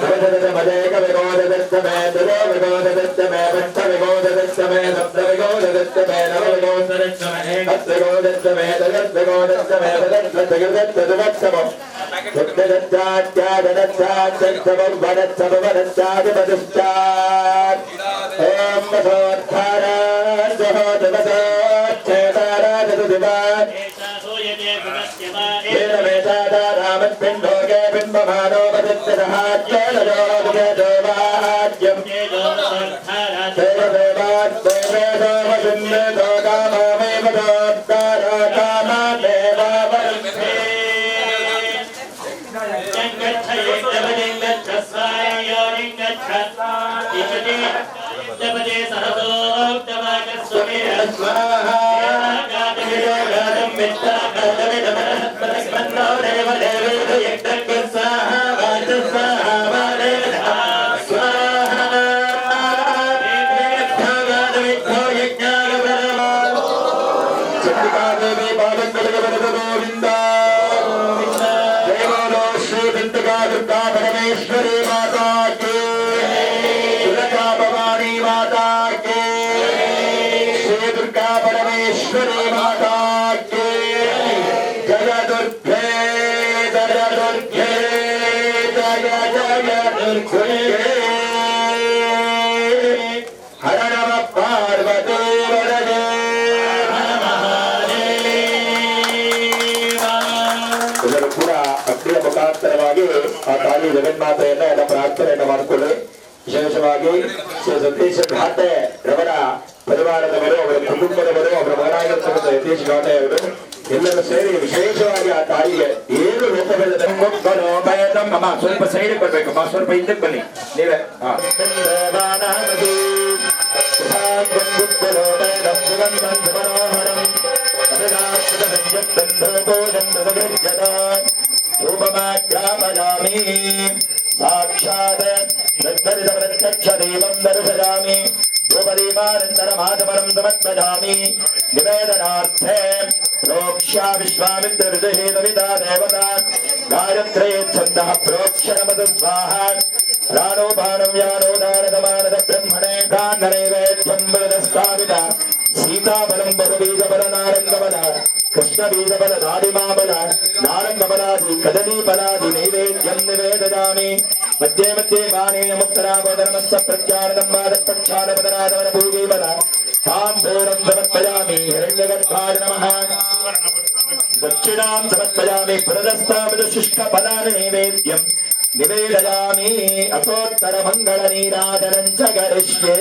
नवदशमदेकविगोदशमे त्रिरोविगोदशमे पंचविगोदशमे सप्तविगोदशमे नवविगोदशमे हस्तविगोदशमे तदस्विगोदशमे तदस्वतगुदत्तदुवत्समम् ुक्तदच्चाद्यादनच्चाक्षमवदच्चादिपदश्चात् ॐ वसोद्धारान् जहोदवसोच्छेदाराजतुदिवान् येन वेदादारामत्पिण्डोगे बिम्बमानो वदत्यदहाज्यलजोदोवाज्यम् देवदेवात्मेवेदोमसिन्देदो कामामेव दोत्तारा कामादेवावरुन्धे परमेश्वरी माता के दुर्गा भवानी माता के श्री दुर्गा परमेश्वरी माता के जय दुर्गे जय दुर्गे जय जय दुर्गे हर नमः पार्वती वरदे ಇದರ ಕೂಡ ಅಗ್ನಿಯ ಮುಖಾಂತರವಾಗಿ ಆ ತಾಯಿ ಜಗನ್ಮಾತೆಯನ್ನ ಎಲ್ಲ ಪ್ರಾರ್ಥನೆಯನ್ನು ಮಾಡಿಕೊಳ್ಳಿ. ವಿಶೇಷವಾಗಿ ಶ್ರೀ ಸತೀಶ್ ಘಾಟೆ ರವರ ಪರಿವಾರದವರು, ಅವರ ಕುಟುಂಬದವರು, ಅವರ ಮಗನಾಗಿರ್ತಕ್ಕಂಥ ಯತೀಶ್ ಘಾಟೆ ಅವರು ಎಲ್ಲರೂ ಸೇರಿ ವಿಶೇಷವಾಗಿ ಆ ತಾಯಿಗೆ ಏನು ರೂಪವಿಲ್ಲದ ಅಮ್ಮ ಸ್ವಲ್ಪ ಸೈಡ್ ಕೊಡ್ಬೇಕಮ್ಮ, ಸ್ವಲ್ಪ ಹಿಂದಕ್ಕೆ ಬನ್ನಿ ನೀವೇ. साक्षात् प्रत्यक्षदेवं दर्शयामि धूपदीपानन्तरमाचमनं समर्पयामि निवेदनार्थे प्रोक्ष्या विश्वामित्रविदुहेतविदा देवता गायत्रे छन्दः प्रोक्ष्य नमः स्वाहा प्राणो बाणं व्यानो दानदमानद ब्रह्मणे प्राणनैवेद्यं वरदस्ताविता सीताबलं बहुबीजबल नारङ्गबल कृष्णबीजबल दाडिमाबल नारङ्गबलादि कदलीफलादि नैवेद्यं निवेदयामि मध्ये मध्ये बाणेन मुक्तरावदनमस्य प्रत्यानदं मादप्रक्षालपदनादवन भूगीबल ताम्बूलं समर्पयामि हिरण्यगर्भाय नमः दक्षिणां समर्पयामि पुरदस्तावदशुष्कफलानि नैवेद्यं निवेदयामि अतोत्तरमङ्गलनीराजनं च करिष्ये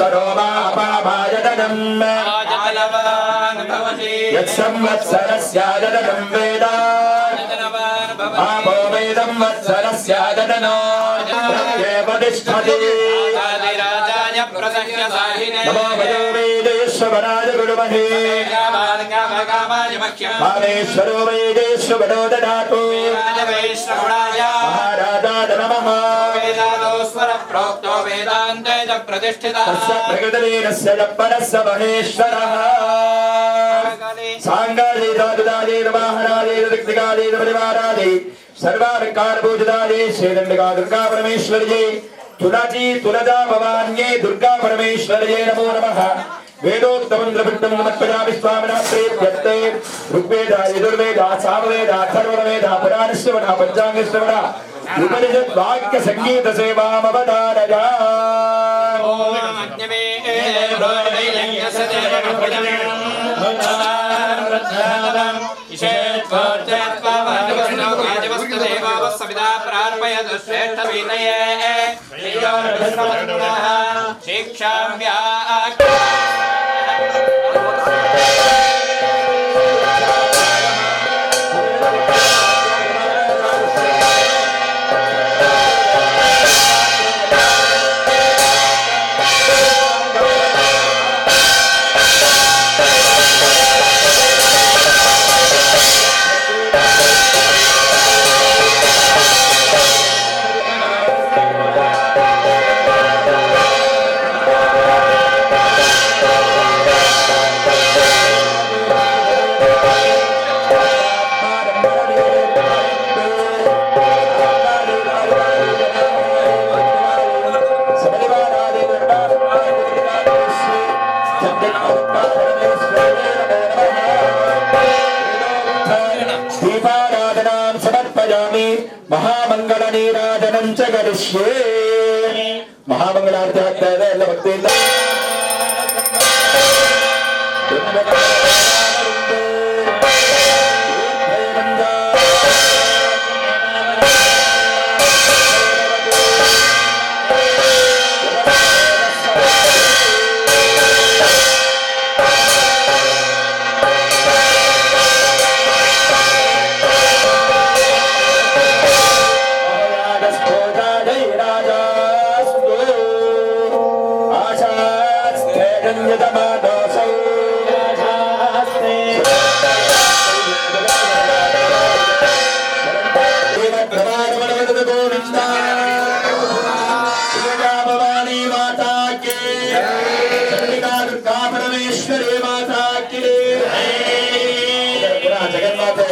संवत्सरो मापाभायतनम् यत्संवत्सरस्यायतनं वेद आपो वेदं वत्सरस्यायतनो प्रत्येपतिष्ठति नमो भगवते वेदेश्वराय गुरुमहे मामेश्वरो वेदेश्वरो ददातु महाराजाय नमः प्रोक्तो वेदान्ते च प्रतिष्ठितः तस्य प्रकृतिरेनस्य परस्य महेश्वरः सांगादीदादुदादे नमःरादे ऋतिकादे परिवारादे सर्वालंकारपूजितादे श्रीदंडिका दुर्गा परमेश्वर्ये तुलजी तुलजा भवान्ये दुर्गा परमेश्वर्ये नमो नमः वेदोक्तमन्त्रपिण्डं नमस्पयामि स्वामिनः प्रीत्यर्थे ऋग्वेद यजुर्वेद सामवेद अथर्वणवेद पुराणश्रवण पञ्चाङ्गश्रवण उपनिषद् वाक्य संगीत सेवामवतारया दीपाराधनां समर्पयामि महामंगल नीराजनं च करिष्ये महामंगलार्थ ಆಗ್ತಾ ಇದೆ ಎಲ್ಲ ಭಕ್ತಿಯಿಂದ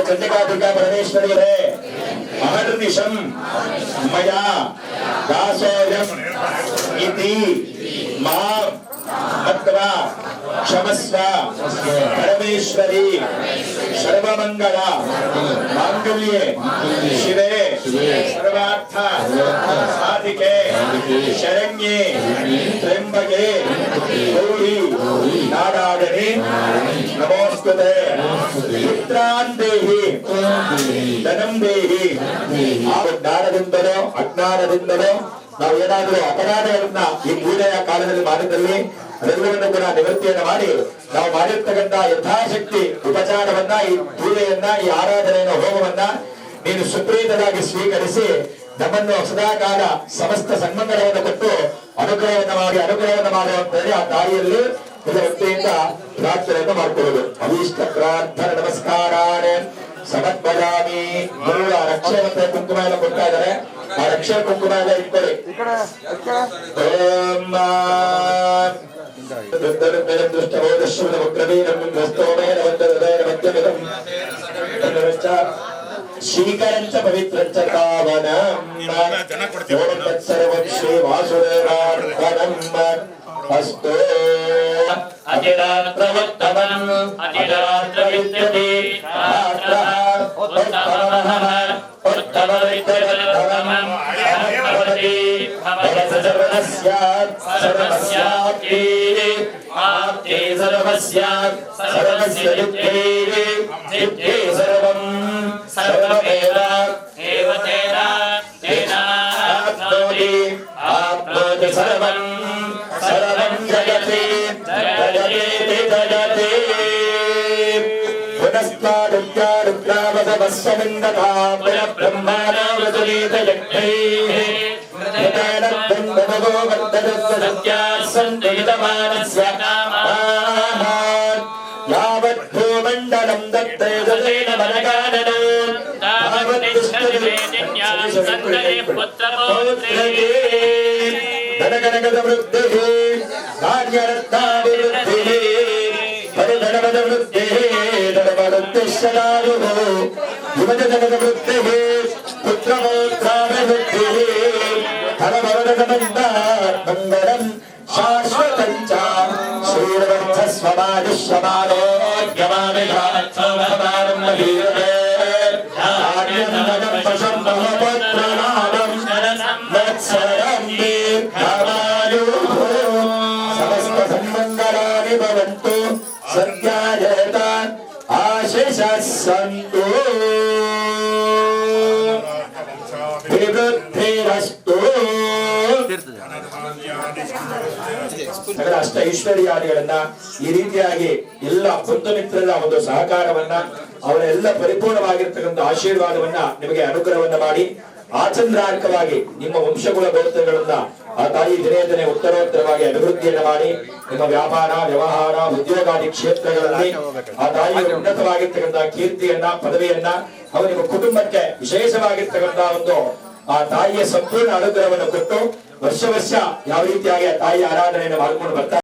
चंडिका दुर्गा परमेश्वरी है अहर्निशं मया दासोऽयम् इति मां मत्वा क्षमस्व परमेश्वरी सर्वमंगल मांगल्ये शिवे सर्वार्थ साधिके शरण्ये त्र्यंबके गौरी नारायणी नमोस्तुते पुत्रान् देहि धनं देहि ಜ್ಞಾನದಿಂದಲೋ ಅಜ್ಞಾನದಿಂದಲೋ ನಾವು ಏನಾದರೂ ಅಪರಾಧಗಳನ್ನ ಈ ಪೂಜೆಯ ಕಾಲದಲ್ಲಿ ಮಾಡಿದಲ್ಲಿ ಅದೆಲ್ಲವನ್ನು ಕೂಡ ನಿವೃತ್ತಿಯನ್ನು ಮಾಡಿ ನಾವು ಮಾಡಿರ್ತಕ್ಕಂಥ ಯಥಾಶಕ್ತಿ ಉಪಚಾರವನ್ನ ಈ ಪೂಜೆಯನ್ನ ಈ ಆರಾಧನೆಯ ಹೋಮವನ್ನ ನೀನು ಸುಪ್ರೀತರಾಗಿ ಸ್ವೀಕರಿಸಿ ನಮ್ಮನ್ನು ಸದಾಕಾಲ ಸಮಸ್ತ ಸನ್ಮಂಗಲವನ್ನು ಕೊಟ್ಟು ಅನುಗ್ರಹವನ್ನು ಮಾಡುವಂತ ಹೇಳಿ ಆ ತಾಯಿಯಲ್ಲಿ ಭಕ್ತಿಯಿಂದ ಪ್ರಾರ್ಥನೆಯನ್ನು ಮಾಡಿಕೊಳ್ಳುವುದು ಅಭೀಷ್ಟ ಪ್ರಾರ್ಥನೆ ನಮಸ್ಕಾರಾಣೆ ಸಮರ್ಪಯಾಮಿ ಗುರುಗಳ ರಕ್ಷೆ ಮತ್ತೆ ಕುಂಕುಮ ಎಲ್ಲ ಕೊಡ್ತಾ ಇದ್ದಾರೆ ಆ ರಕ್ಷೆ ಕುಂಕುಮ ಎಲ್ಲ ಇಟ್ಕೊಳ್ಳಿ ಶ್ರೀಕರಂಚ ಪವಿತ್ರಂಚ ಕಾವನಂ ಸರ್ವಂ ಶ್ರೀ ವಾಸುದೇವಾರ್ಪಣಂ ಅಸ್ತೋ ಅತಿರಾತ್ರವತ್ತಮಂ ಅತಿರಾತ್ರ ವಿದ್ಯತೆ ಉತ್ತಮಃ ಉತ್ತಮ ವಿದ್ಯತಮಂ ಭವತಿ ಸರ್ವಸ್ಯಾತ್ ಸರ್ವಸ್ಯಾತಿ ಆಪ್ತಿ ಸರ್ವಸ್ಯಾತ್ ಸರ್ವಸ್ಯ ಯುಕ್ತೇ ನಿತ್ಯೇ ಸರ್ವಂ ಸರ್ವಮೇವ ಏವ ತೇನ ತೇನ ಆಪ್ನೋತಿ ಆಪ್ನೋತಿ ಸರ್ವಂ ಸರ್ವಂ ಜಯ जयते जयते पुनस्तारुद्रावसवस्वमिन्दता पुनः ब्रह्माणावसुरीत यज्ञैः कृतेन ब्रह्मभगो वर्तदस्य सत्याः सन्देतमानस्य कामाः यावत् भूमण्डलं दत्ते जलेन मनगाननो धनकनकवृद्धिः धान्यरत्नाभिवृद्धिः परिधनवदवृद्धिः धनवदुद्दिश्यदायुः युवजनवदवृद्धिः पुत्रमोत्राभिवृद्धिः धनवदमन्दात्मङ्गलं शाश्वतं च श्रीरवर्थस्वमादिश्वमारोग्यमामिधात्सौभवानं महीयते समस्त सम्मङ्गलानि भवन्तु सत्यायत आशिषः सन्तु विवृद्धिरस्तु ಅಷ್ಟ ಐಶ್ವರ್ಯಾದಿಗಳನ್ನ ಈ ರೀತಿಯಾಗಿ ಎಲ್ಲ ಬಂಧು ಮಿತ್ರರ ಒಂದು ಸಹಕಾರವನ್ನ ಅವರ ಎಲ್ಲ ಪರಿಪೂರ್ಣವಾಗಿರ್ತಕ್ಕಂಥ ಆಶೀರ್ವಾದವನ್ನ ನಿಮಗೆ ಅನುಗ್ರಹವನ್ನ ಮಾಡಿ ಆಚಂದ್ರಾರ್ಕವಾಗಿ ನಿಮ್ಮ ವಂಶಗುಲ ಗೋತ್ರಗಳನ್ನ ಆ ತಾಯಿ ದಿನೇ ದಿನೇ ಉತ್ತರೋತ್ತರವಾಗಿ ಅಭಿವೃದ್ಧಿಯನ್ನ ಮಾಡಿ ನಿಮ್ಮ ವ್ಯಾಪಾರ ವ್ಯವಹಾರ ಉದ್ಯೋಗಾದಿ ಕ್ಷೇತ್ರಗಳಲ್ಲಿ ಆ ತಾಯಿಯ ಉನ್ನತವಾಗಿರ್ತಕ್ಕಂಥ ಕೀರ್ತಿಯನ್ನ ಪದವಿಯನ್ನ ಹಾಗೂ ನಿಮ್ಮ ಕುಟುಂಬಕ್ಕೆ ವಿಶೇಷವಾಗಿರ್ತಕ್ಕಂಥ ಒಂದು ಆ ತಾಯಿಯ ಸಂಪೂರ್ಣ ಅನುಗ್ರಹವನ್ನು ಕೊಟ್ಟು ವರ್ಷ ವರ್ಷ ಯಾವ ರೀತಿಯಾಗಿ ಆ ತಾಯಿಯ ಆರಾಧನೆಯನ್ನು ಮಾಡಿಕೊಂಡು ಬರ್ತಾರೆ.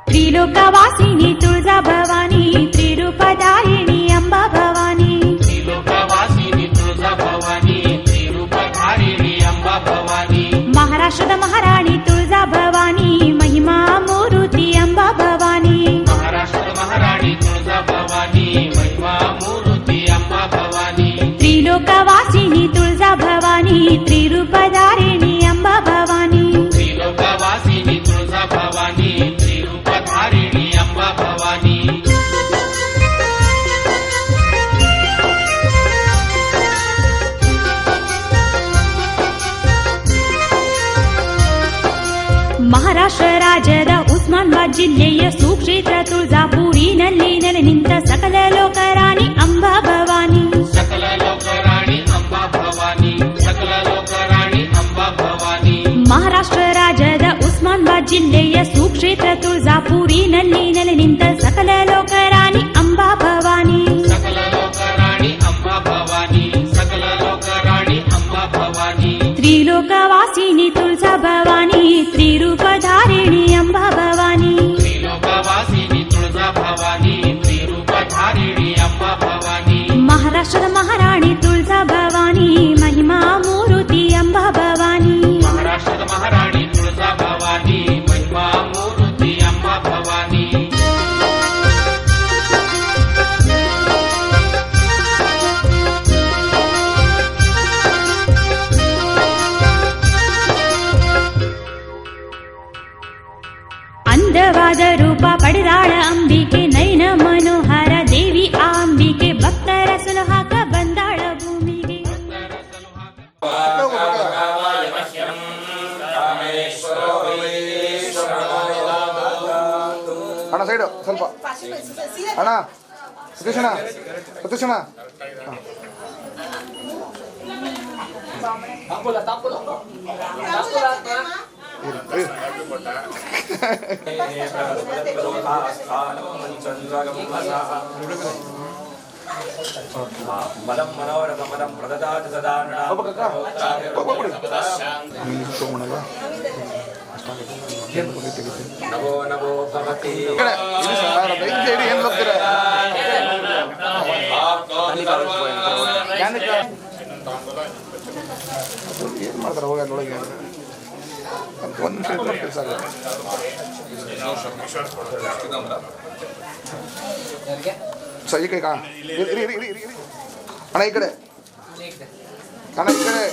त्रिलोकवासिनी तुळजा भवानी त्रिरूपधारिणी अंबा भवानी त्रिलोकवासिनी तुळजा भवानी त्रिरूपधारिणी अंबा भवानी महाराष्ट्ರದ महाराणी तुळजा भवानी महिमा मूर्ति अंबा भवानी महाराष्ट्र महाराणी तुळजा भवानी महिमा मूर्ति अंबा भवानी त्रिलोकवासिनी तुळजा भवानी त्रिरूपधारिणी अंबा भवानी त्रिलोकवासिनी तुळजा भवानी त्रिरूपधारिणी अंबा भवानी ಮಹಾರಾಷ್ಟ್ರ ರಾಜ್ಯದ ಉಸ್ಮಾನಾಬಾದ್ ಜಿಲ್ಲೆಯ ಸುಕ್ಷೇತ್ರ ತುಳಜಾಪುರಿನಲ್ಲಿ ನೆಲೆ ನಿಂತ ಸಕಲ ಲೋಕರಾಣಿ ಮಡಿಲಿನಲ್ಲಿ ನೆಲೆ ನಿಂತ ಸಕಲ ಲೋಕರಾಣಿ ಅಂಬಾ ಭವಾನಿ ಸಕಲ ಲೋಕರಾಣಿ ಅಂಬಾ ಭವಾನಿ ಸಕಲ ಲೋಕರಾಣಿ ಅಂಬಾ ಭವಾನಿ ತ್ರಿಲೋಕವಾಸಿನಿ ತುಳಸಾ ಭವಾನಿ ತ್ರಿರೂಪಧಾರಿಣಿ ಅಂಬಾ ಭವಾನಿ ತ್ರಿಲೋಕವಾಸಿನಿ ತುಳಜಾ ಭವಾನಿ ತ್ರಿರೂಪಧಾರಿಣಿ ಅಂಬಾ ಭವಾನಿ ಮಹಾರಾಷ್ಟ್ರದ ಮಹಾರಾಣಿ ತುಳಸಾ ಭವಾನಿ ಮಹಿಮಾ ಮೂರುತಿ ಅಂಬಾ ಭವಾನಿ ಮಹಾರಾಷ್ಟ್ರದ ಮಹಾರಾಣಿ ತುಳಜಾ ಭವಾನಿ ಮಹಿಮಾ ಮೂರ್ತಿ ಅಂಬಾ ಭವಾನಿ ಅಂದವಾದ ರೂಪ ಪಡೆದಾಳ ಅಂಬಿಕೆ ನಯನ ಮನೋಹರ ದೇವಿ ಅಂಬಿಕೆ ಭಕ್ತರ ಸುಲಹಾಕ ಬಂದಾಳ ಭೂಮಿಗೆ ಅಣ್ಣ ಸೈಡು ಸ್ವಲ್ಪ ಅಣ್ಣ ಸತೀಶಣ್ಣ ಸತೀಶಣ್ಣ ಮದಂ ಮನೋರಥ ಮದಂ ಪ್ರದದಾತಿ ಸದಾ ನಮೋ ನಮೋ ಭಗವತಿ ಏನ್ ಹೋಗ್ತೀರ ಏನ್ ಮಾಡ್ತಾರ ಹೋಗ ಅಲ್ಲೊಳಗೆ ಒಂದು ನಿಮಿಷ ಕೆಲಸ ಸರ್ ಈ ಕಡೆ ಕಾ ಇರಿ ಅಣ್ಣ ಈ ಕಡೆ ಅಣ್ಣ ಈ ಕಡೆ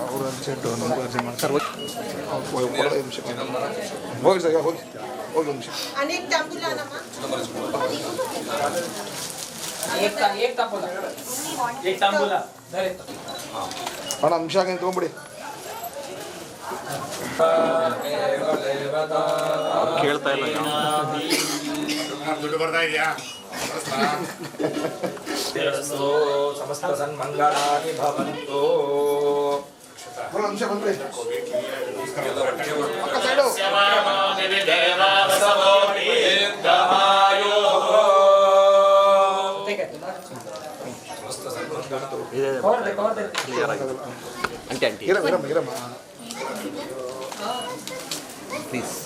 ಅವರು ಅರ್ಜೆಂಟು ನಮಗೂ ಅರ್ಜೆಂಟ್ ಮಾಡಿ ಸರ್ ಹೋಗಿ ನಿಮಿಷ ಹೋಗಿ ಸರ್ ಹೋಗಿ ಹೋಗಿ ಒಂದು ನಿಮಿಷ ಅಣ್ಣ ನಿಮಿಷ ಆಗಿ ತೊಗೊಂಬಿಡಿ ಕೇಳ್ತಾ ಇಲ್ಲ ದುಡ್ಡು ಬರ್ತಾ ಇದೆಯಾ ಸಮಸ್ತ ಸನ್ಮಂಗಳಾನಿ ಭವಂತು ನಿಮಿಷ ಬಂದ್ರಿ ಇರಮ್ಮ ಪ್ಲೀಸ್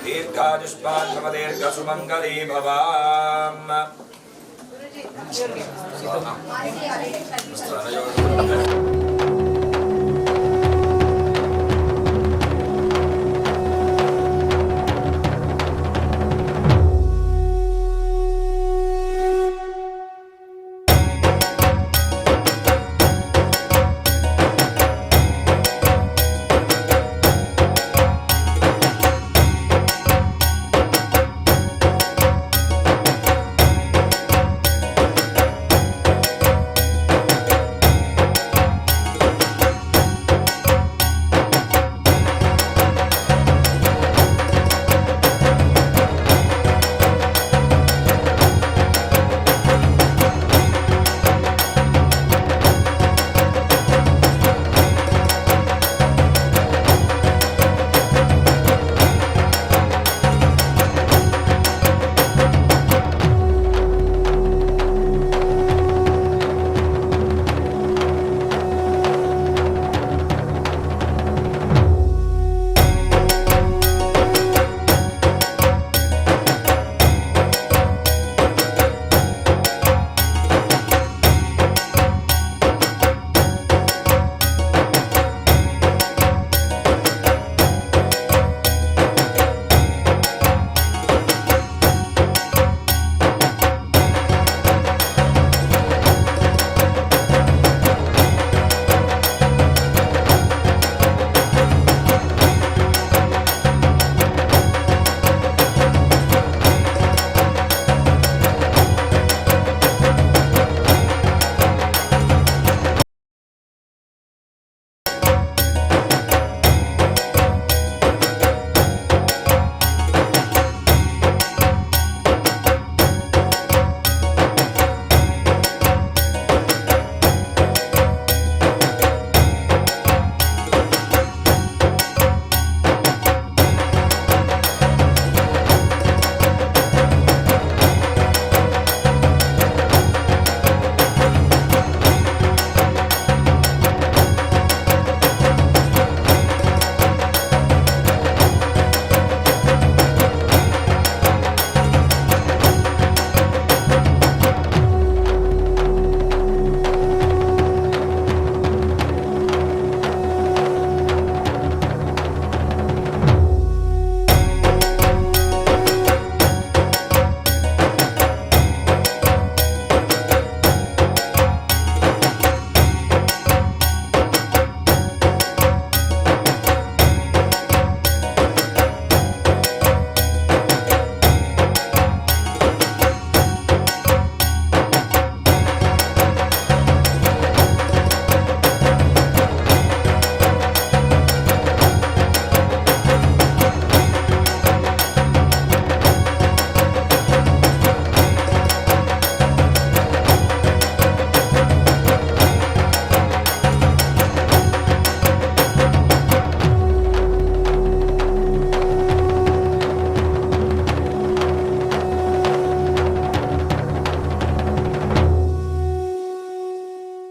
ದೀರ್ಘಾಯುಷ್ಮಾನ್ ಸುಮಂಗಲೀ ಭವಾಂ